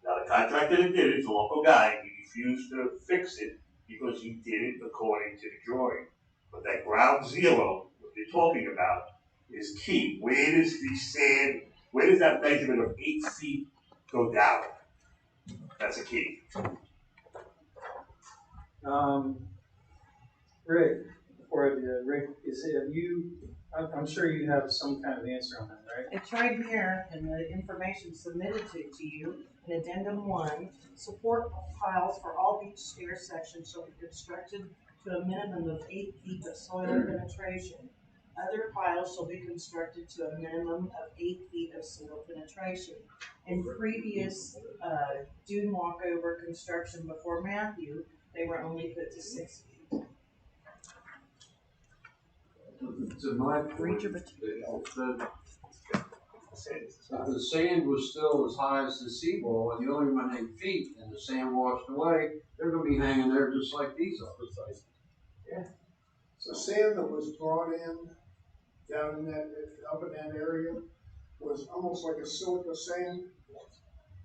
Now, the contractor that did it is a local guy. He refused to fix it because he did it according to the drawing. But that ground zero, what you're talking about, is key. Where does the sand, where does that measurement of 8 feet go down? That's a key. Rick, before I do that, Rick, I'm sure you have some kind of answer on that, right? It's right here in the information submitted to you in addendum 1. Support piles for all beach stair sections shall be constructed to a minimum of 8 feet of soil penetration. Other piles shall be constructed to a minimum of 8 feet of soil penetration. In previous dune walkover construction before Matthew, they were only put to 6 feet. To my point, the sand was still as high as the seawall, and you only went 8 feet, and the sand washed away, they're gonna be hanging there just like these are. Yeah. So sand that was brought in down in that, up in that area was almost like a silica sand.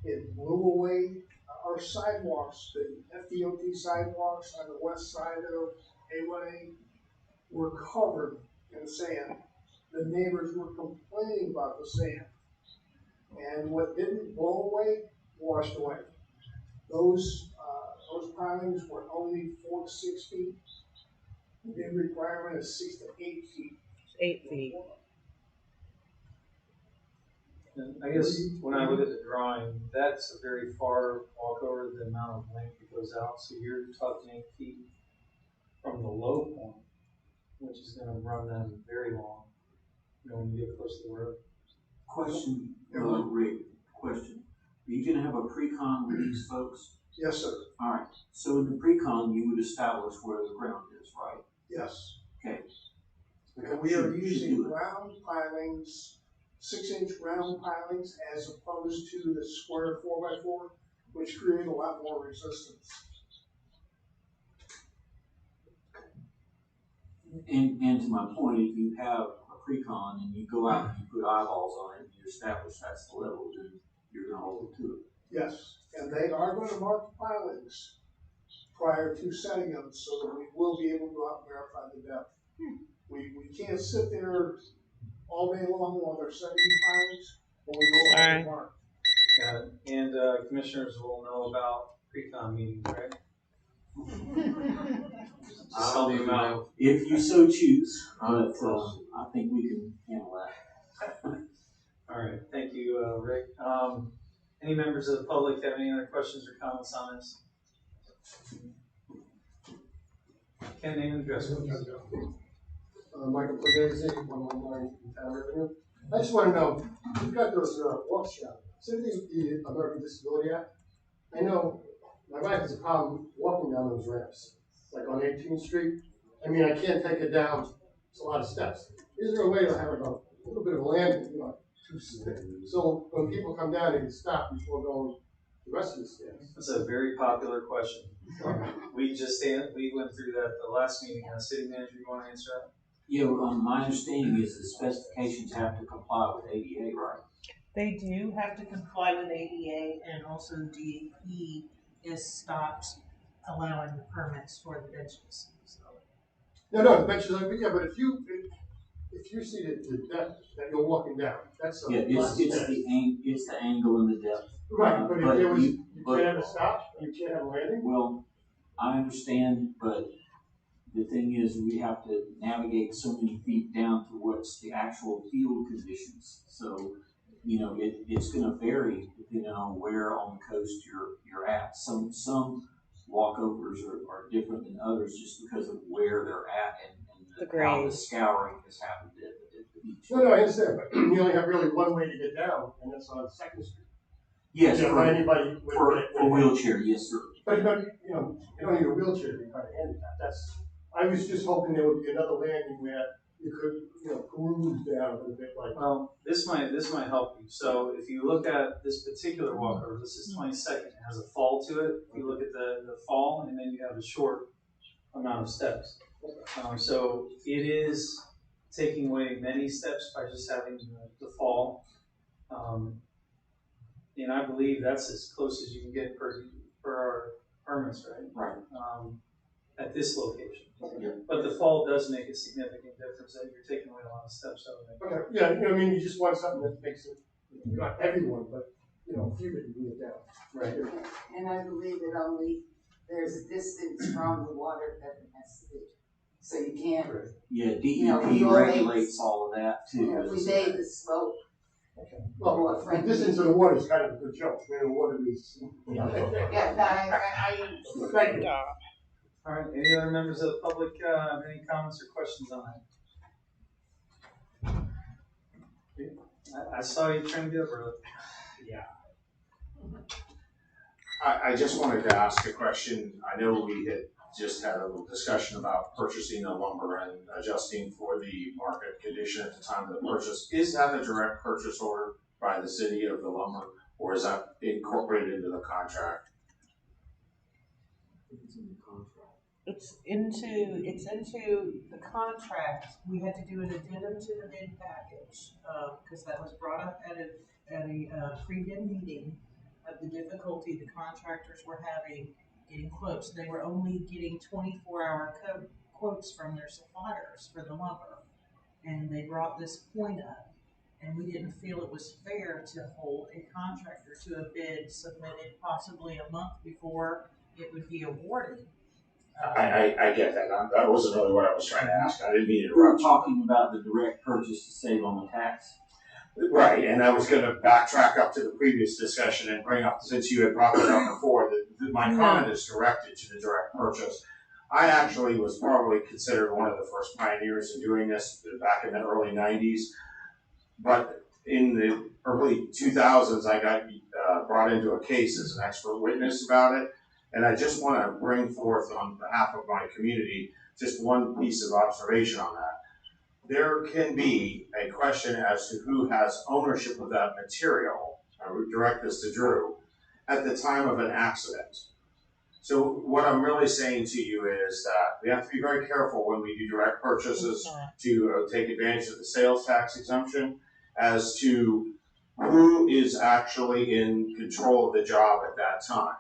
It blew away our sidewalks, the FDOT sidewalks on the west side of A1A were covered in sand. The neighbors were complaining about the sand. And what didn't blow away, washed away. Those pilings were only 4 to 6 feet. The requirement is 6 to 8 feet. 8 feet. And I guess when I look at the drawing, that's a very far walk over the amount of length that goes out. So you're talking 8 feet from the low point, which is going to run them very long, when you get close to the road. Question, Rick, question. Are you gonna have a pre-con with these folks? Yes, sir. All right, so in the pre-con, you would establish where the ground is, right? Yes. Okay. And we are Should using do it. round pilings, 6-inch round pilings, as opposed to the square 4x4, which create a lot more resistance. And to my point, if you have a pre-con and you go out and you put eyeballs on it and you establish that's the level, then you're gonna hold it to it. Yes, and they are going to mark the pilings prior to setting them, so that we will be able to go out and verify the depth. We can't sit there all day long while they're setting the pilings, but we will have it marked. And commissioners will know about pre-con meetings, right? Just I'll leave them out. If you so choose, but I think we can handle that. All right, thank you, Rick. Any members of the public have any other questions or comments on this? Can name and address, please. Michael Pugliese, 119 Town Avenue. I just want to know, you've got those walk showers. Same thing with the American Disability Act. I know my wife has a problem walking down those ramps, like on 18th Street. I mean, I can't take it down. It's a lot of steps. Is there a way to have like a little bit of landing, you know, so when people come down, they can stop before going the rest of the stairs? That's a very popular question. We went through that the last meeting. City manager, you want to answer that? Yeah, my understanding is the specifications have to comply with ADA, right? They do have to comply with ADA, and also DEP is stopped allowing permits for the benches. So. No, the benches are, yeah, but if you see the depth that you're walking down, that's a it's the angle and the depth. Right, but if there was, you can't have a stop, you can't have a landing? Well, I understand, but the thing is, we have to navigate so many feet down to what's the actual field conditions. So, you know, it's going to vary depending on where on the coast you're at. Some walkovers are different than others just because of where they're at and how the scouring has happened at the beach. No, I understand, but you only have really one way to get down, and that's on 2nd Street. Yes, for anybody with a wheelchair, yes, sir. But you know, you don't need a wheelchair to be kind of handicapped. I was just hoping there would be another landing where you could, you know, cruise down a little bit like. Well, this might help you. So if you look at this particular walkover, this is 22nd. It has a fall to it. If you look at the fall, and then you have a short amount of steps. So it is taking away many steps by just having the fall. And I believe that's as close as you can get per our permits, right? Right. At this location. Yeah. But the fall does make a significant difference that you're taking away a lot of steps out of it. Okay, yeah, you know, I mean, you just want something that makes it, you know, not everyone, but, you know, a few that you can get down. Right. And I believe that only there's a distance from the water that it has to be. So you can't. Yeah, DEP you know, regulates all of that too. You know, we made the slope. Okay. Well, the distance of the water is kind of a good joke. I mean, the water is. Yeah, no, I Thank you. All right, any other members of the public have any comments or questions on that? I saw you trying to get up early. Yeah. I just wanted to ask a question. I know we had just had a little discussion about purchasing the lumber and adjusting for the market condition at the time of the purchase. Is that a direct purchase order by the city of the lumber, or is that incorporated into the contract? It's into the contract. We had to do an addendum to the bid package, because that was brought up at a pre-bid meeting of the difficulty the contractors were having getting quotes. They were only getting 24-hour quotes from their suppliers for the lumber. And they brought this point up, and we didn't feel it was fair to hold a contractor to a bid submitted possibly a month before it would be awarded. I get that. That wasn't really what I was trying to ask. I didn't mean to We were interrupt you. talking about the direct purchase to save on the tax. Right, and I was going to backtrack up to the previous discussion and bring up, since you had brought it up before, that my comment is directed to the direct purchase. I actually was probably considered one of the first pioneers in doing this back in the early 90s. But in the early 2000s, I got brought into a case as an expert witness about it. And I just want to bring forth on behalf of my community just one piece of observation on that. There can be a question as to who has ownership of that material. I would direct this to Drew at the time of an accident. So what I'm really saying to you is that we have to be very careful when we do direct purchases to take advantage of the sales tax exemption as to who is actually in control of the job at that time.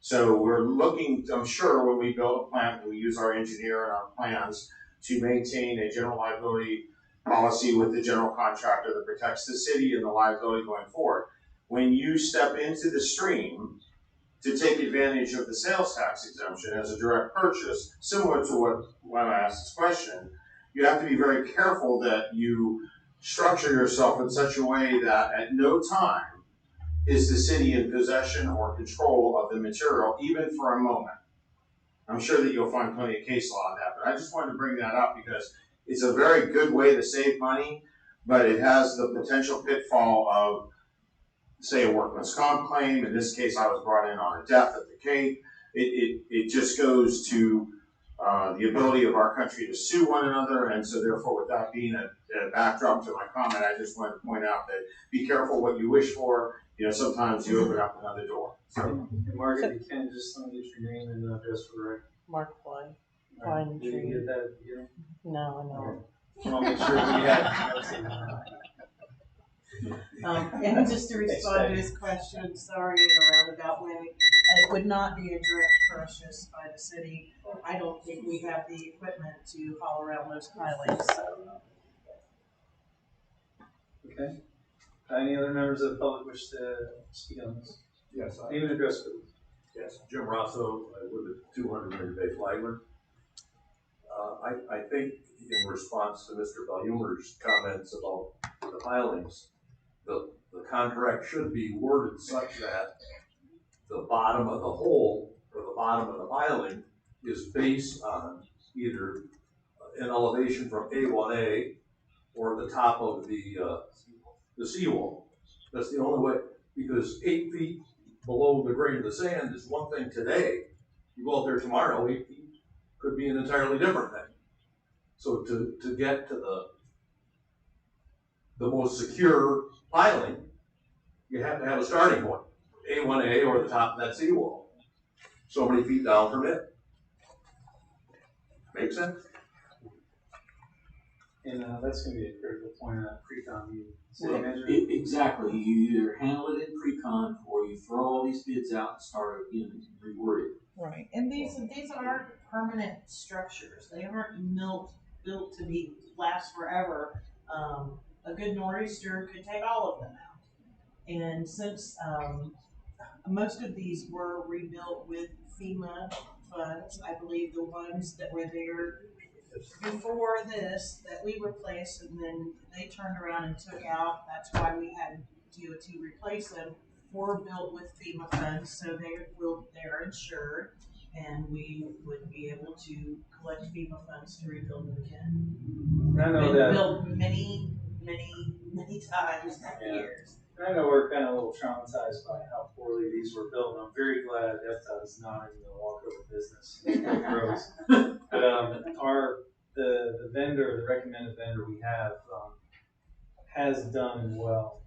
So we're looking, I'm sure when we build a plant, we use our engineer and our plans to maintain a general liability policy with the general contractor that protects the city and the liability going forward. When you step into the stream to take advantage of the sales tax exemption as a direct purchase, similar to when I asked this question, you have to be very careful that you structure yourself in such a way that at no time is the city in possession or control of the material, even for a moment. I'm sure that you'll find plenty of case law on that, but I just wanted to bring that up because it's a very good way to save money, but it has the potential pitfall of, say, a workman's comp claim. In this case, I was brought in on a death at the Cape. It just goes to the ability of our country to sue one another, and so therefore, with that being a backdrop to my comment, I just wanted to point out that be careful what you wish for. You know, sometimes you open up another door. So, Margaret, you can just let me get your name and address for the record. Mark Klein. Did you get that at the beginning? No, I know. I want to make sure we had. And just to respond to his question, sorry in a roundabout way, it would not be a direct purchase by the city. I don't think we have the equipment to haul around those pilings, so. Okay. Any other members of the public wish to speak on this? Yes. Name and address, please. Yes, Jim Rosso, I live at 200 Marina Bay Flagler. I think in response to Mr. Belhumer's comments about the pilings, the contract should be worded such that the bottom of the hole or the bottom of the piling is based on either an elevation from A1A or the top of the seawall. That's the only way, because 8 feet below the grain of the sand is one thing today. You go out there tomorrow, 8 feet could be an entirely different thing. So to get to the most secure piling, you have to have a starting point, A1A or the top of that seawall, so many feet down from it. Make sense? And that's going to be a critical point of that pre-con meeting. Well, exactly. You either handle it in pre-con or you throw all these bids out and start again and reword it. Right, and these aren't permanent structures. They aren't built to last forever. A good nor'easter could take all of them out. And since most of these were rebuilt with FEMA funds, I believe the ones that were there before this that we replaced and then they turned around and took out, that's why we had DOT replace them, were built with FEMA funds, so they're insured, and we would be able to collect FEMA funds to rebuild them again. I know Been that. built many times in years. I know we're kind of a little traumatized by how poorly these were built, and I'm very glad FDOT is not in the walkover business of roads. But the vendor, the recommended vendor we have, has done well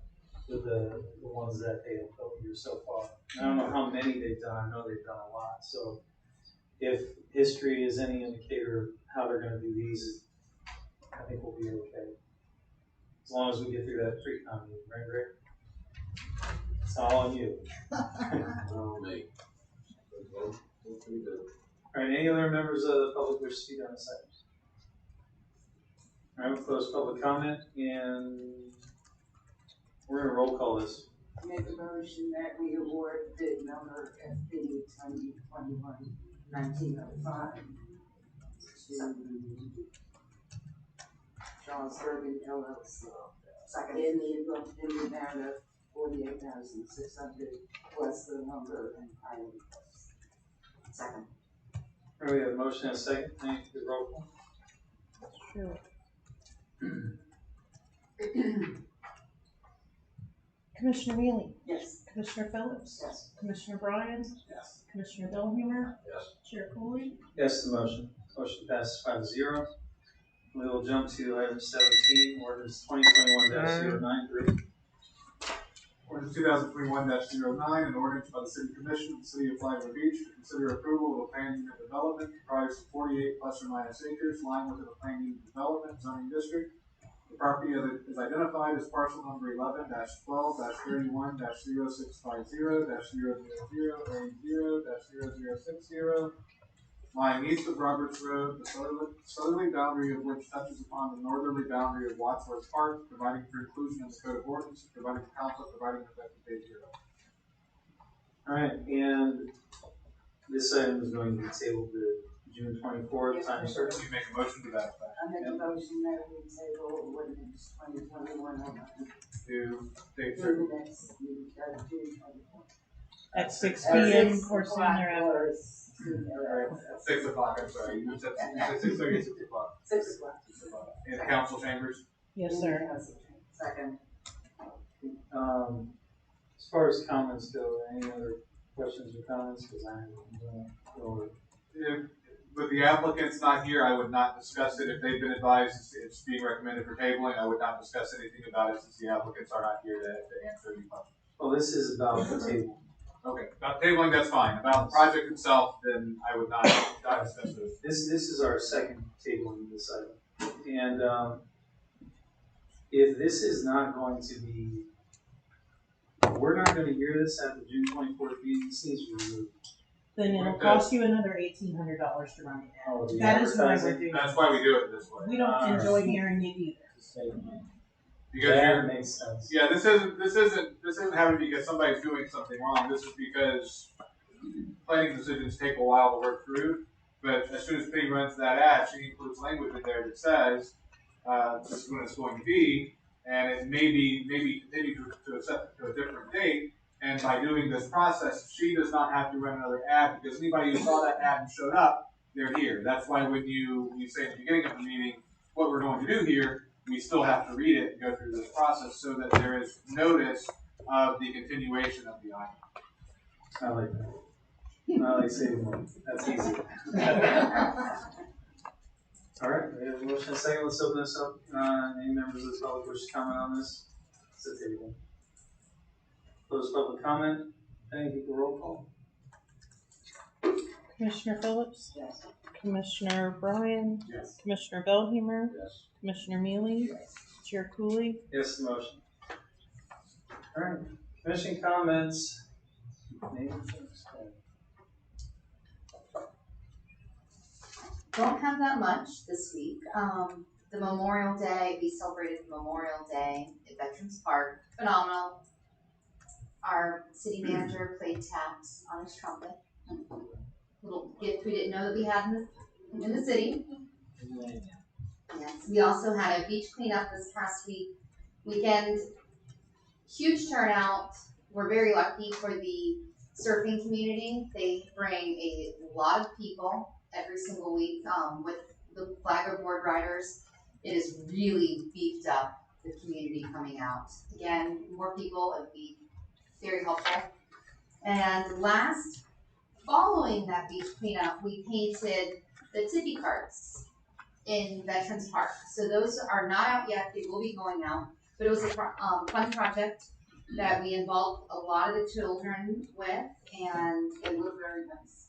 with the ones that they have built here so far. I don't know how many they've done. I know they've done a lot. So if history is any indicator of how they're going to do these, I think we'll be okay. As long as we get through that pre-con meeting, right, Rick? It's all on you. Oh, me. All right, any other members of the public wish to speak on this item? All right, we'll close public comment, and we're going to roll call this. Make a motion that we award bid number FB 2021-1905 to Charles Bergen LLC. Second. In the amount of $48,600 plus the lumber and piling costs. Second. All right, we have a motion and a second. Thank you. Roll call. Sure. Commissioner Wheeling? Yes. Commissioner Phillips? Yes. Commissioner Bryan? Yes. Commissioner Belhumer? Yes. Chair Cooley? Yes, the motion. Motion passes 5-0. We will jump to item 17, ordinance 2021-093. Ordinance 2021-09, an ordinance by the City Commission of the City of Flagler Beach to consider approval of a planned unit development comprised of 48 plus or minus acres lying within a planned unit development zoning district. The property is identified as parcel number 11-12-31-0650-00080-0060, lying east of Roberts Road, the southerly boundary of which touches upon the northerly boundary of Wadsworth Park, providing for inclusion in the Code of Ordinances, providing for conflict, providing an effective date hereof. All right, and this item is going to be tabled to June 24th, time certain. You make a motion to that effect. I make a motion that we table ordinance 2021 To date to certain. the next meeting, June 24th. At 6 At p.m. 6 or soon o'clock thereafter. or soon thereafter. 6 o'clock, I'm sorry, you said 6:30, 6 o'clock. 6 o'clock. In council chambers. Yes, sir. Second. As far as comments go, any other questions or comments? Because I'm going to go over. If, with the applicants not here, I would not discuss it. If they've been advised it's being recommended for tabling, I would not discuss anything about it since the applicants are not here to answer any questions. Well, this is about the table. Okay, about tabling, that's fine. About the project itself, then I would not discuss those. This is our second tabling of this item. And if this is not going to be, we're not going to hear this at the June 24th meeting, this needs to be removed. Then it'll cost you another $1,800 to run it. Oh, the That is why we're advertising? doing That's it. why we do it this way. We don't enjoy hearing it either. Because That makes sense. yeah, this isn't having because somebody's doing something wrong. This is because planning decisions take a while to work through. But as soon as Penny runs that ad, she includes language in there that says this is when it's going to be, and it maybe continue to accept to a different date. And by doing this process, she does not have to run another ad because anybody who saw that ad and showed up, they're here. That's why when you say at the beginning of the meeting what we're going to do here, we still have to read it and go through this process so that there is notice of the continuation of the item. I like that. I like saving money. That's easy. All right, we have a motion and a second. Let's open this up. Any members of the public wish to comment on this? It's a table. Close public comment. Any people roll call? Commissioner Phillips? Yes. Commissioner Bryan? Yes. Commissioner Bellheimer? Yes. Commissioner Mealy? Chair Cooley? Yes, the motion. All right, commission comments. Don't have that much this week. The Memorial Day, we celebrated Memorial Day at Veterans Park. Phenomenal. Our city manager played taps on his trumpet. Little gift we didn't know that we had in the city. Yes. We also had a beach cleanup this past weekend. Huge turnout. We're very lucky for the surfing community. They bring a lot of people every single week with the flagger board riders. It is really beefed up, the community coming out. Again, more people, it would be very helpful. And following that beach cleanup, we painted the tippy carts in Veterans Park. So those are not out yet, they will be going out. But it was a fun project that we involved a lot of the children with, and They look very nice.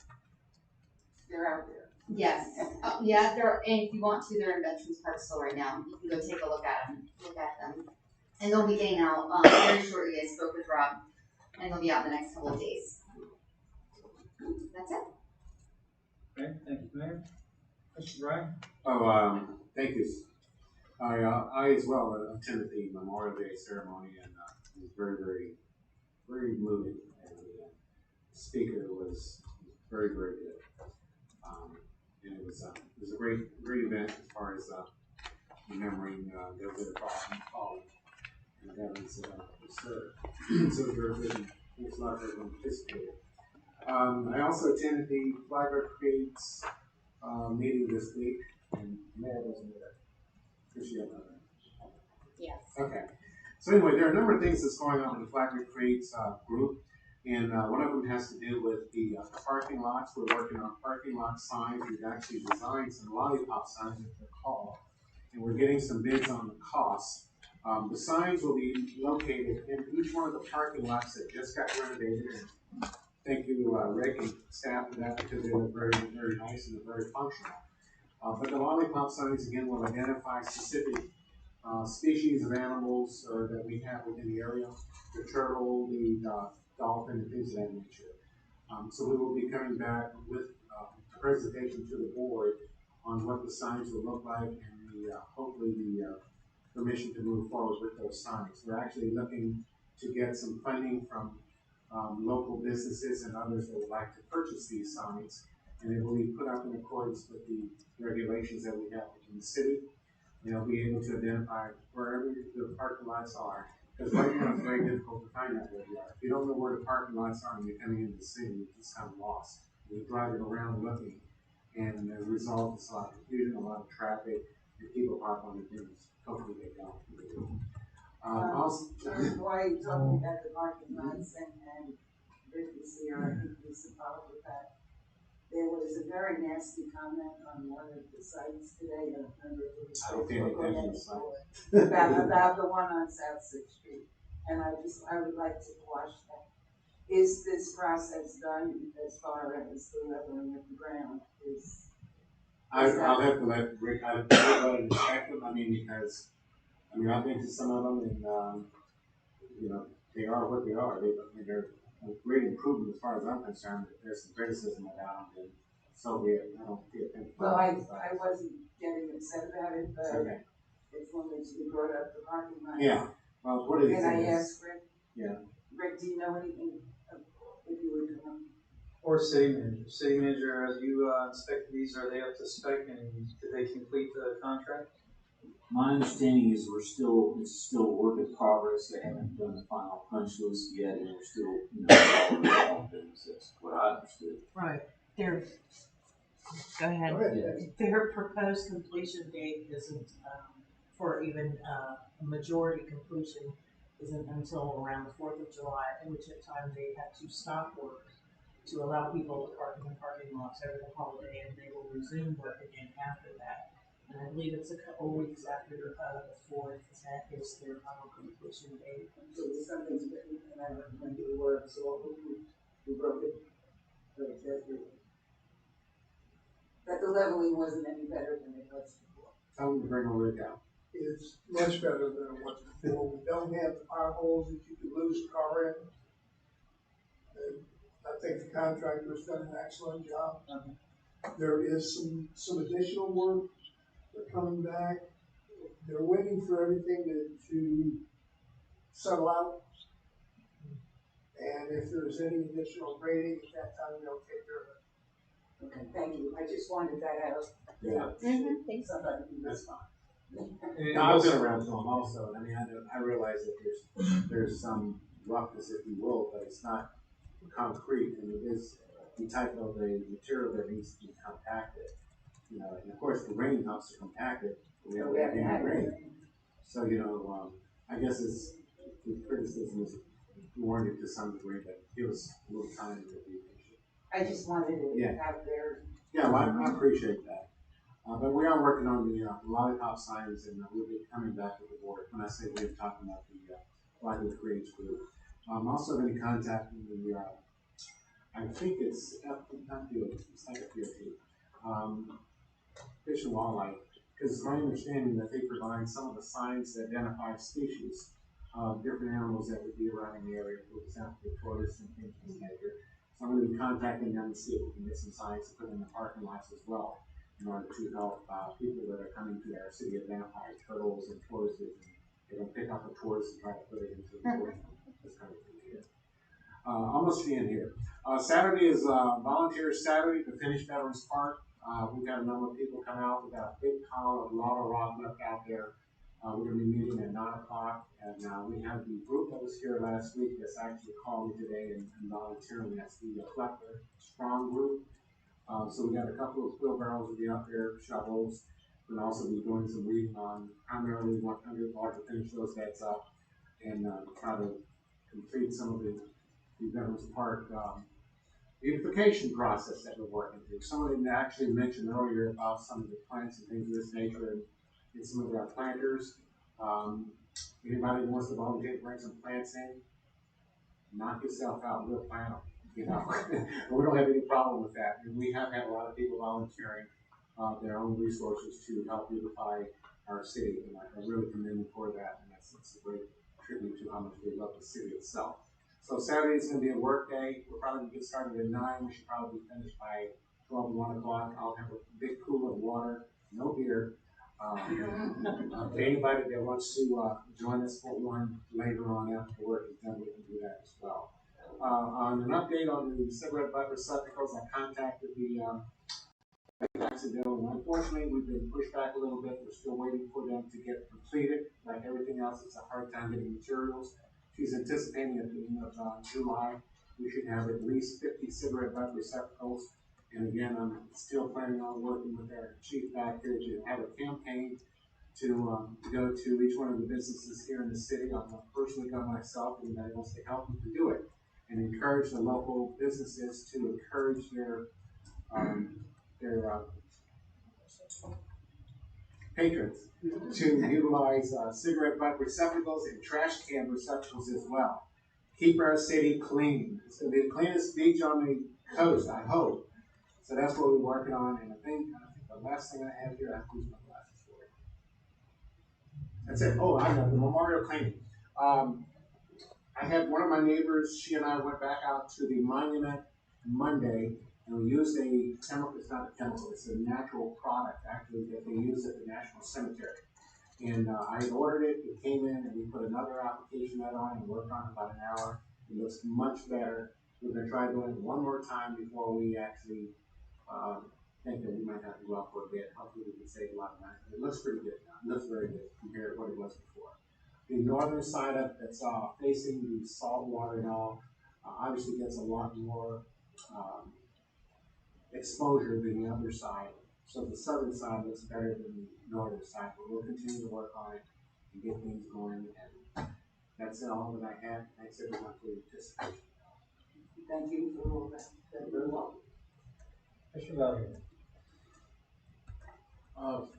They're out there. yes, yeah, and if you want to, they're in Veterans Park still right now. You can go take a look at them. And they'll be getting out very shortly. I spoke with Rob, and they'll be out in the next couple of days. That's it. Okay, thank you, Mayor. Mr. Bryan? Oh, thank you. I as well attended the Memorial Day ceremony, and it was very, very, very moving. And the speaker was very, very good. And it was a great event as far as remembering those that have fallen and veterans that served. So it was very good. And thanks a lot for everyone participated. I also attended the Flagler Creates meeting this week, and Mayor wasn't there. Yes. Okay. So anyway, there are a number of things that's going on in the Flagler Creates group, and one of them has to do with the parking lots. We're working on parking lot signs. We've actually designed some lollipop signs, as they're called, and we're getting some bids on the costs. The signs will be located in each one of the parking lots that just got renovated. And thank you, Rick and staff, for that, because they look very, very nice and they're very functional. But the lollipop signs, again, will identify specific species of animals that we have within the area, the turtle, the dolphin, and things of that nature. So we will be coming back with a presentation to the board on what the signs will look like and hopefully the permission to move forward with those signs. We're actually looking to get some funding from local businesses and others that would like to purchase these signs. And it will be put up in accordance with the regulations that we have in the city. And they'll be able to identify wherever the parking lots are. Because right now it's very difficult to find out where they are. If you don't know where the parking lots are and you're coming into the city, you're just kind of lost. You're driving around looking. And as a result, it's a lot of confusion, a lot of traffic, and people park on the things. Hopefully they don't. Why are you talking about the parking lots and Rick is here, I think he's involved with that. There was a very nasty comment on one of the sites today, I don't remember if it was. I don't pay any attention to sites. About the one on South Sixth Street, and I would like to quash that. Is this process done as far as the leveling of the ground I'll have to let Rick, I'll go and check them, because, I've been to some of them and, they are what they are. They're a great improvement as far as I'm concerned. If there's some criticism about them, then so be it. I don't see a thing. Well, I wasn't getting upset about it, but okay. It's wanted to be brought up the parking lot. Yeah, well, what it is. And I asked Rick. Yeah. Rick, do you know anything if you would come? Or city manager. City manager, as you inspect these, are they up to spec and did they complete the contract? My understanding is it's still a work in progress. They haven't done the final punch list yet, and we're still, all things. That's what I understood. Right. Go ahead. Their proposed completion date isn't, for even a majority completion, isn't until around the 4th of July, at which time they have to stop work to allow people to park in the parking lots over the holiday, and they will resume work again after that. And I believe it's a couple weeks after the 4th, that is their final completion date. So something's written, and I don't remember the word, so who wrote it? That the leveling wasn't any better than it was before. Tell them to bring a rig out. It's much better than it was before. We don't have the potholes that you could lose a car in. And I think the contractor's done an excellent job. There is some additional work. They're coming back. They're waiting for everything to settle out. And if there's any additional grading at that time, they'll take care of it. Okay, thank you. I just wanted that out. Yeah. Thanks. That's fine. I've been around to them also, and I realize that there's some roughness, if you will, but it's not concrete, and it is the type of a material that needs to be compacted. And of course the rain helps to compact it. We don't have any rain. So, I guess the criticism is warranted to some degree, but give us a little time to be patient. I just wanted it out there. Yeah, well, I appreciate that. But we are working on the lollipop signs, and we'll be coming back with the board. When I say we're talking about the Lively Creates group. I'm also going to contact the, I think it's not DOT, it's like a DOT, Fish and Wildlife, because it's my understanding that they provide some of the signs that identify species of different animals that would be around in the area, for example, the tortoise and things of this nature. So I'm going to be contacting them to see if we can get some signs to put in the parking lots as well, in order to help people that are coming to our city identify turtles and tortoises, and they don't pick up a tortoise and try to put it into the tortoise. This kind of thing here. Almost being here. Saturday is Volunteer Saturday to finish Veterans Park. We've got a number of people come out. We've got a big pile of lava rock left out there. We're going to be meeting at 9 o'clock, and we have the group that was here last week that's actually called me today and volunteering. That's the Collector Strong group. So we got a couple of wheelbarrows will be out there, shovels. We'll also be doing some reading on primarily 100 larger finish those beds up and try to complete some of the Veterans Park beautification process that we're working through. Someone actually mentioned earlier about some of the plants and things of this nature and some of our planters. Anybody who wants to volunteer to bring some plants in, knock yourself out, we'll plant them. We don't have any problem with that. And we have had a lot of people volunteering their own resources to help beautify our city, and I really commend them for that. And that's a great tribute to how much they love the city itself. So Saturday is going to be a work day. We're probably going to get started at 9. We should probably be finished by 12, 1 o'clock. I'll have a big cooler of water, no beer. For anybody that wants to join us for one later on after work is done, we can do that as well. On an update on the cigarette butt receptacles, I contacted the accidental, and unfortunately, we've been pushed back a little bit. We're still waiting for them to get completed. Like everything else, it's a hard time getting materials. She's anticipating at the end of July, we should have at least 50 cigarette butt receptacles. And again, I'm still planning on working with our chief back here to have a campaign to go to each one of the businesses here in the city. I'm going to personally go myself, and anybody wants to help me to do it, and encourage the local businesses to encourage their patrons to utilize cigarette butt receptacles and trash can receptacles as well. Keep our city clean. It's going to be the cleanest beach on the coast, I hope. So that's what we're working on. And I think the last thing I have here, I have to use my glasses for it. That's it. Oh, I got the memorial cleaning. I had one of my neighbors, she and I went back out to the monument Monday, and we used a chemical, it's not a chemical, it's a natural product actually that they use at the National Cemetery. And I ordered it, it came in, and we put another application that on and worked on it about an hour. It looks much better. We're going to try doing it one more time before we actually think that we might have to go out for a bid. Hopefully we can save a lot of money. It looks pretty good now. It looks very good compared to what it was before. The northern side of that's facing the salt water and all obviously gets a lot more exposure than the other side. So the southern side looks better than the northern side, but we'll continue to work on it and get things going. And that's all that I have. Thanks everyone for your participation. Thank you for all that. Very well.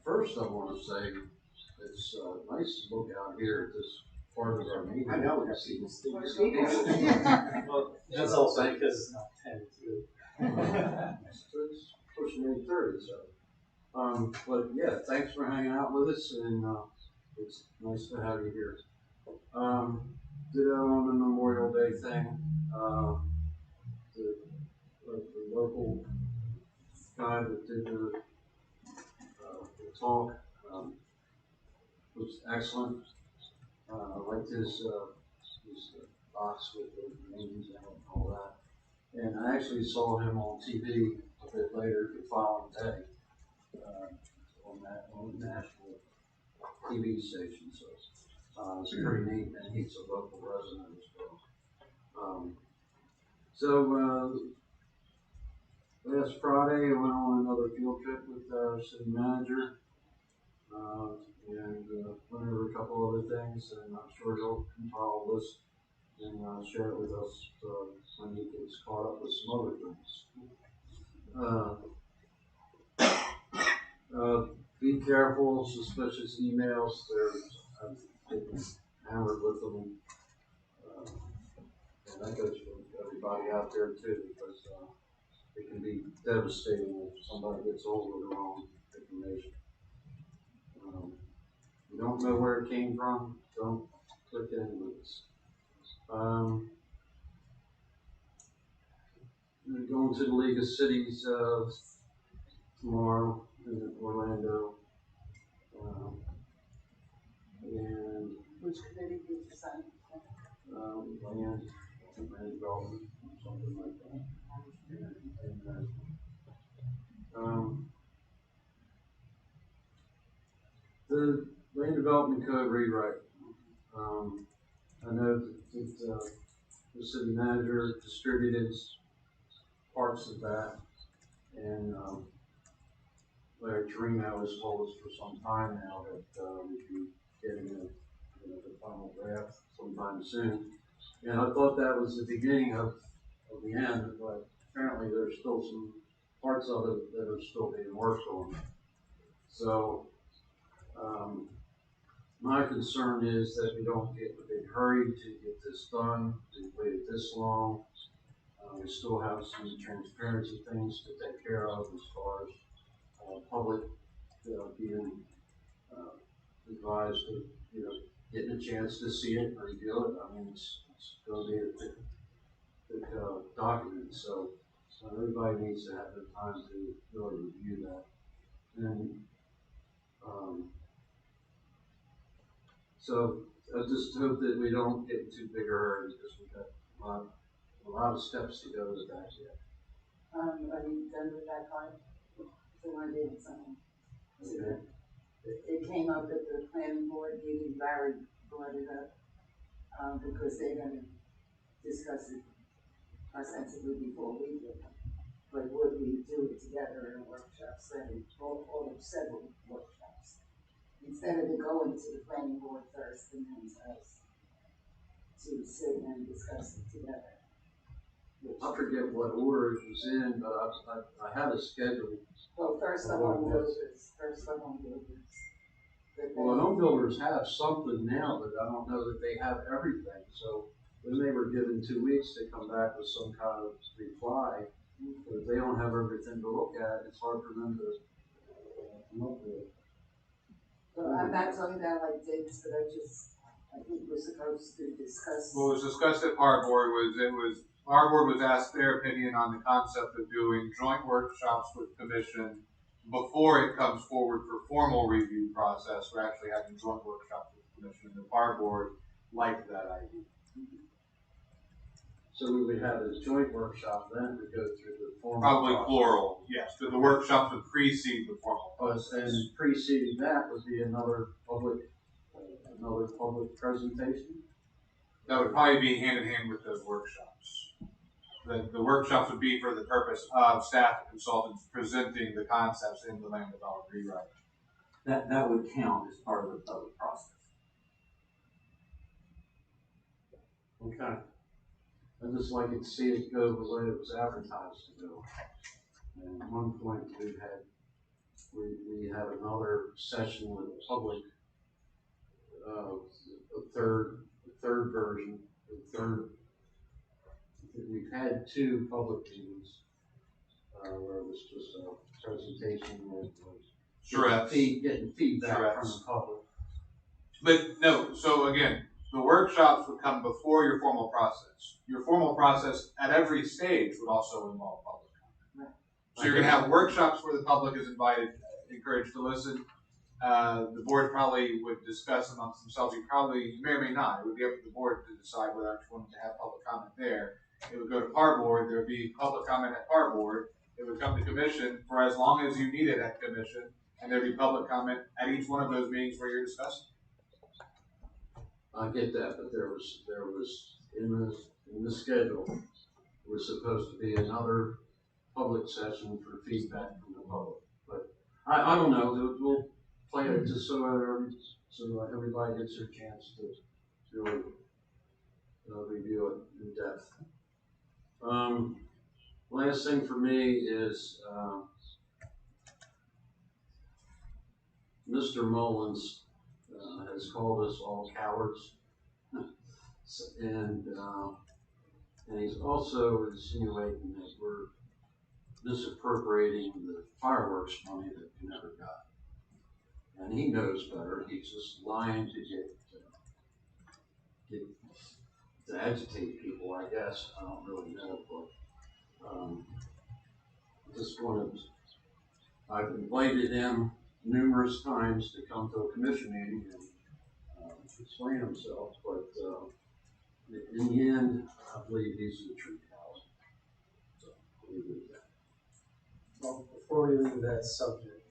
First, I want to say it's nice to look out here at this part of our meeting. I know we have seen this thing. Well, that's also because it's not 10 too. It's pushing 8:30, so. But yeah, thanks for hanging out with us, and it's nice to have you here. Ditto on the Memorial Day thing. The local guy that did the talk was excellent. I liked his box with the names and all that. And I actually saw him on TV a bit later the following day on the national TV station. So it's pretty neat, and he's a local resident as well. Last Friday, I went on another field trip with our city manager, and went over a couple other things, and I'm sure he'll compile a list and share it with us when he gets caught up with some other things. Be careful, suspicious emails. I've been hammered with them, and that goes for everybody out there too, because it can be devastating if somebody gets hold of the wrong information. You don't know where it came from, don't click any links. We're going to the League of Cities tomorrow in Orlando. And which committee did you sign? land development, something like that. The land development code rewrite. I know that the city manager distributed parts of that, and Larry Torino has told us for some time now that we'd be getting the final draft sometime soon. And I thought that was the beginning of the end, but apparently there's still some parts of it that are still being worked on. So my concern is that we don't get in a big hurry to get this done. We've waited this long. We still have some transparency things to take care of as far as public being advised to, getting a chance to see it, review it. I mean, it's going to be a thick document, so everybody needs to have the time to really review that. And so I just hope that we don't get in too big a hurry, because we've got a lot a lot of steps to go with that yet. Are you done with that part? So I did something. Okay. It came up at the planning board meeting, Larry brought it up, because they're gonna discuss it ostensibly before we do. But would we do it together in a workshop setting, or several workshops? Instead of it going to the planning board first and then to us, to sit and discuss it together. I forget what order it was in, but I had a schedule. Well, first the home builders. Well, the home builders have something now, but I don't know that they have everything. So then they were given 2 weeks to come back with some kind of reply. But if they don't have everything to look at, it's hard for them to come up with it. Well, I'm not talking about like dates, but I think we're supposed to discuss. What was discussed at our board our board was asked their opinion on the concept of doing joint workshops with commission before it comes forward for formal review process. We're actually having joint workshops with commission, and the our board liked that idea. So we would have a joint workshop then to go through the formal Probably process. plural, yes. So the workshops would precede the formal process. And preceding that would be another public presentation. That would probably be hand in hand with those workshops. The workshops would be for the purpose of staff and consultants presenting the concepts in the land development rewrite. That would count as part of the public process. Okay. I'd just like to see it go the way it was advertised to go. And at one point we had another session with the public, a third version, we've had 2 public meetings, where it was just a presentation with getting feedback from the public. But no, so again, the workshops would come before your formal process. Your formal process at every stage would also involve public comment. So you're gonna have workshops where the public is invited, encouraged to listen. The board probably would discuss amongst themselves. You may or may not. It would be up to the board to decide whether you wanted to have public comment there. It would go to par board. There would be public comment at par board. It would come to commission for as long as you need it at commission, and there'd be public comment at each one of those meetings where you're discussing. I get that, but there was in the schedule, there was supposed to be another public session for feedback from the public. But I don't know. We'll play it just so everybody gets their chance to really review it in depth. Last thing for me is Mr. Mullins has called us all cowards, and he's also insinuating that we're misappropriating the fireworks money that we never got. And he knows better. He's just lying to agitate people, I guess. I don't really know, but I've invited him numerous times to come to a commission meeting and explain himself, but in the end, I believe he's the true coward. So I'll leave it at that. Well, before we leave that subject,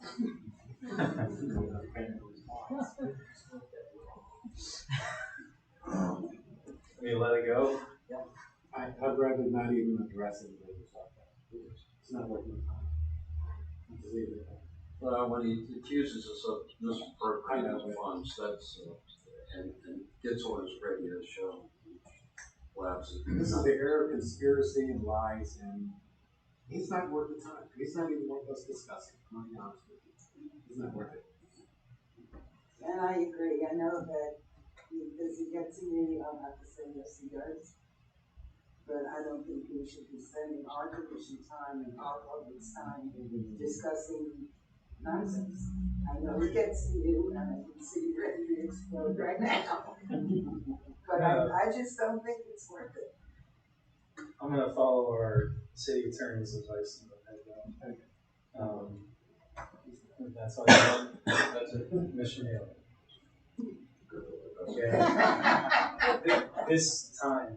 we let it go. I'd rather not even address it when it's like that. It's not worth my time. Just leave it at that. Well, when he accuses us of misappropriating funds, that's and gets on his radio show, lapses. This is the era of conspiracy and lies, and he's not worth the time. He's not even worth us discussing. I'm gonna be honest with you. He's not worth it. And I agree. I know that does he get to me? I'll have to say yes, he does. But I don't think we should be spending our commission time and our public's time discussing nonsense. I know it gets to you, and I can see you ready to explode right now. But I just don't think it's worth it. I'm gonna follow our city attorney's advice and let that go. That's all you want. That's it. Commissioner Neal. Okay. This time.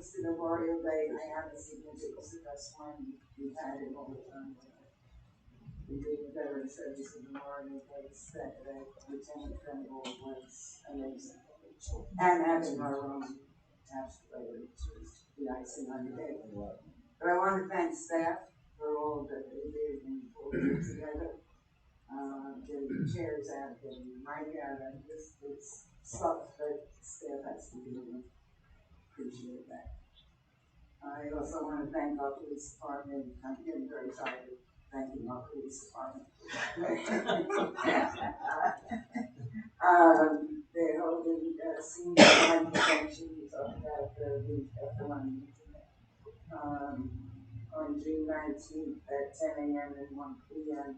it's the Memorial Day, I haven't seen it, it was the best one we've had in all the time. We did the Veteran Service in Memorial Day Saturday, Lieutenant General was amazing. And having our own task later, which was the icing on the cake. But I want to thank staff for all that they did and pulled it together. Getting the chairs out, getting the mic out, and this it's stuff that staff has to do, and appreciate that. I also want to thank our police department. I'm getting very tired of thanking our police department. They're holding senior crime prevention. We talked about the week after one on June 19th at 10 a.m. and 1 p.m.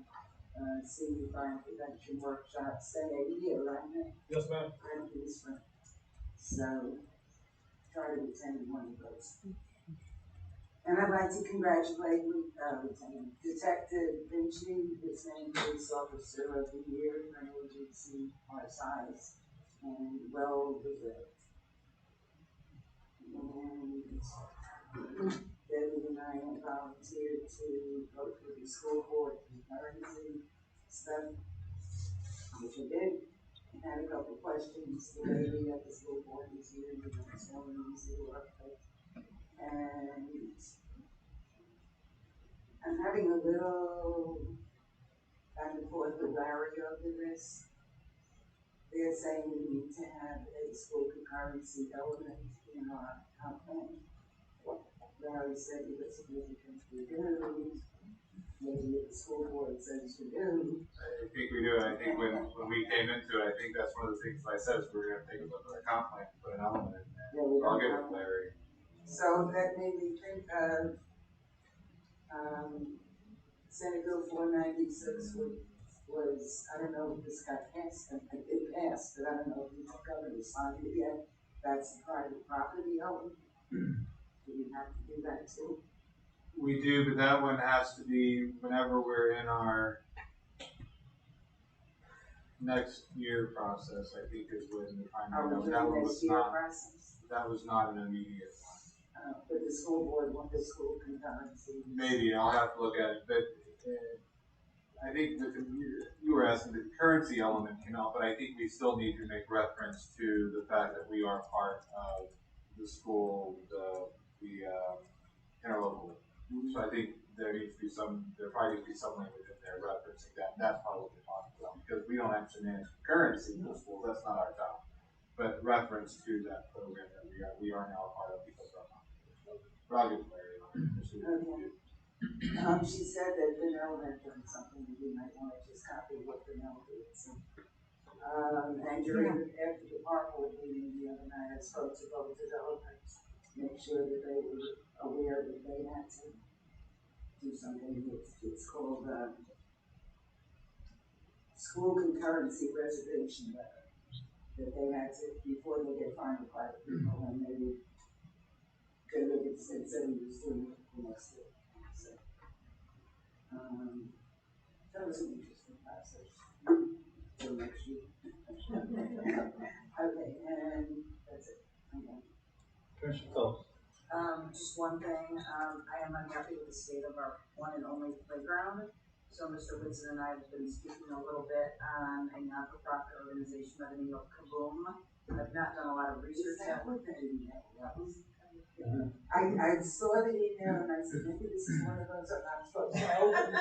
Senior crime prevention workshops. Say a year, right? Yes, ma'am. I'm police friend. So try to attend one of those. And I'd like to congratulate Lieutenant Detective Vinci, his named Police Officer of the Year for an agency our size, and well deserved. And Debbie and I have volunteered to go through the school board concurrency stuff, which I did. I had a couple questions. The lady at the school board is here, and it's one easy work. And I'm having a little back and forth with Larry over this. They're saying we need to have a school concurrency element in our plan. Larry said it was significant to do. Maybe the school board says to do. I think we do. I think when we came into it, I think that's one of the things I said is we're going to take a look at our comp plan, put an element in there. Yeah, I'll get with Larry. So that made me think of Senate Bill 496 was, I don't know if this got passed, it passed, but I don't know if the governor signed it yet. That's private property element. Do we have to do that too? We do, but that one has to be whenever we're in our next year process, I think is when the primary, that one was not, that was not an immediate one. But the school board want the school concurrency. Maybe, I'll have to look at it, but I think you were asking the currency element can help, but I think we still need to make reference to the fact that we are part of the school, the interlocal. So I think there probably needs to be some language in there referencing that. That's probably what we're talking about, because we don't actually manage currency in the schools. That's not our job. But reference to that program that we are now a part of because of our company. But I'll get clarity on it. She said that Vanell had done something that we might want to just copy what Vanell did. So, and after the park board meeting the other night, I spoke to both developers, make sure that they were aware that they had to do something. It's called school concurrency reservation letter. That they had to, before they get final private people, and they would go to the state and was doing it the next day. So, that was an interesting process. Till next year. Okay, and that's it. I'm done. Commissioner Phillips. Just one thing, I am unhappy with the state of our one and only playground. So Mr. Woodson and I have been speaking a little bit on a not-for-profit organization by the name of Kaboom. I've not done a lot of research yet. I saw the email and I said, maybe this is one of those I'm not supposed to open.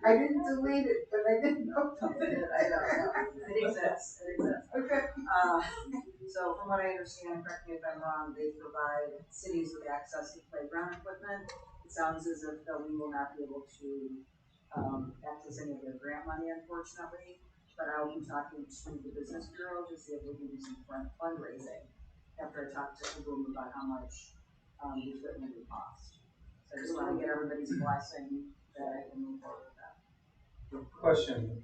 I didn't delete it, but I didn't open it. I know. It exists. Okay. So from what I understand, correct me if I'm wrong, they provide cities with access to playground equipment. It sounds as if though we will not be able to access any of their grant money, unfortunately. But I will be talking to the business bureau to see if we can do some fundraising after I talk to Kaboom about how much the equipment would cost. So I just want to get everybody's blessing that I can move forward with that. Question,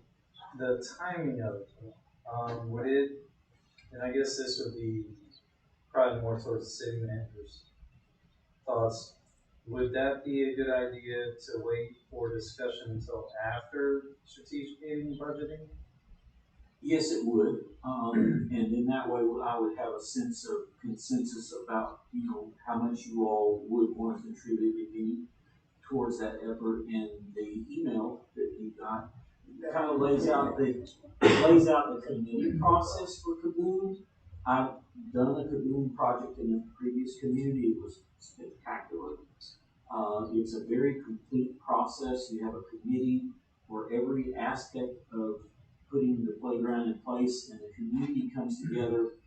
the timing of it, would it, and I guess this would be probably more towards the city manager's thoughts, would that be a good idea to wait for discussion until after strategic meeting budgeting? Yes, it would, and then that way I would have a sense of consensus about, how much you all would want to contribute, if any, towards that effort. And the email that you got kind of lays out the committee process for Kaboom. I've done a Kaboom project in a previous community. It was spectacular. It's a very complete process. You have a committee for every aspect of putting the playground in place, and the community comes together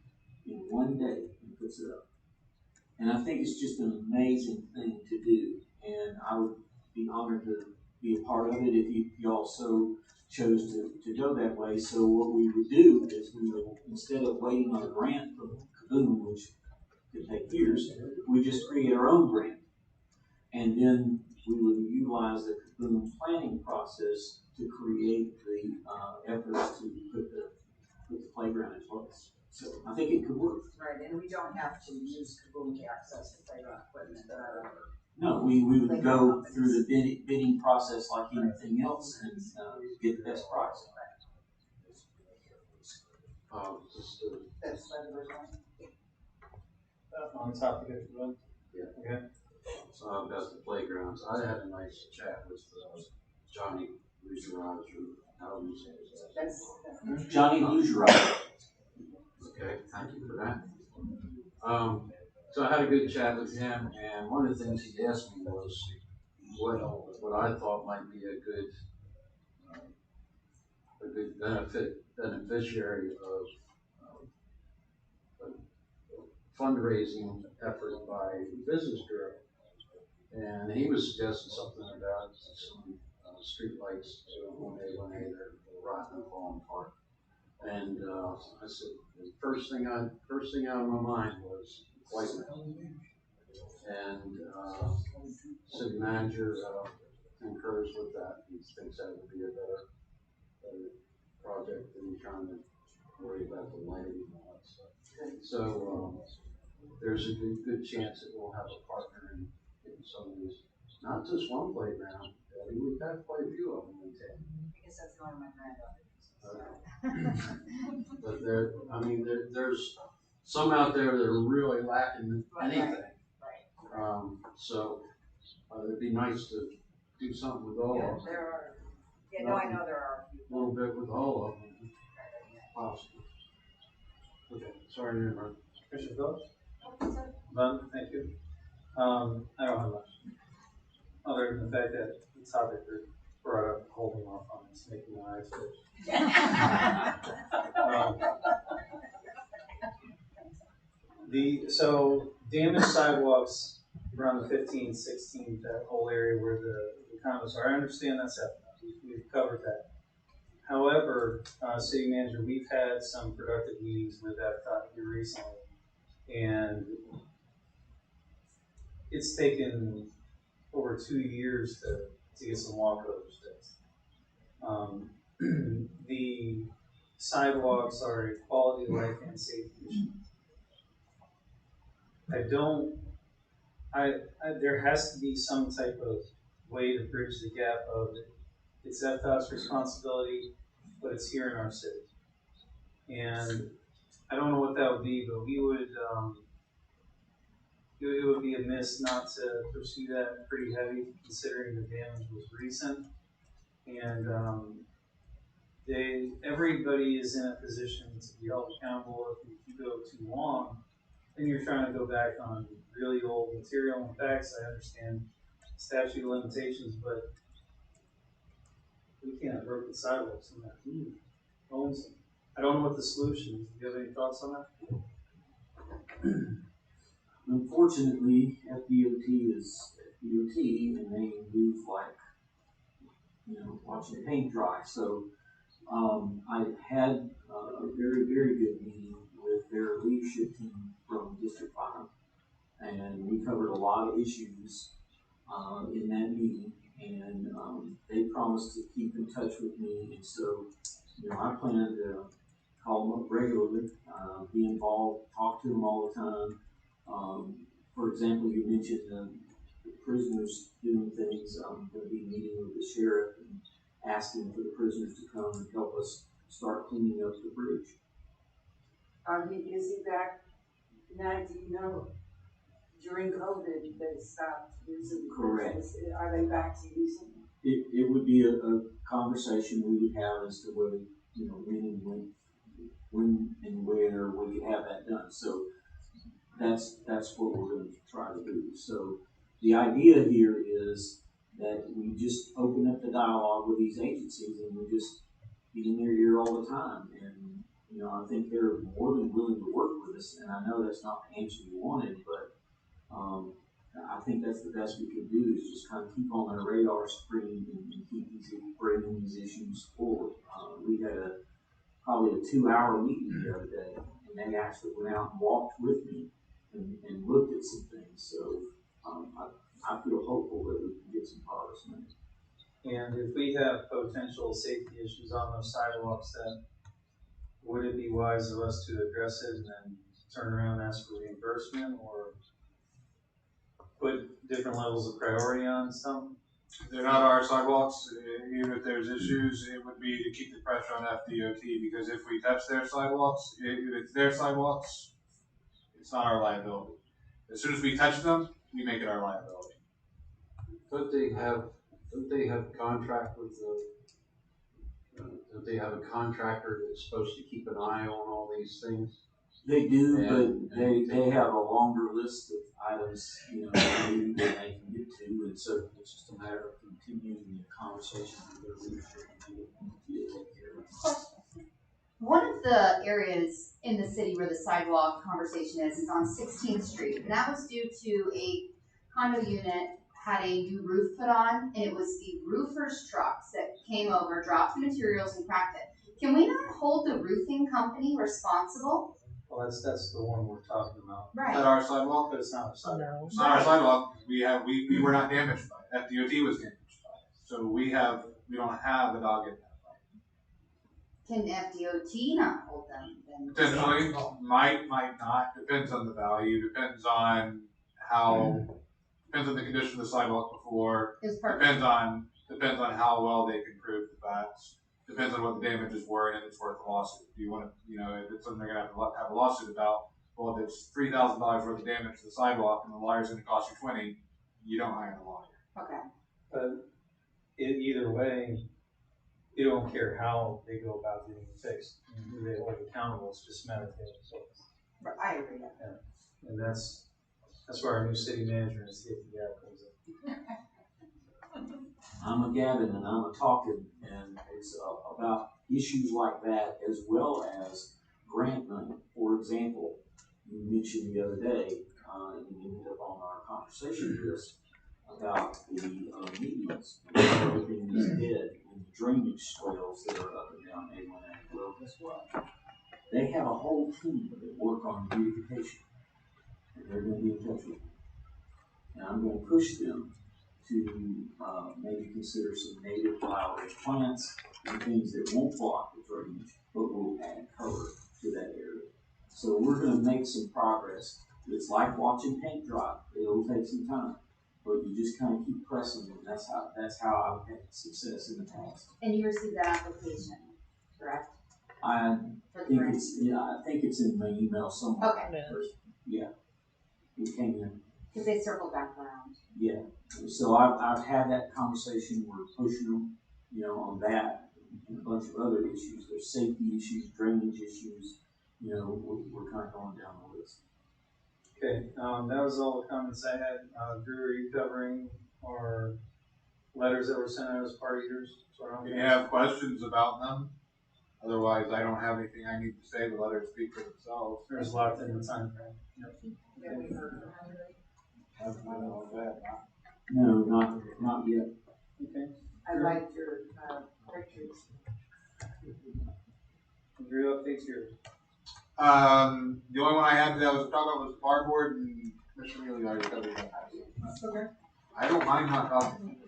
in one day and puts it up. And I think it's just an amazing thing to do, and I would be honored to be a part of it if you also chose to go that way. So what we would do is we would, instead of waiting on a grant from Kaboom, which could take years, we just create our own grant. And then we would utilize the Kaboom planning process to create the efforts to put the playground in place. So I think it could work. Right, and we don't have to use Kaboom to access the playground equipment or. No, we would go through the bidding process like anything else and get the best price. That's what we're doing. On the topic of Kaboom? Yeah. Okay. About the playgrounds, I had a nice chat with Johnny Lujaraj, how do you say his name? Johnny Lujaraj. Okay, thank you for that. So I had a good chat with him, and one of the things he asked me was what I thought might be a good beneficiary of a fundraising effort by Business Bureau. And he was suggesting something about some street lights when they they're rotten and falling apart. And I said, the first thing out of my mind was playground. And city manager concurs with that. He thinks that would be a better project than trying to worry about the lighting and all that stuff. So there's a good chance that we'll have a partner in some of these, not just one playground. We've got quite a few of them in town. I guess that's going my granddaughter. But there's some out there that are really lacking anything. Right. So it'd be nice to do something with all of them. There are. Yeah, no, I know there are. A little bit with all of them, if possible. Okay, sorry to interrupt. Commissioner Phillips? None, thank you. I don't have much. Other than the fact that the topic we brought up, holding off on this, making my eyes twitch. So damaged sidewalks around the 15th, 16th, that whole area where the condos are. I understand that's happening. We've covered that. However, city manager, we've had some productive meetings with that here recently, and it's taken over 2 years to get some walkovers fixed. The sidewalks are a quality of life and safety issue. There has to be some type of way to bridge the gap of it's FDOT's responsibility, but it's here in our city. And I don't know what that would be, but we would, it would be amiss not to pursue that pretty heavy, considering the damage was recent. And everybody is in a position to be held accountable. If you go too long, then you're trying to go back on really old material and facts. I understand statute of limitations, but we can't have broken sidewalks in that. Who owns them? I don't know what the solution is. Do you have any thoughts on that? Unfortunately, FDOT is FDOT, and they move like, watching paint dry. So I had a very, very good meeting with their leadership team from District 5, and we covered a lot of issues in that meeting, and they promised to keep in touch with me, and so I plan to call them up regularly, be involved, talk to them all the time. For example, you mentioned the prisoners doing things. I'm gonna be meeting with the sheriff and asking for the prisoners to come and help us start cleaning up the bridge. Is he back now? Do you know? During COVID, they stopped using the Correct. bridges. Are they back to using them? It would be a conversation we would have as to whether, you know, when and where we could have that done. So that's what we're going to try to do. So the idea here is that we just open up the dialogue with these agencies and we just be in their ear all the time. And, you know, I think they're more than willing to work with us. And I know that's not the answer you wanted, but I think that's the best we can do is just kind of keep on their radar screen and keep bringing these issues forward. We had probably a 2-hour meeting the other day, and they actually went out and walked with me and looked at some things. So I feel hopeful that we can get some progress made. And if we have potential safety issues on those sidewalks, then would it be wise of us to address it and then turn around and ask for reimbursement, or put different levels of priority on some? They're not our sidewalks. Even if there's issues, it would be to keep the pressure on FDOT, because if we touch their sidewalks, if it's their sidewalks, it's not our liability. As soon as we touch them, we make it our liability. Don't they have a contract with don't they have a contractor that's supposed to keep an eye on all these things? They do, but they have a longer list of items, you know, that they can get to, and so it's just a matter of continuing the conversation with their leadership and get take care of it. One of the areas in the city where the sidewalk conversation is on 16th Street, and that was due to a condo unit had a new roof put on, and it was the roofer's trucks that came over, dropped the materials, and cracked it. Can we not hold the roofing company responsible? Well, that's the one we're talking about. Right. Is that our sidewalk? But it's not our sidewalk. No. It's not our sidewalk. We were not damaged by it. FDOT was damaged by it. So we don't have a dog in that fight. Can FDOT not hold them? Then? Potentially, might not. Depends on the value. Depends on depends on the condition of the sidewalk before. It was perfect. Depends on how well they can prove the facts. Depends on what the damages were and if it's worth a lawsuit. Do you want to, you know, if it's something they're going to have a lawsuit about, well, if it's $3,000 worth of damage to the sidewalk and the lawyer's going to cost you $20,000, you don't hire the lawyer. Okay. But either way, you don't care how they go about getting it fixed. And who they hold accountable is just a matter of getting. I agree. Yeah. And that's where our new city manager is getting the outcomes of. I'm a Gavin and I'm a talking, and it's about issues like that as well as grant money. For example, you mentioned the other day, and you ended up on our conversation list about the medians, and everything is dead, and the drainage swales that are up and down A1A. Well, guess what? They have a whole team that work on beautification, and they're going to be in touch with me. And I'm going to push them to maybe consider some native flowering plants and things that won't block the drainage, but will add color to that area. So we're going to make some progress. It's like watching paint dry. It'll take some time, but you just kind of keep pressing it. That's how I've had success in the past. And you received that application, correct? I think it's in my email somewhere. Okay. Yeah, it came in. Because they circled back around. Yeah, so I've had that conversation. We're pushing them, you know, on that and a bunch of other issues. There's safety issues, drainage issues. You know, we're kind of going down the list. Okay, that was all the comments I had. Drew, are you covering our letters that were sent out as party years? If you have questions about them, otherwise I don't have anything I need to say. The letters speak for themselves. There's a lot in the time frame. Yep. No, not yet. Okay. I liked your pictures. Drew, updates yours. The only one I had that I was talking about was cardboard, and Commissioner Mealy already covered that. Okay. I don't mind not talking.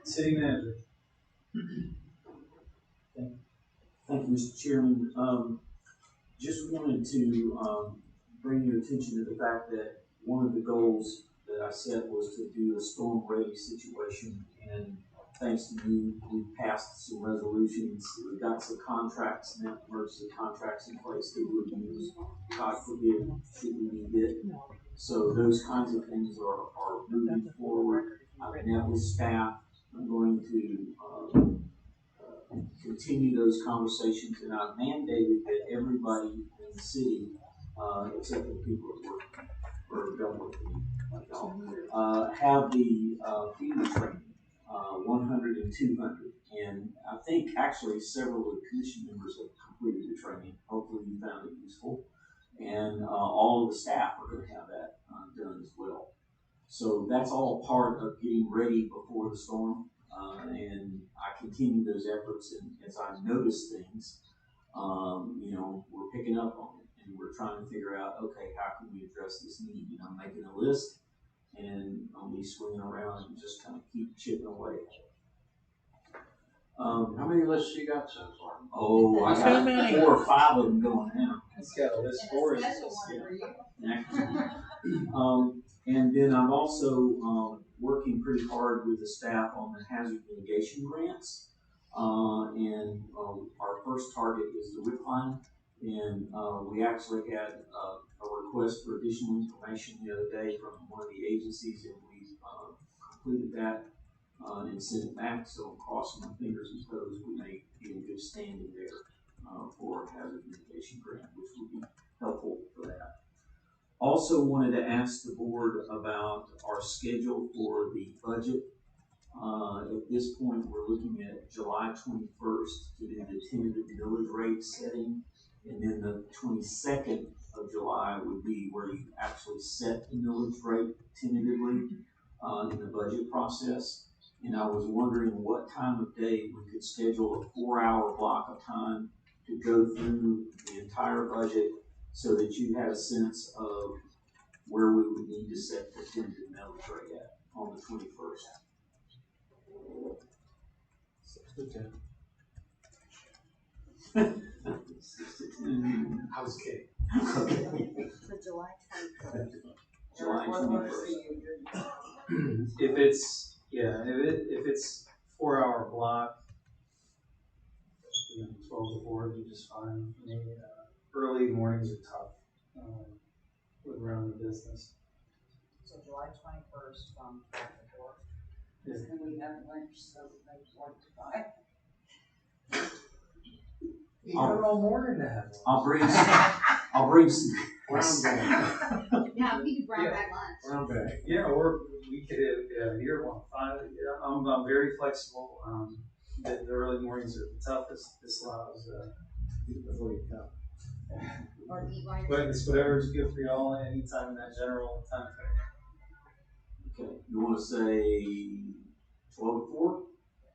City manager. Thank you, Mr. Chairman. Just wanted to bring your attention to the fact that one of the goals that I set was to do a storm ready situation, and thanks to you, we passed some resolutions. We got some contracts, now emergency contracts in place that we would use, God forbid, should we need it. So those kinds of things are moving forward. I've met with staff. I'm going to continue those conversations, and I've mandated that everybody in the city, except for the people that work or don't work for me, like y'all, have the FEMA training, 100 and 200. And I think actually several of the commission members have completed the training. Hopefully you found it useful. And all of the staff are going to have that done as well. So that's all part of getting ready before the storm. And I continue those efforts, and as I notice things, we're picking up on it, and we're trying to figure out, okay, how can we address this need? I'm making a list, and I'll be swinging around and just kind of keep chipping away. How many lists you got so far? Oh, I got 4 or 5 of them going now. He's got a list for us. And then I'm also working pretty hard with the staff on the hazard mitigation grants. And our first target is the WIC line. And we actually had a request for additional information the other day from one of the agencies, and we completed that and sent it back. So I'm crossing my fingers and toes we may be in good standing there for a hazard mitigation grant, which would be helpful for that. Also wanted to ask the board about our schedule for the budget. At this point, we're looking at July 21st to do the tentative millage rate setting, and then the 22nd of July would be where you actually set the millage rate tentatively in the budget process. And I was wondering what time of day we could schedule a 4-hour block of time to go through the entire budget, so that you had a sense of where we would need to set the tentative millage rate at on the 21st. 6 to 10. I was kidding. So July 21st. July 21st. If it's 4-hour block, 12 to 4 would be just fine for me. Early mornings are tough with running the business. So July 21st from 12 to 4. Yeah. And we have lunch, so like 1 to 5. You got all morning to have lunch. I'll bring some Brown bag. Yeah, we could bring back lunch. Brown bag. Yeah, or we could have here 1 to 5. Yeah, I'm very flexible. The early mornings are the toughest. This allows Eat before you come. Or eat while but you're. it's whatever's good for y'all anytime in that general time frame. Okay, you want to say 12 to 4?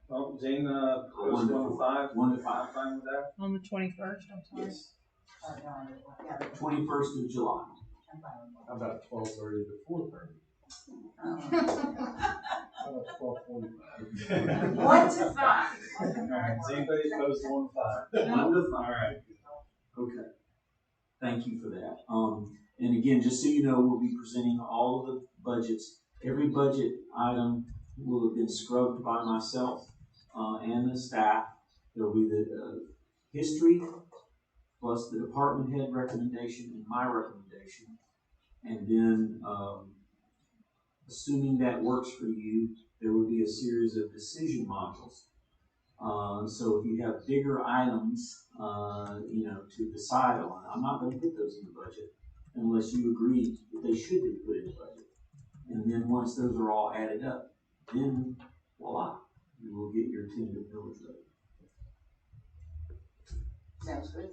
Well, Jane proposed 1 to 5. 1 to 5. I'm fine with that. On the 21st, I'm sorry. Yes. 21st of July. How about 12:30 to 4:30? How about 12:45? 1 to 5. All right. Is anybody opposed to 1 to 5? 1 to 5. All right. Okay. Thank you for that. And again, just so you know, we'll be presenting all of the budgets. Every budget item will have been scrubbed by myself and the staff. There will be the history, plus the department head recommendation and my recommendation. And then, assuming that works for you, there will be a series of decision modules. So if you have bigger items, to decide on, I'm not going to put those in the budget unless you agree that they should be put in the budget. And then once those are all added up, then voila, you will get your tentative millage rate. Sounds good.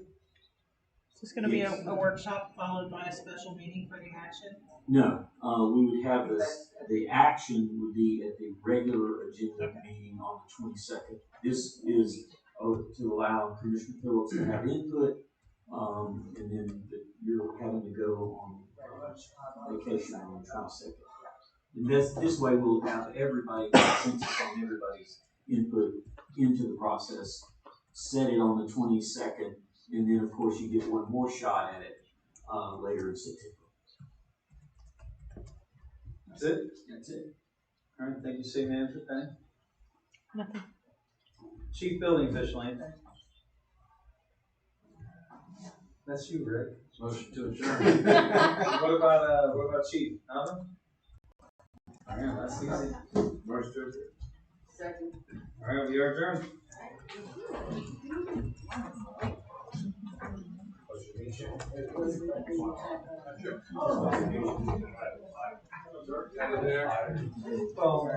Is this gonna be a workshop followed by a special meeting for the action? No, we would have the action would be at the regular agenda meeting on the 22nd. This is to allow Commissioner Phillips to have input, and then you're having to go on vacation on the 22nd. And this way we'll have everybody consensus on everybody's input into the process, set it on the 22nd, and then of course you get one more shot at it later in September. That's it? That's it. All right, thank you, City Manager, Penny. Nothing. Chief Building Official, anything? That's you, Rick. Motion to adjourn. What about Chief? Nothing? All right, that's easy. Motion to adjourn. Second. All right, we are adjourned. Well,